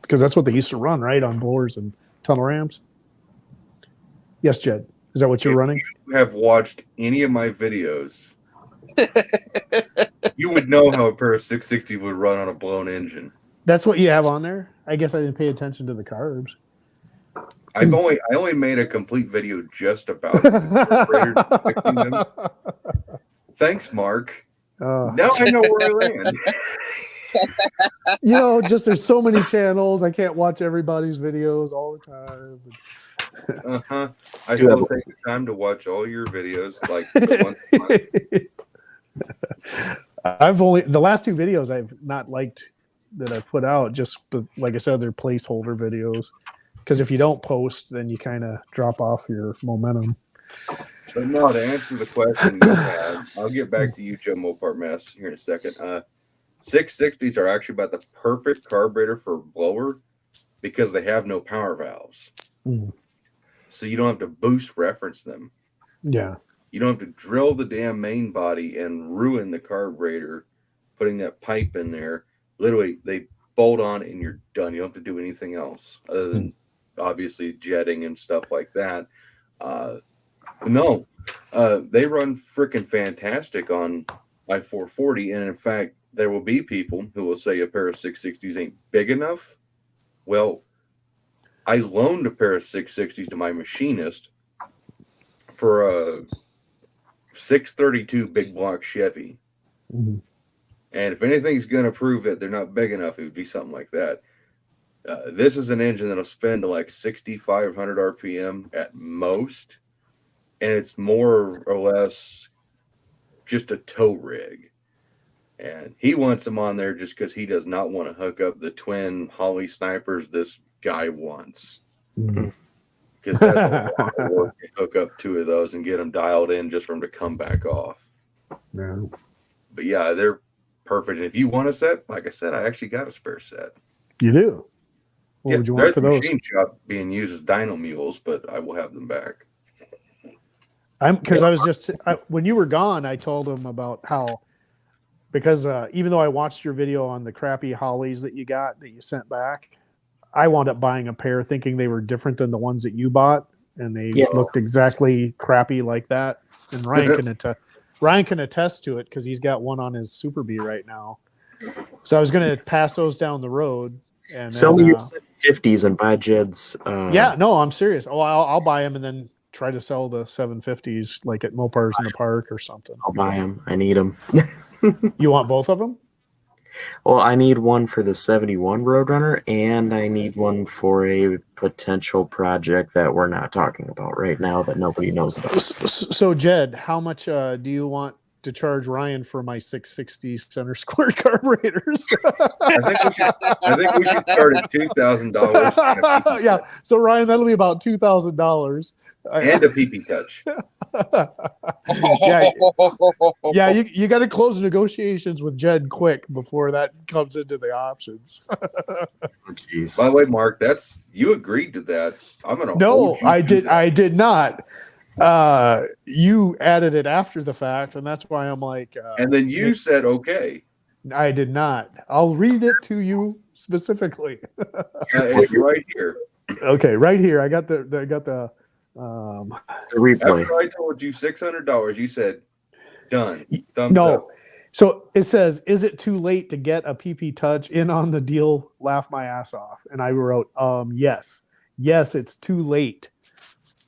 because that's what they used to run, right, on blowers and tunnel rams. Yes, Jed. Is that what you're running? You have watched any of my videos, you would know how a pair of 660 would run on a blown engine. That's what you have on there? I guess I didn't pay attention to the carbs. I only made a complete video just about carburetors fixing them. Thanks, Mark. Now I know where I land. Just there's so many channels. I can't watch everybody's videos all the time. Uh-huh. I still take the time to watch all your videos, like once a month. The last two videos I've not liked that I put out, just like I said, they're placeholder videos. Because if you don't post, then you kind of drop off your momentum. But no, to answer the question you had, I'll get back to you, Joe Mopar Mess, here in a second. 660s are actually about the perfect carburetor for a blower because they have no power valves. Mm. So you don't have to boost reference them. Yeah. You don't have to drill the damn main body and ruin the carburetor putting that pipe in there. Literally, they bolt on and you're done. You don't have to do anything else other than obviously jetting and stuff like that. They run freaking fantastic on my 440. And in fact, there will be people who will say a pair of 660s ain't big enough. Well, I loaned a pair of 660s to my machinist for a 632 big block Chevy. Mm-hmm. And if anything's going to prove that they're not big enough, it would be something like that. This is an engine that'll spin to like 6,500 RPM at most. And it's more or less just a tow rig. And he wants them on there just because he does not want to hook up the twin Holly snipers this guy wants. Because that's a lot of work to hook up two of those and get them dialed in just for them to come back off. Yeah. But yeah, they're perfect. And if you want a set, like I said, I actually got a spare set. You do? What would you want for those? Machine shop being used as dyno mules, but I will have them back. Because I was just when you were gone, I told him about how, because even though I watched your video on the crappy Hollies that you got that you sent back, I wound up buying a pair thinking they were different than the ones that you bought, and they looked exactly crappy like that. And Ryan can attest to it because he's got one on his Super Bee right now. So I was going to pass those down the road. And Sell then, me your 50s and buy Jed's. yeah, no, I'm serious. Oh, I'll buy them and then try to sell the 750s like at Mopars in the Park or something. I'll buy them. I need them. You want both of them? Well, I need one for the 71 Roadrunner, and I need one for a potential project that we're not talking about right now that nobody knows about. So Jed, how much do you want to charge Ryan for my 660 center square carburetors? I think we should start at $2,000. Yeah. So Ryan, that'll be about $2,000. And a PP touch. Yeah, you got to close negotiations with Jed quick before that comes into the options. Jeez. By the way, Mark, you agreed to that. I'm gonna. No, hold you I to did. that. I did not. You added it after the fact, and that's why I'm like. And then you said okay. I did not. I'll read it to you specifically. It's right here. Okay, right here. I got the The replay. After I told you $600, you said done. Thumbs no. up. So it says, "Is it too late to get a PP Touch in on the deal? Laugh my ass off." And I wrote, yes, it's too late.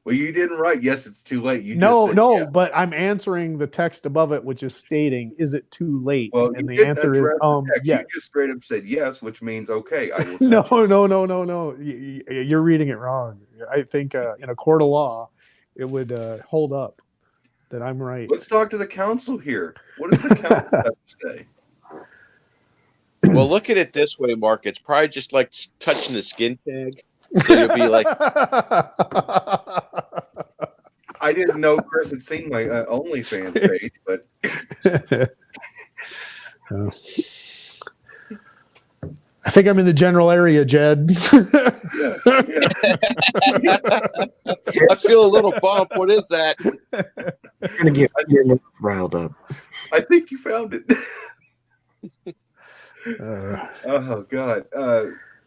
Well, you didn't write. Yes, it's too late. You No, just said, yeah. but I'm answering the text above it, which is stating, "Is it too late?" Well, and you the didn't answer is, address the text. yes. You just straight up said yes, which means okay. I will No, touch it. no. You're reading it wrong. I think in a court of law, it would hold up that I'm right. Let's talk to the council here. What does the council have to say? Well, look at it this way, Mark. It's probably just like touching the skin tag. So you'll be like, I didn't know Chris had seen my OnlyFans page, but I think I'm in the general area, Jed. I feel a little bump. What is that? You're gonna get riled up. I think you found it. Uh, Oh God.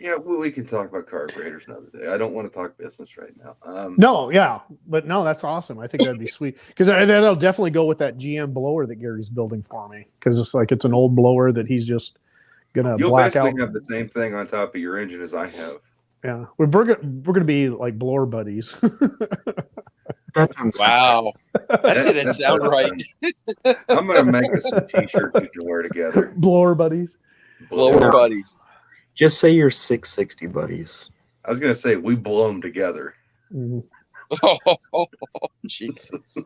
Yeah, we can talk about carburetors another day. I don't want to talk business right now. no, yeah, but no, that's awesome. I think that'd be sweet because that'll definitely go with that GM blower that Gary's building for me because it's an old blower that he's just gonna You'll black basically out. have the same thing on top of your engine as I have. Yeah, we're gonna be like blower buddies. That sounds Wow. That didn't sound right. I'm gonna make us some t-shirts we can wear together. Blower buddies. Blower buddies. Just say you're 660 buddies. I was gonna say we blow them together, Mhm. Oh, Jesus.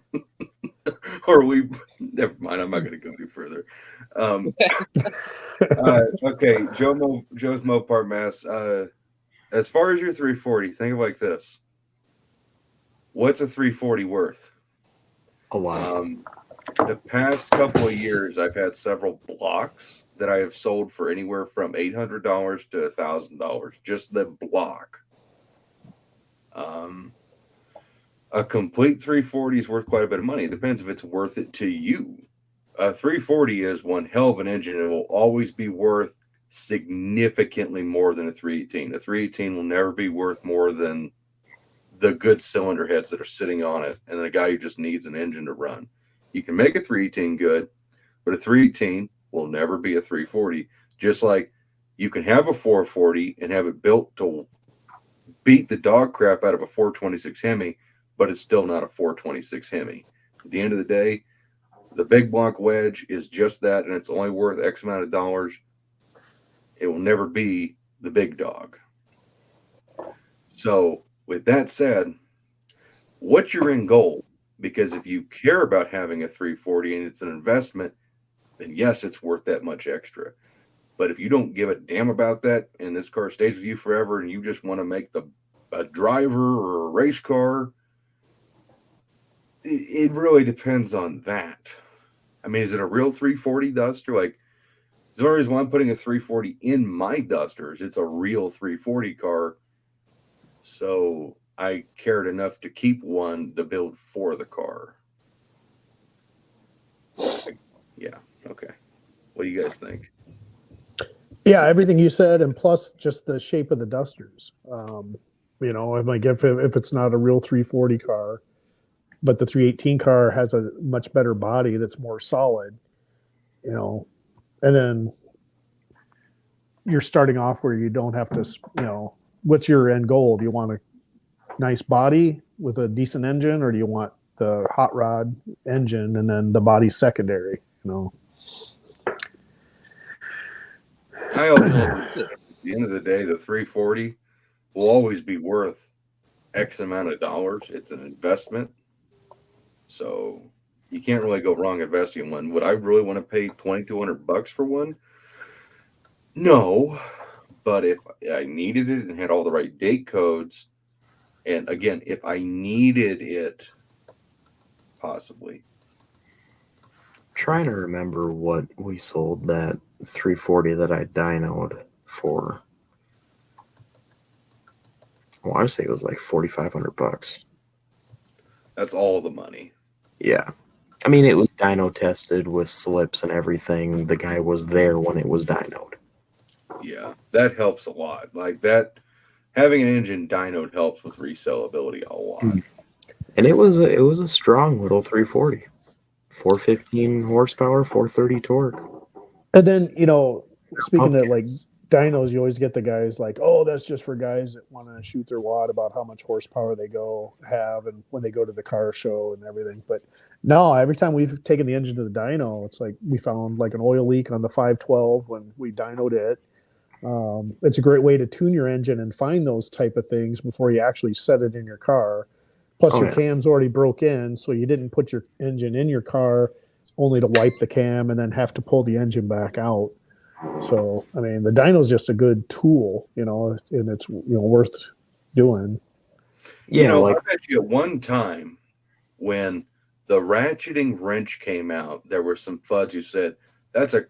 or we. Never mind. I'm not gonna go any further. Okay, Joe's Mopar mess. As far as your 340, think of it like this. What's a 340 worth? A lot. The past couple of years, I've had several blocks that I have sold for anywhere from $800 to $1,000. Just the block. A complete 340 is worth quite a bit of money. It depends if it's worth it to you. A 340 is one hell of an engine. It will always be worth significantly more than a 318. A 318 will never be worth more than the good cylinder heads that are sitting on it and the guy who just needs an engine to run. You can make a 318 good, but a 318 will never be a 340. Just like you can have a 440 and have it built to beat the dog crap out of a 426 Hemi, but it's still not a 426 Hemi. At the end of the day, the big block wedge is just that, and it's only worth X amount of dollars. It will never be the big dog. So with that said, what's your end goal? Because if you care about having a 340 and it's an investment, then yes, it's worth that much extra. But if you don't give a damn about that and this car stays with you forever and you just want to make a driver or a race car, it really depends on that. I mean, is it a real 340 Duster? Like, the only reason why I'm putting a 340 in my Dusters, it's a real 340 car. So I cared enough to keep one to build for the car. Yeah. Okay. What do you guys think? Yeah, everything you said, and plus just the shape of the Dusters. You know, I'm like if it's not a real 340 car, but the 318 car has a much better body that's more solid, you know, and then you're starting off where you don't have to, what's your end goal? Do you want a nice body with a decent engine, or do you want the hot rod engine and then the body secondary? I also, at the end of the day, the 340 will always be worth X amount of dollars. It's an investment. So you can't really go wrong investing in one. Would I really want to pay $2,200 for one? No. But if I needed it and had all the right date codes, and again, if I needed it, possibly. Trying to remember what we sold that 340 that I dynoed for. I want to say it was like $4,500. That's all the money. Yeah. I mean, it was dyno tested with slips and everything. The guy was there when it was dynoed. Yeah, that helps a lot. Like that, having an engine dynoed helps with resellability a lot. And it was a strong little 340. 415 horsepower, 430 torque. And then, speaking of like dynos, you always get the guys like, oh, that's just for guys that want to shoot their wad about how much horsepower they have and when they go to the car show and everything. But no, every time we've taken the engine to the dyno, it's like we found like an oil leak on the 512 when we dynoed it. It's a great way to tune your engine and find those type of things before you actually set it in your car. Plus, your cam's already broke in, so you didn't put your engine in your car only to wipe the cam and then have to pull the engine back out. So, I mean, the dyno's just a good tool, and it's worth doing. Yeah, I bet you at one time when the ratcheting wrench came out, there were some fuds who said that's a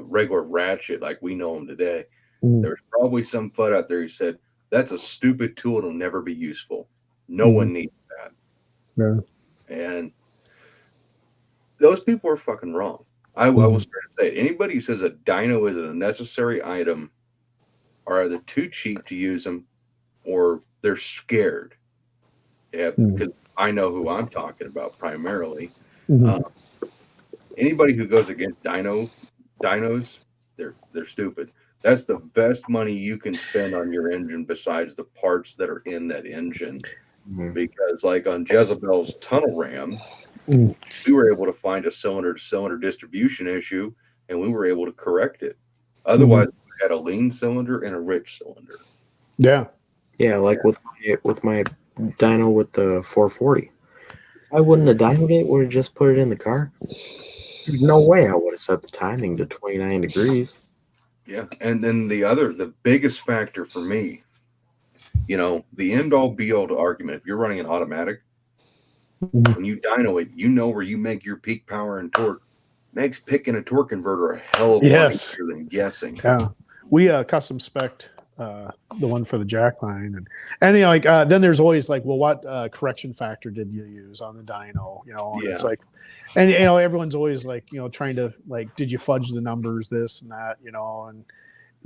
regular ratchet like we know them today. There's probably some FUD out there who said that's a stupid tool, it'll never be useful. No one needs that. Yeah. And those people are fucking wrong. I will start to say it. Anybody who says a dyno is a necessary item are either too cheap to use them or they're scared. Yeah, because I know who I'm talking about primarily. Anybody who goes against dynos, they're stupid. That's the best money you can spend on your engine besides the parts that are in that engine. Because like on Jezebel's tunnel ram, we were able to find a cylinder-to-cylinder distribution issue, and we were able to correct it. Otherwise, we had a lean cylinder and a rich cylinder. Yeah. Yeah, like with my dyno with the 440. I wouldn't have dynoed it, would have just put it in the car. There's no way I would have set the timing to 29 degrees. Yeah, and then the biggest factor for me, the end-all be-all to argument, if you're running an automatic, when you dyno it, you know where you make your peak power and torque. Makes picking a torque converter a hell of a lot easier than guessing. Yeah, we custom spec'd the one for the jack line, and then there's always like, well, what correction factor did you use on the dyno? And it's like, and everyone's always like, trying to like, did you fudge the numbers, this and that, and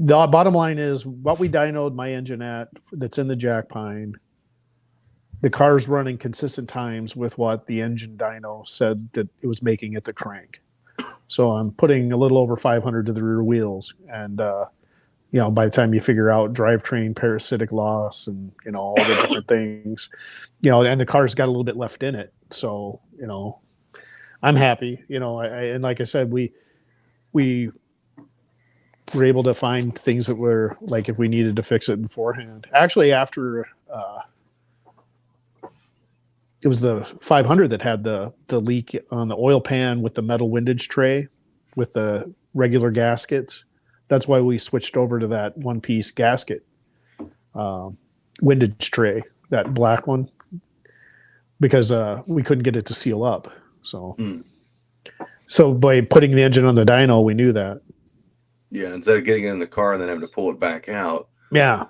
the bottom line is what we dynoed my engine at that's in the jack pine. The car's running consistent times with what the engine dyno said that it was making at the crank. So I'm putting a little over 500 to the rear wheels. And, by the time you figure out drivetrain parasitic loss and, all the different things, and the car's got a little bit left in it. So, I'm happy, and like I said, we were able to find things that were like, if we needed to fix it beforehand. Actually, after, it was the 500 that had the leak on the oil pan with the metal windage tray with the regular gaskets. That's why we switched over to that one-piece gasket windage tray, that black one, because we couldn't get it to seal up. So by putting the engine on the dyno, we knew that. Yeah, instead of getting it in the car and then having to pull it back out. Yeah.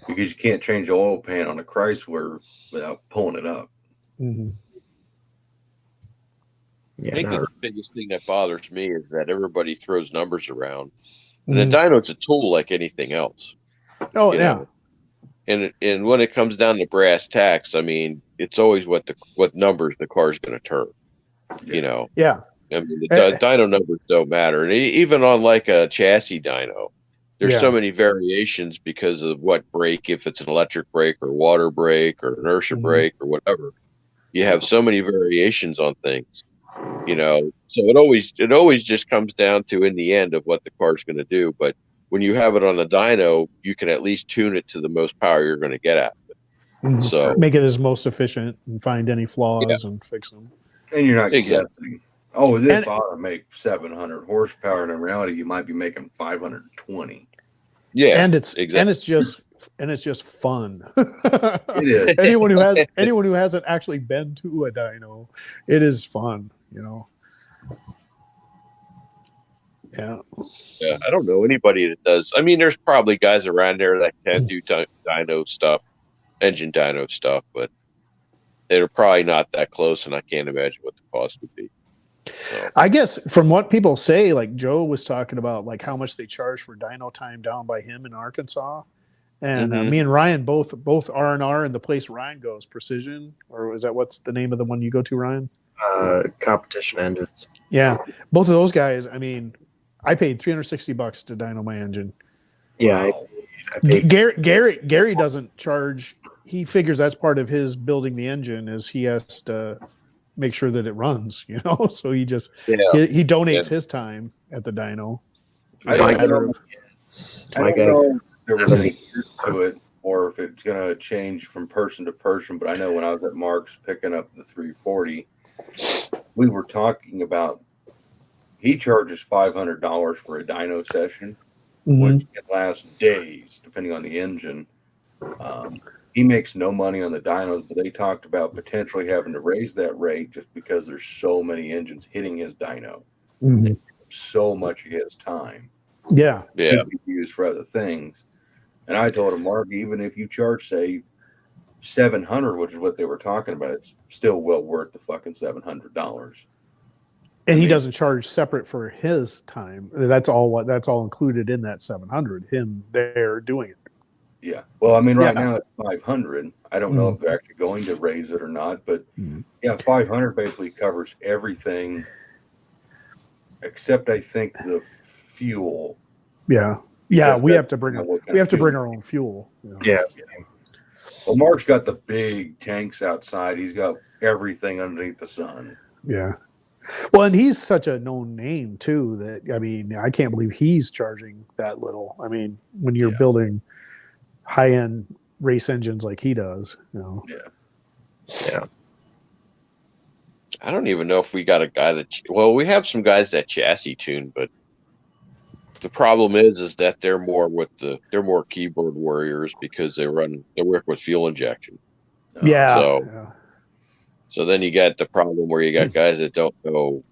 Because you can't change the oil pan on a Chrysler without pulling it up. Mm-hmm. Yeah, I think the biggest thing that bothers me is that everybody throws numbers around. And Mm-hmm. a dyno's a tool like anything else. Oh, you yeah. know? And when it comes down to brass tacks, I mean, it's always what numbers the car's going to turn. Yeah. I mean, the dyno numbers don't matter. And even on like a chassis dyno, there's Yeah. so many variations because of what brake, if it's an electric brake or water brake or inertia Mhm. brake or whatever. You have so many variations on things, so it always just comes down to, in the end, of what the car's going to do. But when you have it on a dyno, you can at least tune it to the most power you're going to get out of Mhm. it. So Make it as most efficient and find any flaws and fix them. And you're not Exactly. guessing. Oh, this And- ought to make 700 horsepower, and in reality, you might be making 520. yeah, and it's exactly. and it's just fun. It is. anyone who hasn't actually been to a dyno, it is fun. Yeah. Yeah, I don't know anybody that does. I mean, there's probably guys around there that can do dyno stuff, engine dyno stuff, but they're probably not that close, and I can't imagine what the cost would be. So, I guess from what people say, like Joe was talking about, like how much they charge for dyno time down by him in Arkansas, and Mhm. me and Ryan both R&R and the place Ryan goes, Precision, or is that what's the name of the one you go to, Ryan? Competition engines. Yeah, both of those guys. I mean, I paid $360 to dyno my engine. Yeah, Wow. I paid. Gary doesn't charge. He figures that's part of his building the engine is he has to make sure that it runs, So he just yeah, he donates Yeah. his time at the dyno. I It's a don't matter know. of- I My don't guy. know if there was any truth to it or if it's going to change from person to person, but I know when I was at Mark's picking up the 340, we were talking about he charges $500 for a dyno session, Mhm. which can last days depending on the engine. He makes no money on the dynos, but they talked about potentially having to raise that rate just because there's so many engines hitting his dyno, Mhm. so much of his time Yeah. yeah. could be used for other things. And I told him, Mark, even if you charge, say, 700, which is what they were talking about, it's still well worth the fucking $700. And I he mean- doesn't charge separate for his time. That's all included in that 700. Him there doing it. Yeah. Well, I mean, right Yeah. now it's 500. I don't know if they're actually going to raise it or not, but Mhm. yeah, 500 basically covers everything except I think the fuel. Yeah. Yeah. Because We that's have to bring kind of what kind we of have to fuel bring we our own fuel. Yeah. Well, Mark's got the big tanks outside. He's got everything underneath the sun. Yeah. Well, and he's such a known name too that I mean, I can't believe he's charging that little. I mean, when you're Yeah. building high end race engines like he does, I don't even know if we got a guy well, we have some guys that chassis tune, but the problem is that they're more keyboard warriors because they work with fuel injection. Yeah. So then you got the problem where you got guys that don't know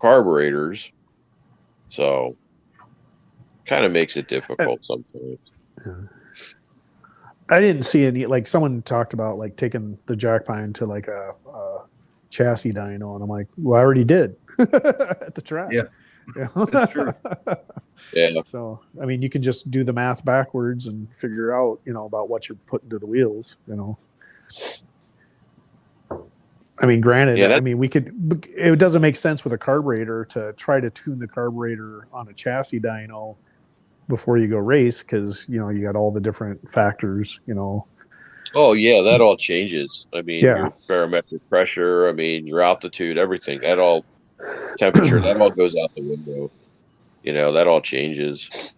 carburetors. So kind of makes it difficult sometimes. I didn't see any, like someone talked about like taking the jack pine to like a chassis dyno, and I'm like, well, I already did at the track. Yeah. That's true. Yeah. So, I mean, you can just do the math backwards and figure out, about what you're putting to the wheels, I mean, granted, Yeah, I mean, it doesn't make sense with a carburetor to try to tune the carburetor on a chassis dyno before you go race because, you got all the different factors, Oh yeah, that all changes. I mean, Yeah. your barometric pressure, I mean, your altitude, everything. That all temperature, that all goes out the window. That all changes.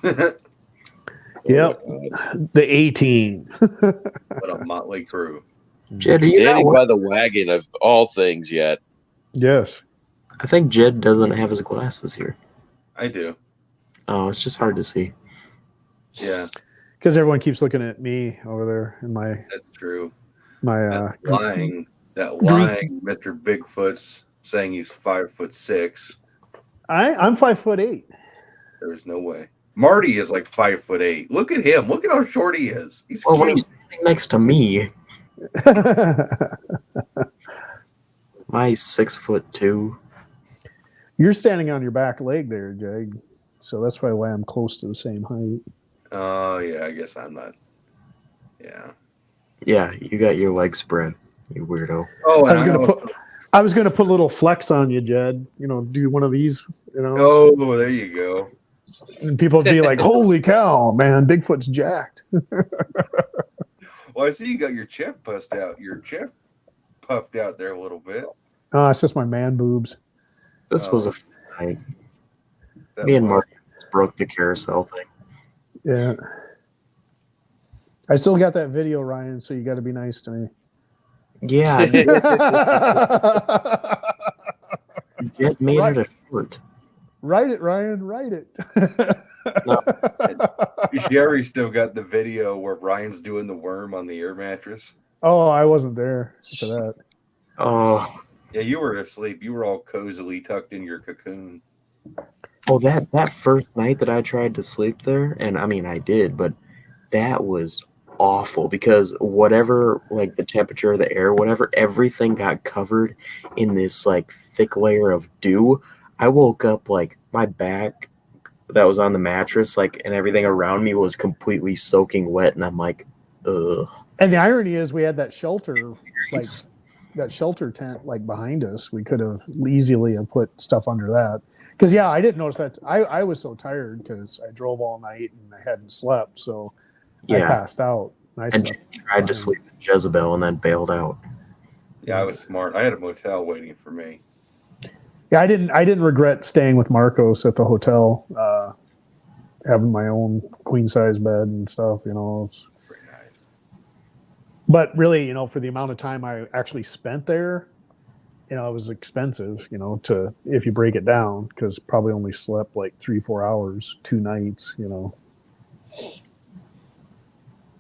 Yep. Oh, my God. The 18. What a motley crew. Jed, are you not Standing wa- by the wagon of all things yet. Yes. I think Jed doesn't have his glasses here. I do. Oh, it's just hard to see. Yeah, Because everyone keeps looking at me over there in my that's true. my That lying Mr. Bigfoot's saying he's 5'6". I'm 5'8". There's no way. Marty is like 5'8". Look at him. Look at how short he is. He's Well, when cute. he's standing next to me, my 6'2". You're standing on your back leg there, Jag. So that's probably why I'm close to the same height. Oh yeah, I guess I'm not. Yeah. Yeah, you got your legs spread, you weirdo. Oh, I and was gonna put a little flex on you, Jed. Do one of these. Oh, there you go. And people would be like, "Holy cow, man, Bigfoot's jacked." Well, I see you got your chest puffed out. Your chest puffed out there a little bit. It's just my man boobs. This was a fun night. That Me and was- Mark broke the carousel thing. Yeah. I still got that video, Ryan, so you got to be nice to me. Yeah, Jet made Right. it a short. Write it, Ryan. Write it. Jerry still got the video where Ryan's doing the worm on the air mattress. Oh, I wasn't there for that. Oh, Yeah, you were asleep. You were all cozily tucked in your cocoon. that first night that I tried to sleep there, and I mean I did, but that was awful because whatever, like the temperature of the air, whatever, everything got covered in this like thick layer of dew. I woke up like my back that was on the mattress, like, and everything around me was completely soaking wet, and I'm like, ugh. And the irony is, we had that shelter, like that shelter tent, like behind us. We could have easily have put stuff under that. Because yeah, I didn't notice that. I was so tired because I drove all night and I hadn't slept, so I Yeah, passed out. I and slept tried to fine. sleep in Jezebel and then bailed out. Yeah, I was smart. I had a motel waiting for me. Yeah, I didn't regret staying with Marcos at the hotel, having my own queen size bed and stuff. You know, Pretty nice. but really, you know, for the amount of time I actually spent there, you know, it was expensive. You know, to if you break it down, because probably only slept like 3-4 hours, 2 nights. You know.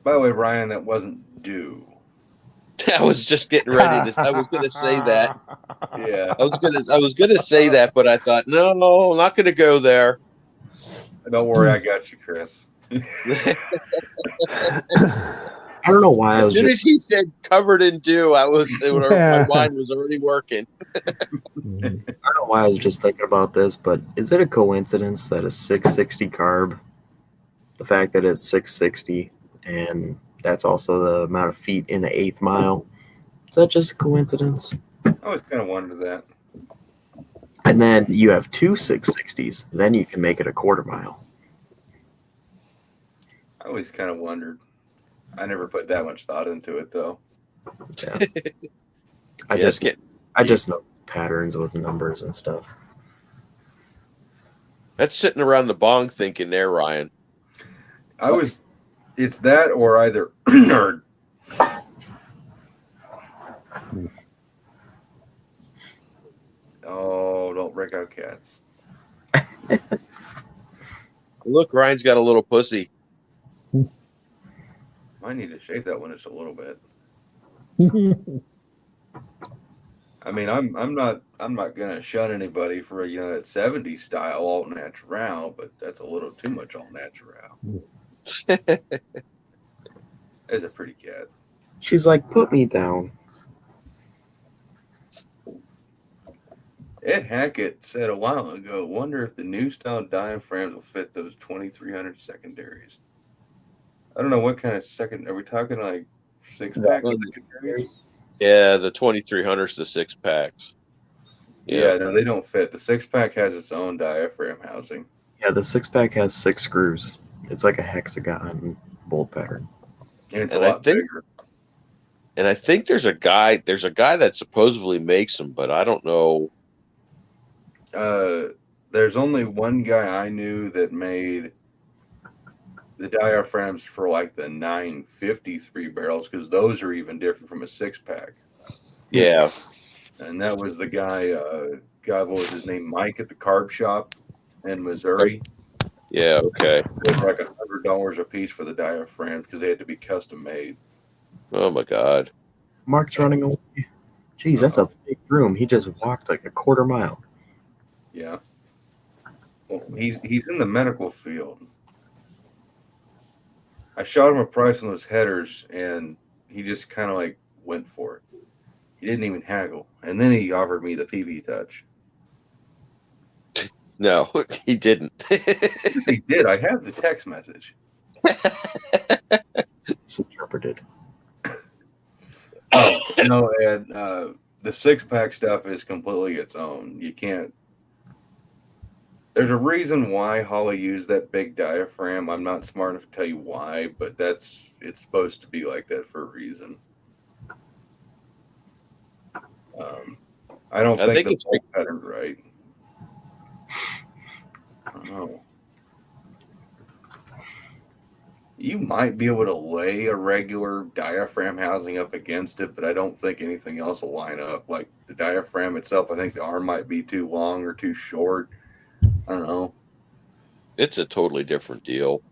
By the way, Ryan, that wasn't due. I was just getting ready to. I was going to say that. Yeah. I was gonna say that, but I thought, no, I'm not gonna go there. Don't worry, I got you, Chris. I don't know why I As was soon just, as he said covered in dew, Yeah. my mind was already working. I don't know why I was just thinking about this, but is it a coincidence that a 660 carb, the fact that it's 660, and that's also the amount of feet in the eighth mile, is that just a coincidence? I always kind of wondered that. And then you have two 660s, then you can make it a quarter mile. I always kind of wondered. I never put that much thought into it, though. Yeah. Yeah, it's getting- I just know patterns with numbers and stuff. That's sitting around the bong thinking there, Ryan. It's that or either nerd. Oh, don't break out cats. Look, Ryan's got a little pussy. Might need to shave that one just a little bit. I mean, I'm not gonna shun anybody for that 70s style all natural, but that's a little too much all natural. It's a pretty cat. She's like, put me down. Ed Hackett said a while ago, wonder if the new style diaphragms will fit those 2300 secondaries. I don't know what kind of second. Are we talking like 6-pack secondaries? Yeah, the 2300s to 6-packs. Yeah, no, they don't fit. The 6-pack has its own diaphragm housing. Yeah, the 6-pack has 6 screws. It's like a hexagon bolt pattern. And it's And a I lot think- bigger. And I think there's a guy that supposedly makes them, but I don't know. There's only one guy I knew that made the diaphragms for like the 953 barrels, because those are even different from a 6-pack. Yeah. And that was the guy, God, what was his name? Mike at the carb shop in Missouri. Yeah, okay. It was like $100 a piece for the diaphragms because they had to be custom made. Oh my God. Mark's running away. Jeez, that's a big room. He just walked like a quarter mile. Yeah. Well, he's in the medical field. I shot him a price on those headers, and he just kind of like went for it. He didn't even haggle, and then he offered me the PV touch. No, he didn't. He did. I have the text message. It's interpreted. Oh no, Ed. The 6-pack stuff is completely its own. You can't. There's a reason why Holly used that big diaphragm. I'm not smart enough to tell you why, but it's supposed to be like that for a reason. I don't I think think the it's bolt pattern's right. I don't know. You might be able to lay a regular diaphragm housing up against it, but I don't think anything else will line up. Like the diaphragm itself, I think the arm might be too long or too short. I don't know. it's a totally different deal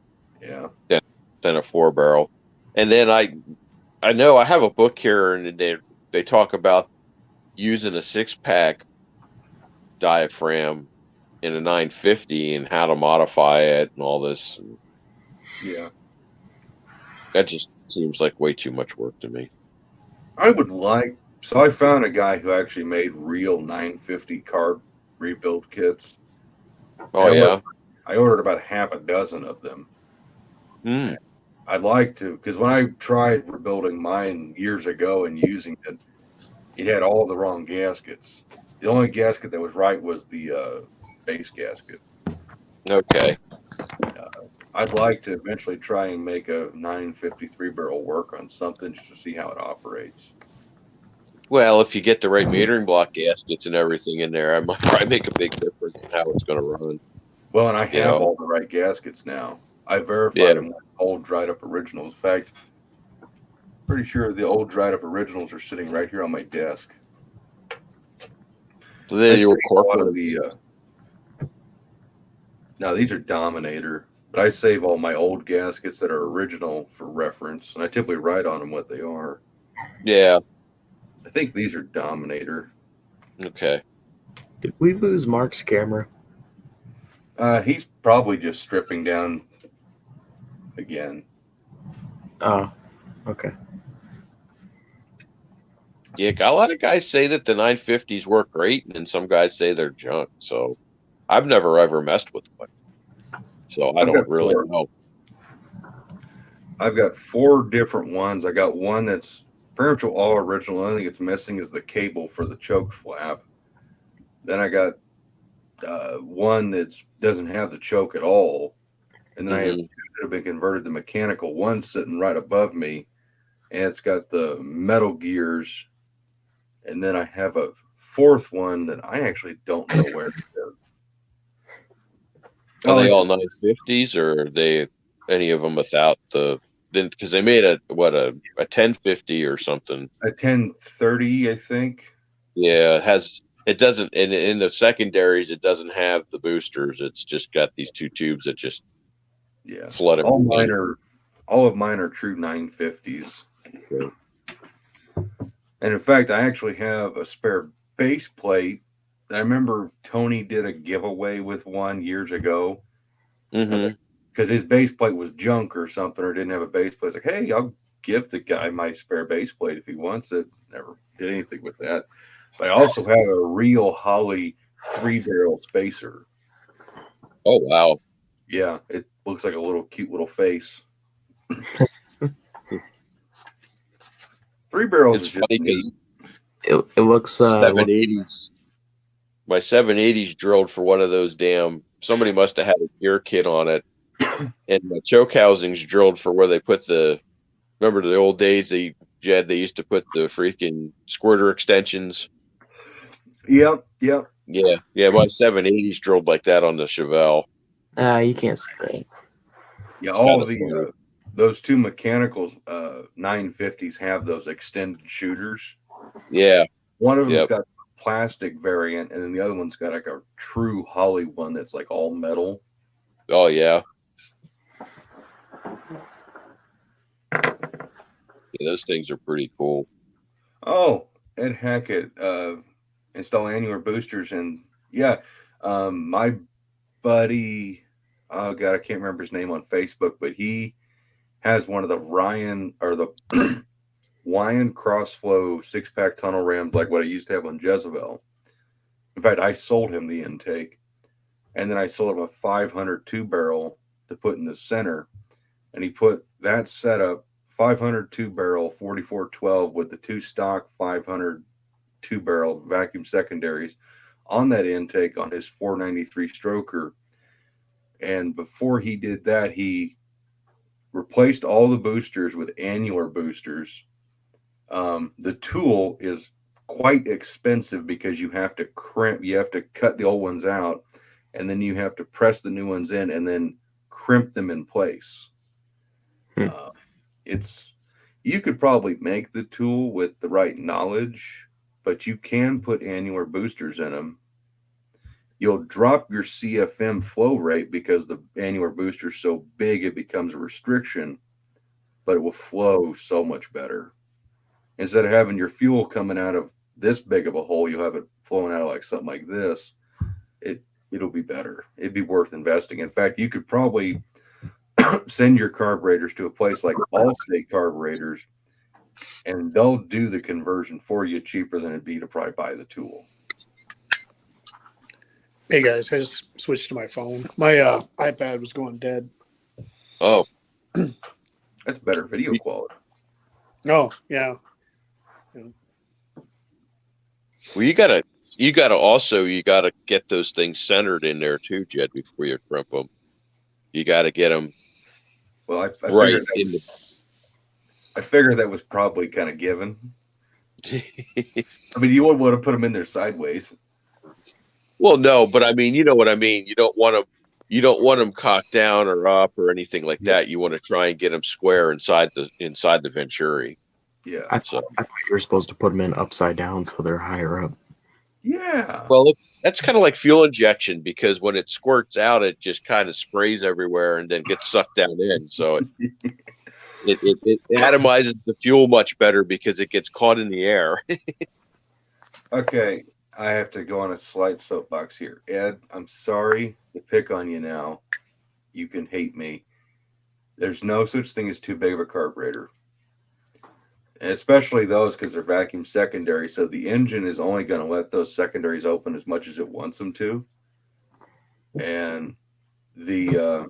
Yeah. than a 4-barrel. And then I know I have a book here, and they talk about using a 6-pack diaphragm in a 950 and how to modify it and all this. And Yeah. that just seems like way too much work to me. I would like. So I found a guy who actually made real 950 carb rebuild kits. Oh, yeah. I ordered about half a dozen of them. Mm. I'd like to, because when I tried rebuilding mine years ago and using it, it had all the wrong gaskets. The only gasket that was right was the base gasket. Okay. I'd like to eventually try and make a 953 barrel work on something just to see how it operates. Well, if you get the right metering block gaskets and everything in there, I might probably make a big difference in how it's going to run. Well, and I You have know? all the right gaskets now. I verified Yeah. them with old dried up originals. In fact, pretty sure the old dried up originals are sitting right here on my desk. So then I your saved a lot cork of ones. now these are Dominator, but I save all my old gaskets that are original for reference, and I typically write on them what they are. Yeah. I think these are Dominator. Okay. Did we lose Mark's camera? He's probably just stripping down again. Oh, okay. Yeah, a lot of guys say that the 950s work great, and some guys say they're junk. So I've never ever messed with one. So I I've don't got really 4. know. I've got 4 different ones. I got one that's pretty much all original. The only thing it's missing is the cable for the choke flap. Then I got one that doesn't have the choke at all. And then I have 2 that have been converted to mechanical. One's sitting right above me, and it's got the metal gears. And then I have a 4th one that I actually don't know where to go. Are they all 950s, or are they any of them without the? Then because they made a 1050 or something. A 1030, I think. Yeah, it doesn't in the secondaries. It doesn't have the boosters. It's just got these 2 tubes that just flood it. All of mine are true 950s. Okay. And in fact, I actually have a spare base plate. I remember Tony did a giveaway with one years ago because his base plate was junk or something, or didn't have a base plate. It's like, hey, I'll give the guy my spare base plate if he wants it. Never did anything with that. But I also have a real Holly 3-barrel spacer. Oh, wow. Yeah, it looks like a little cute little face. 3 barrels It's is funny just because It looks 780s. My 780s drilled for one of those somebody must have had a gear kit on it. And the choke housings drilled for where they put remember the old days they used to put the freaking squirter extensions. Yep. Yeah. My 780s drilled like that on the Chevelle. you can't see that. Yeah, It's all kinda funny. those 2 mechanicals 950s have those extended shooters. Yeah. One of them's got a plastic variant, and then the other one's got like a true Holly one that's like all metal. Oh yeah. Yeah, those things are pretty cool. Oh, Ed Hackett, install annular boosters, and my buddy, oh god, I can't remember his name on Facebook, but he has one of the Ryan or the Wyand Crossflow 6-pack tunnel rams, like what I used to have on Jezebel. In fact, I sold him the intake, and then I sold him a 500 2-barrel to put in the center, and he put that setup 500 2-barrel 4412 with the 2 stock 500 2-barrel vacuum secondaries on that intake on his 493 stroker. And before he did that, he replaced all the boosters with annular boosters. The tool is quite expensive because you have to cut the old ones out, and then you have to press the new ones in and then crimp them in place. You could probably make the tool with the right knowledge, but you can put annular boosters in them. You'll drop your CFM flow rate because the annular booster is so big it becomes a restriction, but it will flow so much better. Instead of having your fuel coming out of this big of a hole, you'll have it flowing out of like something like this. It'll be better. It'd be worth investing. In fact, you could probably send your carburetors to a place like Allstate Carburetors, and they'll do the conversion for you cheaper than it'd be to probably buy the tool. Hey guys, I just switched to my phone. My iPad was going dead. Oh, That's better video quality. Oh yeah. well, you gotta get those things centered in there too, Jed, before you crimp them. You gotta get them Well, I right figured that was probably kind of given. I mean, you wouldn't want to put them in there sideways. Well, no, but I mean, you know what I mean. You don't want them cocked down or up or anything like that. You want to try and get them square inside the Venturi. Yeah. I thought you were supposed to put them in upside down so they're higher up. Yeah. Well, look, that's kind of like fuel injection, because when it squirts out, it just kind of sprays everywhere and then gets sucked down in. So it atomizes the fuel much better because it gets caught in the air. Okay. I have to go on a slight soapbox here. Ed, I'm sorry to pick on you now. You can hate me. There's no such thing as too big of a carburetor. And especially those, because they're vacuum secondary. So the engine is only going to let those secondaries open as much as it wants them to. And the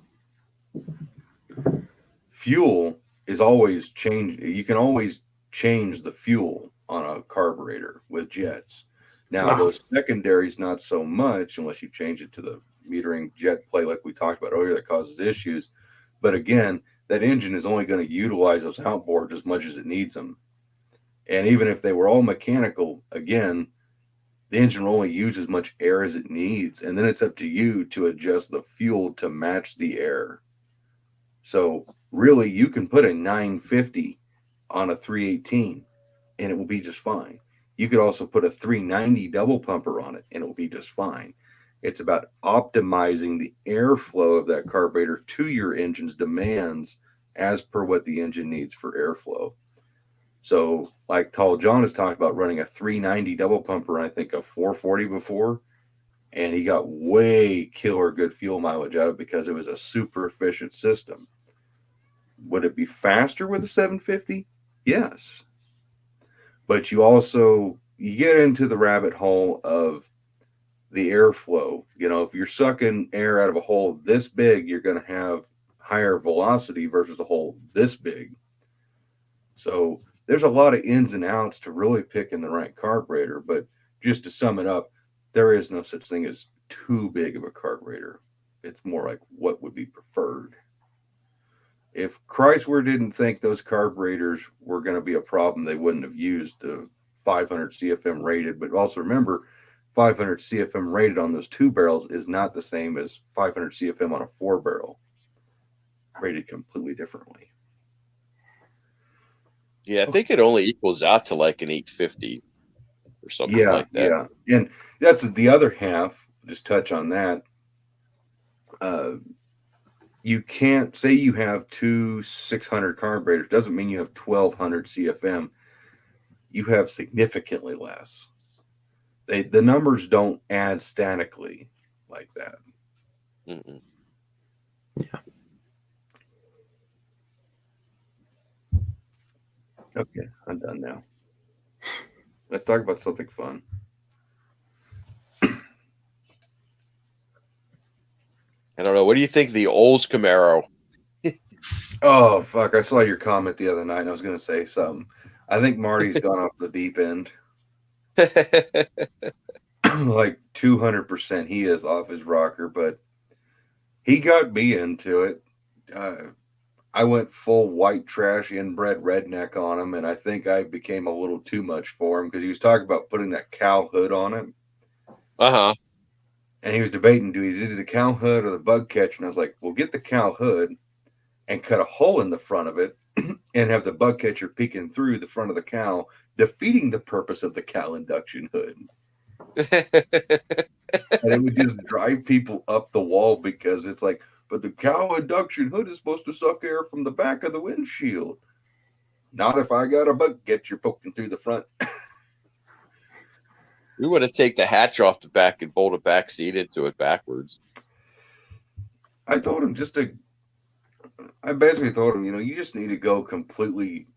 fuel is always changed. You can always change the fuel on a carburetor with jets. Now, those secondaries, not so much, unless you change it to the metering jet play like we talked about earlier that causes issues. But again, that engine is only going to utilize those outboards as much as it needs them. And even if they were all mechanical, again, the engine will only use as much air as it needs. And then it's up to you to adjust the fuel to match the air. So really, you can put a 950 on a 318 and it will be just fine. You could also put a 390 double pumper on it and it will be just fine. It's about optimizing the airflow of that carburetor to your engine's demands as per what the engine needs for airflow. So like Tall John has talked about running a 390 double pumper, and I think a 440 before, and he got way killer good fuel mileage out of it because it was a super efficient system. Would it be faster with a 750? Yes. But you get into the rabbit hole of the airflow. You know, if you're sucking air out of a hole this big, you're going to have higher velocity versus a hole this big. So there's a lot of ins and outs to really picking the right carburetor. But just to sum it up, there is no such thing as too big of a carburetor. It's more like what would be preferred. If Chrysler didn't think those carburetors were going to be a problem, they wouldn't have used the 500 CFM rated. But also remember, 500 CFM rated on those 2 barrels is not the same as 500 CFM on a 4 barrel. Rated completely differently. Yeah, I think it only equals out to like an 850 or something like that. Yeah. And that's the other half. Just touch on that. You can't say you have 2 600 carburetors. Doesn't mean you have 1200 CFM. You have significantly less. The numbers don't add statically like that. Mm-mm. Yeah. Okay, I'm done now. Let's talk about something fun. I don't know. What do you think of the Olds Camaro? Oh, fuck. I saw your comment the other night and I was going to say something. I think Marty's gone off the deep end. like 200% he is off his rocker, but he got me into it. I went full white trash inbred redneck on him, and I think I became a little too much for him because he was talking about putting that cow hood on it. Uh-huh. And he was debating, do we do the cow hood or the bug catcher? And I was like, well, get the cow hood and cut a hole in the front of it and have the bug catcher peeking through the front of the cow, defeating the purpose of the cow induction hood. And it would just drive people up the wall because it's like, but the cow induction hood is supposed to suck air from the back of the windshield. Not if I got a bug catcher poking through the front. We would have taken the hatch off the back and bolt a back seat into it backwards. I told him I basically told him, you just need to go completely,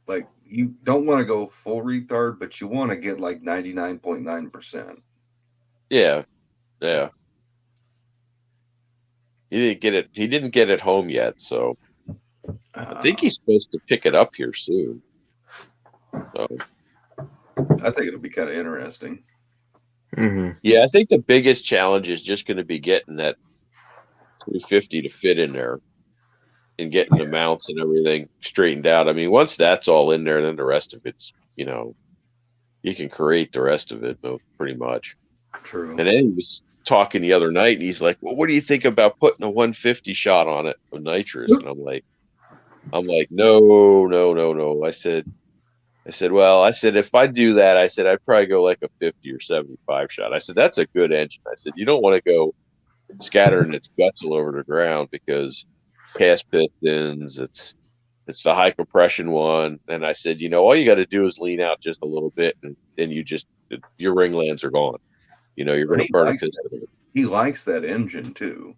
like, you don't want to go full retard, but you want to get like 99.9%. Yeah. Yeah. He didn't get it home yet, so I think he's supposed to pick it up here soon. So I think it'll be kind of interesting. Mm-hmm. yeah, I think the biggest challenge is just going to be getting that 350 to fit in there and getting the mounts and everything straightened out. I mean, once that's all in there, then the rest of it's, you can create the rest of it pretty much. True. And then he was talking the other night, and he's like, "Well, what do you think about putting a 150 shot on it of nitrous?" And I'm like, no. I said, if I do that, I said, I'd probably go like a 50 or 75 shot. I said, that's a good engine. I said, you don't want to go scattering its guts all over the ground because cast pistons, it's the high compression one. And I said, all you got to do is lean out just a little bit, and then your ring lands are gone. You're going to burn a piston. He likes that engine too.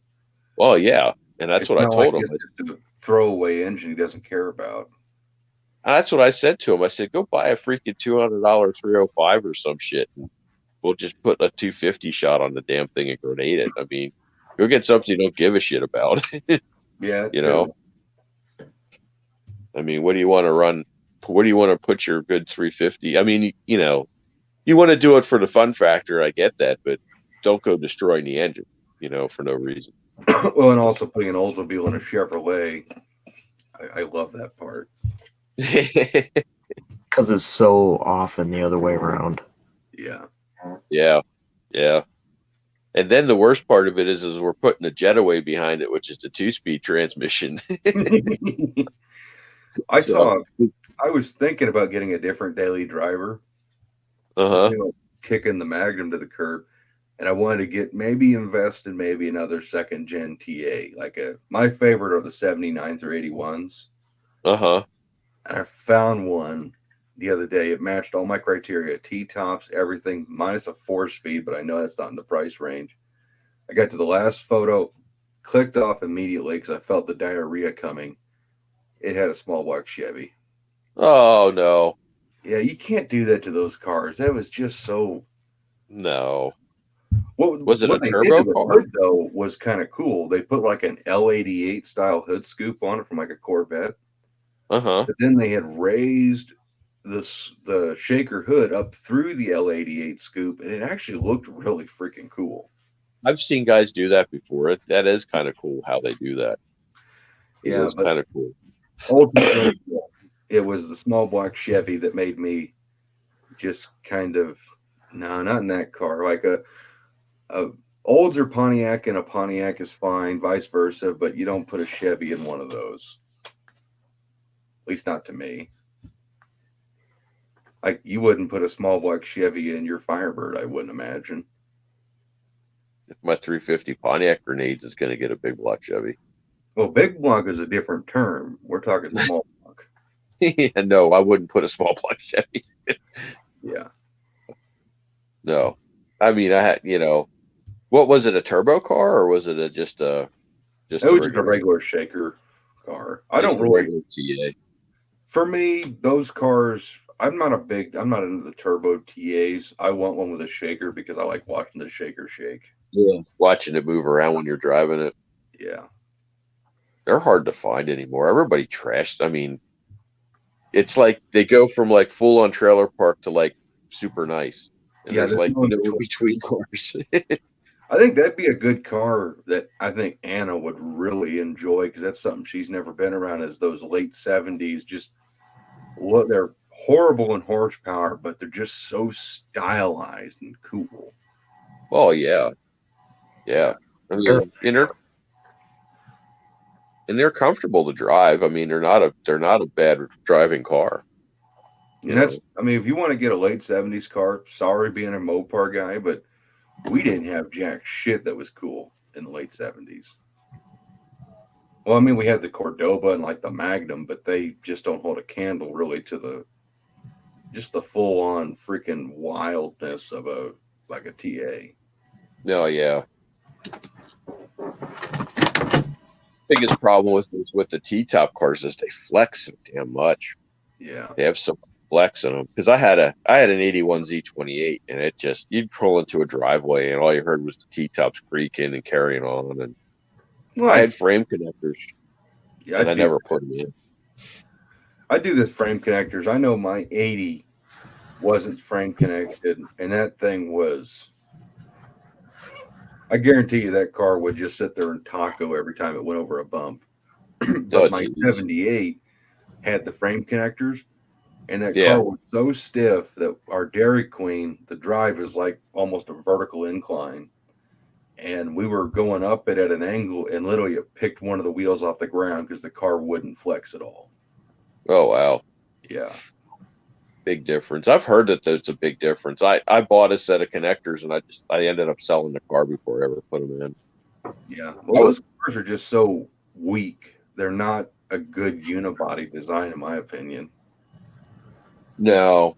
Well, yeah. And that's what I told him. It's just a throwaway engine he doesn't care about. And that's what I said to him. I said, go buy a freaking $200 305 or some shit, and we'll just put a 250 shot on the damn thing and grenade it. I mean, go get something you don't give a shit about. Yeah. I mean, what do you want to run? What do you want to put your good 350? I mean, you want to do it for the fun factor. I get that, but don't go destroying the engine, for no reason. Well, and also putting an Oldsmobile in a Chevrolet. I love that part. Because it's so often the other way around. Yeah. Yeah. And then the worst part of it is we're putting a Jetaway behind it, which is the 2-speed transmission. I was thinking about getting a different daily driver. Kicking the Magnum to the curb. And I wanted to invest in maybe another second gen TA. My favorite are the 79 through 81s. Uh-huh. And I found one the other day. It matched all my criteria, T-tops, everything, minus a 4-speed, but I know that's not in the price range. I got to the last photo, clicked off immediately because I felt the diarrhea coming. It had a small block Chevy. Oh, no. Yeah, you can't do that to those cars. That was just so... No. What was it? What a turbo car? Hood, though, was kind of cool. They put like an L88 style hood scoop on it from like a Corvette. Uh-huh. But then they had raised the shaker hood up through the L88 scoop, and it actually looked really freaking cool. I've seen guys do that before. That is kind of cool how they do that. Yeah, it's kind of cool. Ultimately, it was the small block Chevy that made me just kind of no, not in that car. Like a Olds Pontiac and a Pontiac is fine, vice versa, but you don't put a Chevy in one of those. At least not to me. Like you wouldn't put a small block Chevy in your Firebird, I wouldn't imagine. If my 350 Pontiac Grenades is going to get a big block Chevy. Well, big block is a different term. We're talking small block. Yeah, no, I wouldn't put a small block Chevy. Yeah. No. I mean, I had, what was it, a turbo car or was it just a regular shaker car? I don't really TA. For me, those cars, I'm not into the turbo TAs. I want one with a shaker because I like watching the shaker shake. Yeah. Watching it move around when you're driving it. Yeah. They're hard to find anymore. Everybody trashed. I mean, it's like they go from like full on trailer park to like super nice. And Yeah, there's there's like no no between cars. I think that'd be a good car that I think Anna would really enjoy because that's something she's never been around. Is those late '70s? Just what they're horrible in horsepower, but they're just so stylized and cool. Oh yeah, yeah. I mean, and they're comfortable to drive. I mean, they're not a bad driving car. And that's, I mean, if you want to get a late '70s car, sorry being a Mopar guy, but we didn't have jack shit that was cool in the late '70s. Well, I mean, we had the Cordoba and like the Magnum, but they just don't hold a candle really to the full on freaking wildness of a TA. No, yeah. Biggest problem with the T-top cars is they flex so damn much. Yeah, they have so much flex in them. Because I had an '81 Z28, and it just, you'd pull into a driveway, and all you heard was the T-tops creaking and carrying on. And well, I had frame connectors, yeah, and I never put them in. I do the frame connectors. I know my 80 wasn't frame connected, and that thing was. I guarantee you that car would just sit there and taco every time it went over a bump. But my 78 had the frame connectors, and that car was so stiff that our Dairy Queen, the drive is like almost a vertical incline. And we were going up it at an angle, and literally it picked one of the wheels off the ground because the car wouldn't flex at all. Oh, wow. Yeah. Big difference. I've heard that there's a big difference. I bought a set of connectors, and I ended up selling the car before I ever put them in. Yeah. Well, those cars are just so weak. They're not a good unibody design, in my opinion. No.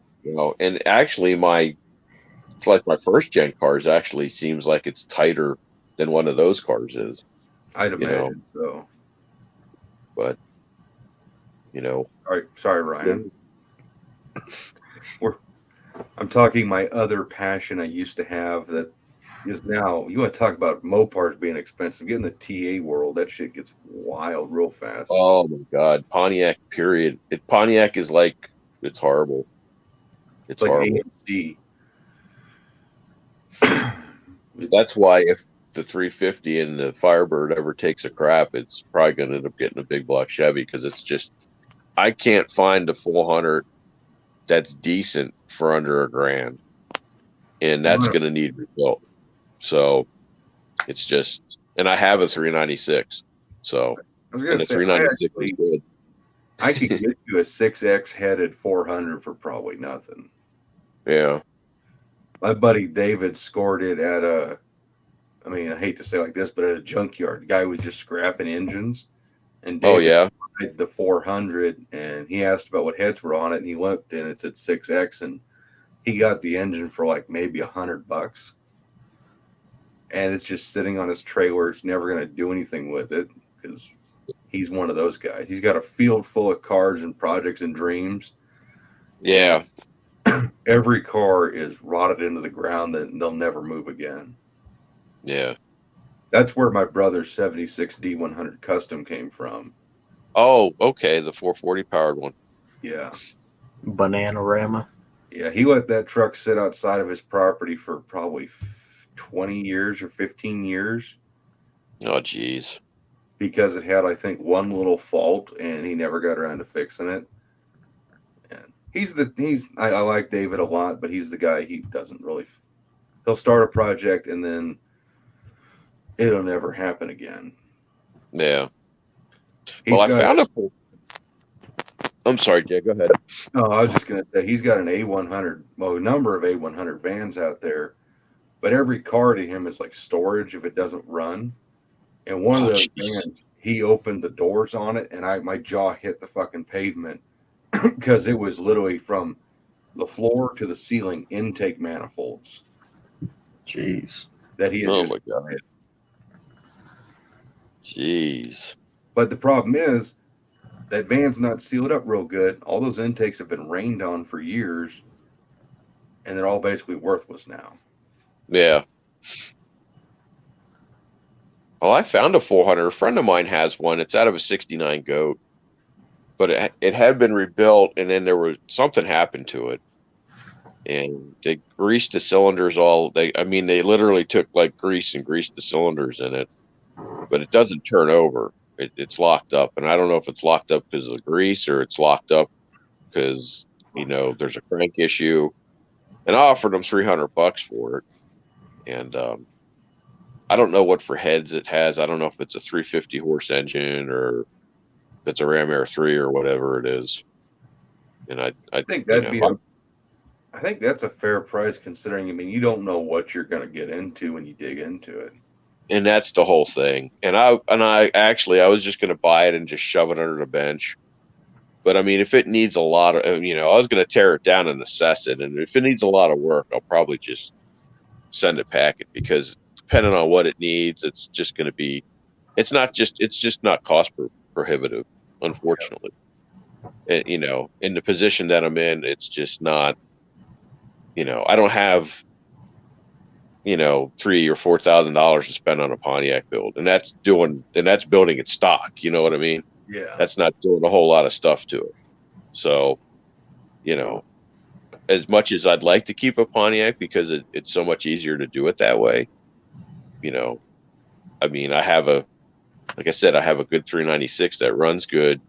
And actually, it's like my first gen cars actually seems like it's tighter than one of those cars is. I'd imagine so. But, All right. Sorry, Ryan. I'm talking my other passion I used to have that is now, you want to talk about Mopars being expensive. Get in the TA world, that shit gets wild real fast. Oh my God. Pontiac, period. Pontiac is like, it's horrible. It's like horrible. AMC. That's why if the 350 and the Firebird ever takes a crap, it's probably going to end up getting a big block Chevy, because it's just, I can't find a 400 that's decent for under $1,000, and that's going to need rebuilt. So it's just, and I have a 396. So I was going to say, 396 is good. I could get you a 6X headed 400 for probably nothing. Yeah. My buddy David scored it at I hate to say it like this, but at a junkyard. The guy was just scrapping engines. And David tried the 400, and he asked about what heads were on it, and he looked, and it said 6X, and he got the engine for like maybe $100. And it's just sitting on his trailer. It's never going to do anything with it because he's one of those guys. He's got a field full of cars and projects and dreams. Yeah. Every car is rotted into the ground and they'll never move again. Yeah. That's where my brother's 76 D100 Custom came from. Oh, okay. The 440 powered one. Yeah. Bananarama. Yeah. He let that truck sit outside of his property for probably 20 years or 15 years. Oh, geez. Because it had, I think, one little fault and he never got around to fixing it. And I like David a lot, but he's the guy, he'll start a project and then it'll never happen again. Yeah. I'm sorry, Jay, go ahead. No, I was just going to say, he's got an A100, a number of A100 vans out there, but every car to him is like storage if it doesn't run. And one of those vans, he opened the doors on it, and my jaw hit the fucking pavement because it was literally from the floor to the ceiling intake manifolds. Jeez. That he had my God. Jeez. But the problem is that van's not sealed up real good. All those intakes have been rained on for years, and they're all basically worthless now. Yeah. Well, I found a 400. A friend of mine has one. It's out of a 69 Goat, but it had been rebuilt, and then something happened to it, and they greased the cylinders all. They literally took like grease and greased the cylinders in it, but it doesn't turn over. It's locked up, and I don't know if it's locked up because of the grease or it's locked up because there's a crank issue. And I offered them $300 for it, and I don't know what for heads it has. I don't know if it's a 350 horse engine or if it's a Ram Air 3 or whatever it is. And I think that'd be I think that's a fair price considering, you don't know what you're going to get into when you dig into it. And that's the whole thing. And I was just going to buy it and just shove it under the bench. But if it needs a lot of, I was going to tear it down and assess it. And if it needs a lot of work, I'll probably just send it packet, because depending on what it needs, it's just going to be, it's just not cost prohibitive, unfortunately. And, in the position that I'm in, it's just not, I don't have, $3,000 or $4,000 to spend on a Pontiac build, and that's building it stock. You know what I mean? Yeah. That's not doing a whole lot of stuff to it. So, as much as I'd like to keep a Pontiac because it's so much easier to do it that way, I have like I said, I have a good 396 that runs good,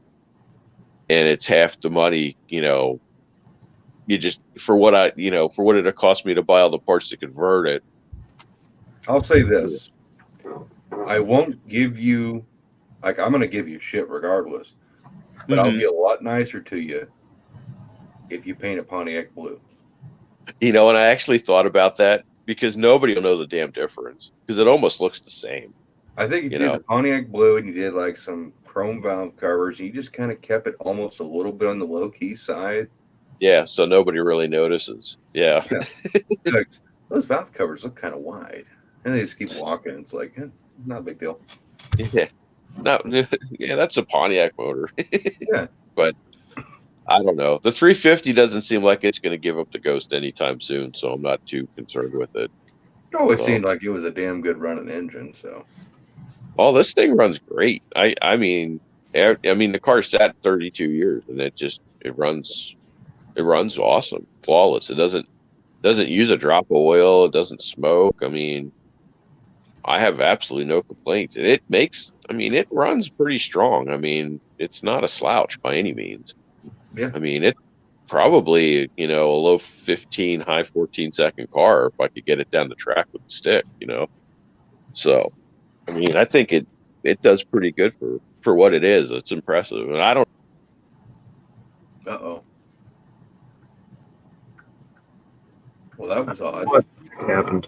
and it's half the money, you just, for what it cost me to buy all the parts to convert it. I'll say this. I won't give you, I'm going to give you shit regardless, but I'll be a lot nicer to you if you paint a Pontiac blue. And I actually thought about that, because nobody will know the damn difference, because it almost looks the same. I think if you did the Pontiac blue and you did like some chrome valve covers, and you just kind of kept it almost a little bit on the low key side. Yeah, so nobody really notices. Yeah. Like, those valve covers look kind of wide, and they just keep walking. It's like, not a big deal. Yeah, it's not. Yeah, that's a Pontiac motor. Yeah, but I don't know. The 350 doesn't seem like it's going to give up the ghost anytime soon, so I'm not too concerned with it. It always seemed like it was a damn good running engine. So, this thing runs great. I mean, the car sat 32 years, and it runs awesome, flawless. It doesn't use a drop of oil. It doesn't smoke. I have absolutely no complaints, and it runs pretty strong. It's not a slouch by any means. Yeah. It's probably, a low 15, high 14 second car if I could get it down the track with the stick, So, I think it does pretty good for what it is. It's impressive. And I don't. Uh-oh. Well, that was odd. What happened?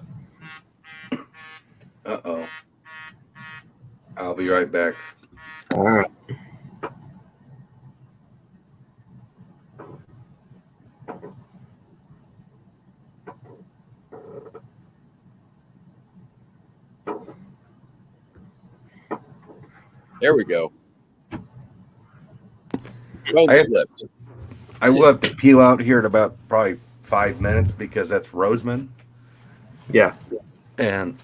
Uh-oh. I'll be right back. All right. There we go. Phone slipped. I will have to peel out here in about probably 5 minutes because that's Roseman. Yeah. And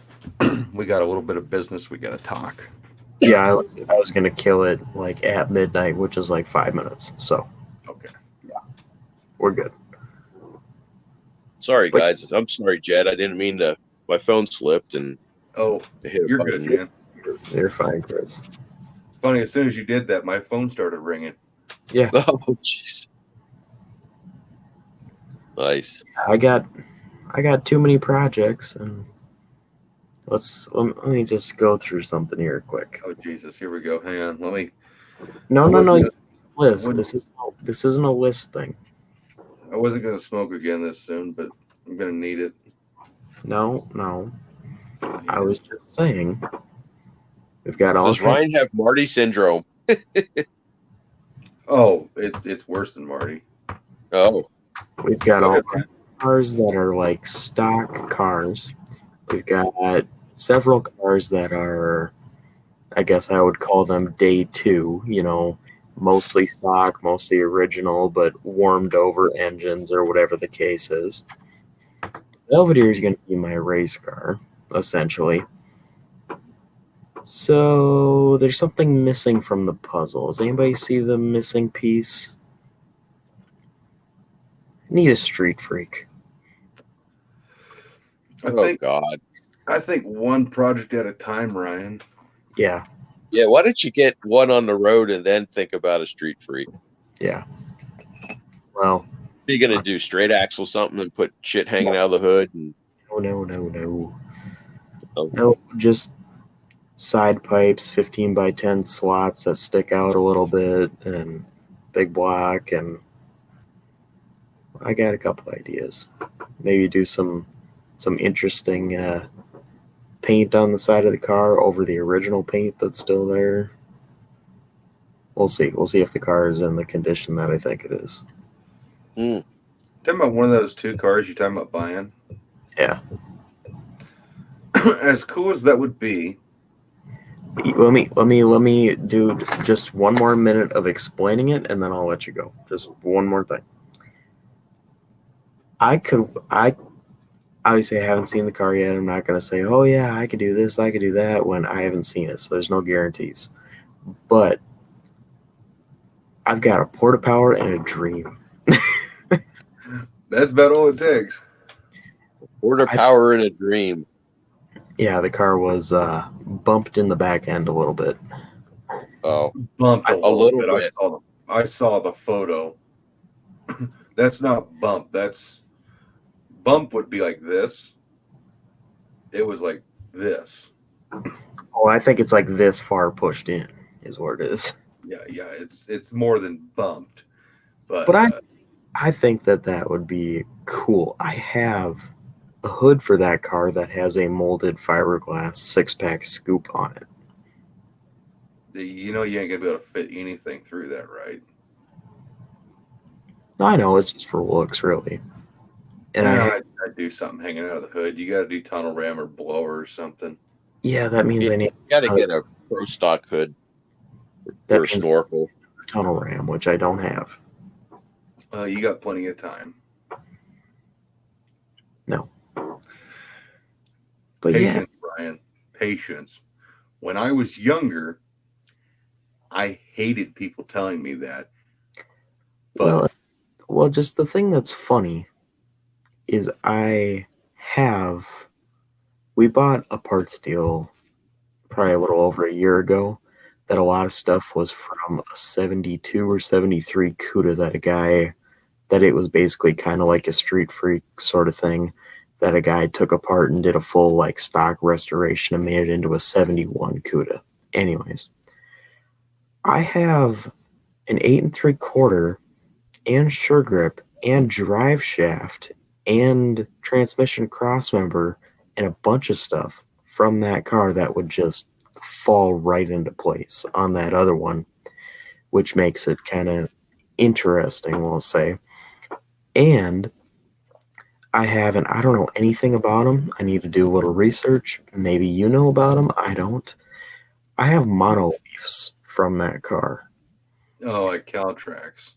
we got a little bit of business we got to talk. Yeah, I was going to kill it like at midnight, which is like 5 minutes. So, Okay. Yeah, we're good. Sorry, guys. I'm sorry, Jed. I didn't mean to. My phone slipped and. Oh, you're good, man. You're fine, Chris. Funny, as soon as you did that, my phone started ringing. Yeah. Oh, jeez. Nice. I got too many projects, and let me just go through something here quick. Oh, Jesus. Here we go. Hang on. Let me. No. List. This isn't a list thing. I wasn't going to smoke again this soon, but I'm going to need it. No. I was just saying. We've got all. Does Ryan have Marty syndrome? Oh, it's worse than Marty. Oh. We've got all cars that are like stock cars. We've got several cars that are, I guess I would call them day two, mostly stock, mostly original, but warmed over engines or whatever the case is. Belvedere is going to be my race car, essentially. So there's something missing from the puzzle. Does anybody see the missing piece? I need a street freak. Oh God. I think one project at a time, Ryan. Yeah, Yeah, why don't you get one on the road and then think about a street freak? yeah. Well, What are you gonna do? Straight axle something and put shit hanging out of the hood? And no. Oh. No, just side pipes, 15 by 10 slots that stick out a little bit, and big block. And I got a couple ideas. Maybe do some interesting paint on the side of the car over the original paint that's still there. We'll see. We'll see if the car is in the condition that I think it is. Mm. Talking about one of those two cars you're talking about buying. Yeah. As cool as that would be, Let me do just one more minute of explaining it, and then I'll let you go. Just one more thing. I obviously I haven't seen the car yet. I'm not going to say, oh yeah, I could do this, I could do that, when I haven't seen it. So there's no guarantees. But I've got a porta power and a dream. that's about all it takes. Order power in a dream. Yeah, the car was bumped in the back end a little bit. Oh, Bumped a little bit. I saw the photo. That's not bump. That's bump would be like this. It was like this. Oh, I think it's like this far pushed in is what it is. Yeah. It's more than bumped. But I think that would be cool. I have a hood for that car that has a molded fiberglass 6-pack scoop on it. you ain't gonna be able to fit anything through that, right? I know it's just for looks, really. And I'd do something hanging out of the hood. You got to do tunnel ram or blower or something. yeah, that means I need You got to get a pro stock hood that or a means snorkel. tunnel ram, which I don't have. You got plenty of time. No. But yeah, Patience, Brian. Patience. When I was younger, I hated people telling me that. But well, just the thing that's funny is we bought a parts deal probably a little over a year ago that a lot of stuff was from a 72 or 73 CUDA that it was basically kind of like a street freak sort of thing that a guy took apart and did a full like stock restoration and made it into a 71 CUDA. Anyways, I have an 8 3/4 and sure grip and drive shaft and transmission crossmember and a bunch of stuff from that car that would just fall right into place on that other one, which makes it kind of interesting, we'll say. And I don't know anything about them. I need to do a little research. Maybe you know about them. I don't. I have monoleafs from that car. oh, like Caltrax.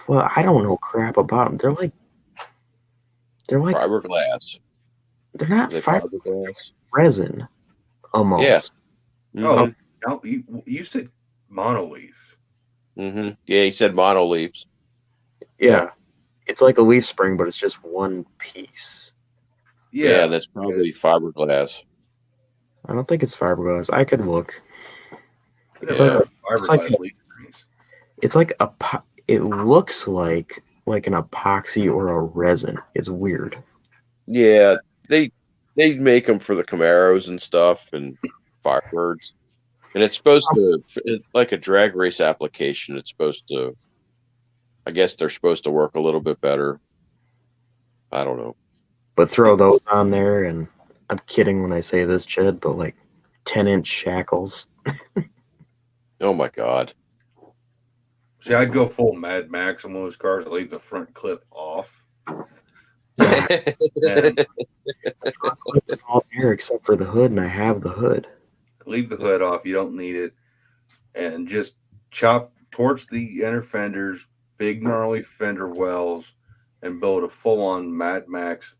Well, I don't know crap about them. They're like Fiberglass. they're not Is it fiber, fiberglass? resin almost. Yeah. Oh, now you said monoleaf. Mm-hmm. Yeah, he said monoleafs. Yeah. It's like a leaf spring, but it's just one piece. Yeah, that's probably fiberglass. I don't think it's fiberglass. I could look. It's Yeah. it looks like an epoxy or a resin. It's weird. Yeah, they make them for the Camaros and stuff and Firebirds, and it's supposed to like a drag race application. It's supposed to, I guess they're supposed to work a little bit better. I don't know. But throw those on there, and I'm kidding when I say this, Chad, but like 10-inch shackles. Oh my God. See, I'd go full Mad Max on one of those cars and leave the front clip off. And All there except for the hood, and I have the hood. leave the hood off. You don't need it. And just chop towards the inner fenders, big gnarly fender wells, and build a full-on Mad Max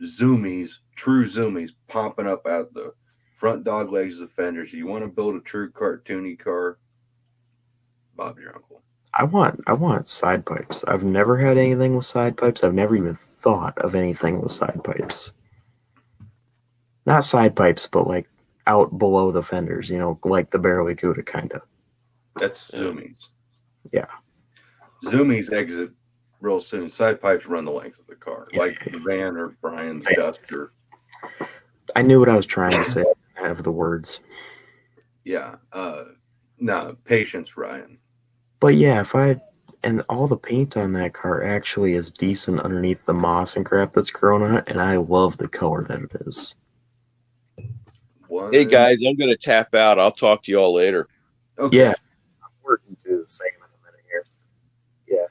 zoomies, true zoomies, popping up out the front dog legs of the fenders. You want to build a true cartoony car? Bob's your uncle. I want side pipes. I've never had anything with side pipes. I've never even thought of anything with side pipes. not side pipes, but like out below the fenders, you know, like the Barracuda kind of. That's Yeah. Zoomies. Yeah. Zoomies exit real soon. Side pipes run the length of the car, Yeah, like the van or Brian's Duster. I knew what I was trying to say. I didn't have the words. Yeah. No, patience, Ryan. But yeah, and all the paint on that car actually is decent underneath the moss and crap that's growing on it, and I love the color that it is. Hey guys, I'm gonna tap out. I'll talk to you all later. Okay. Yeah, I'm working to the same in a minute here. Yeah,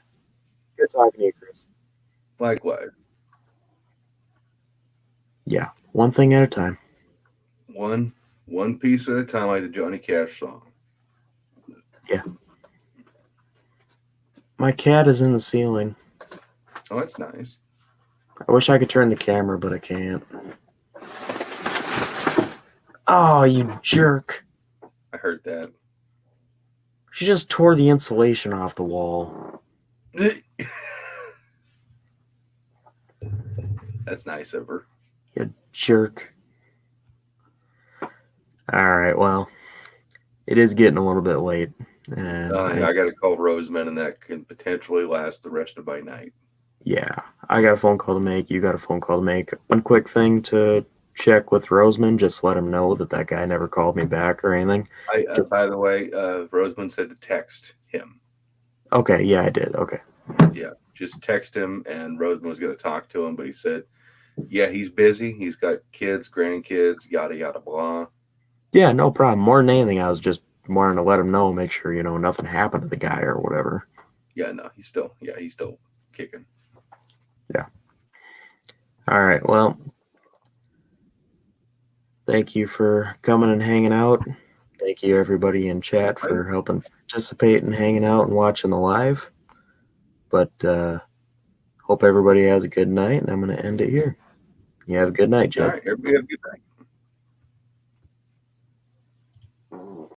good talking to you, Chris. Likewise. Yeah, one thing at a time. One piece at a time, like the Johnny Cash song. Yeah. My cat is in the ceiling. Oh, that's nice. I wish I could turn the camera, but I can't. Oh, you jerk. I heard that. She just tore the insulation off the wall. That's nice of her. You jerk. All right, well, it is getting a little bit late. And I got to call Roseman, and that can potentially last the rest of my night. yeah, I got a phone call to make. You got a phone call to make. One quick thing to check with Roseman, just let him know that guy never called me back or anything. By the way, Roseman said to text him. Okay, yeah, I did. Okay. Yeah, just text him, and Roseman was going to talk to him, but he said, yeah, he's busy. He's got kids, grandkids, yada, yada, blah. Yeah, no problem. More than anything, I was just wanting to let him know, make sure, nothing happened to the guy or whatever. Yeah, no, he's still kicking. Yeah. All right, well, thank you for coming and hanging out. Thank you, everybody in chat, for helping participate and hanging out and watching the live. But hope everybody has a good night, and I'm going to end it here. You have a good night, Jed. All right, everybody have a good night.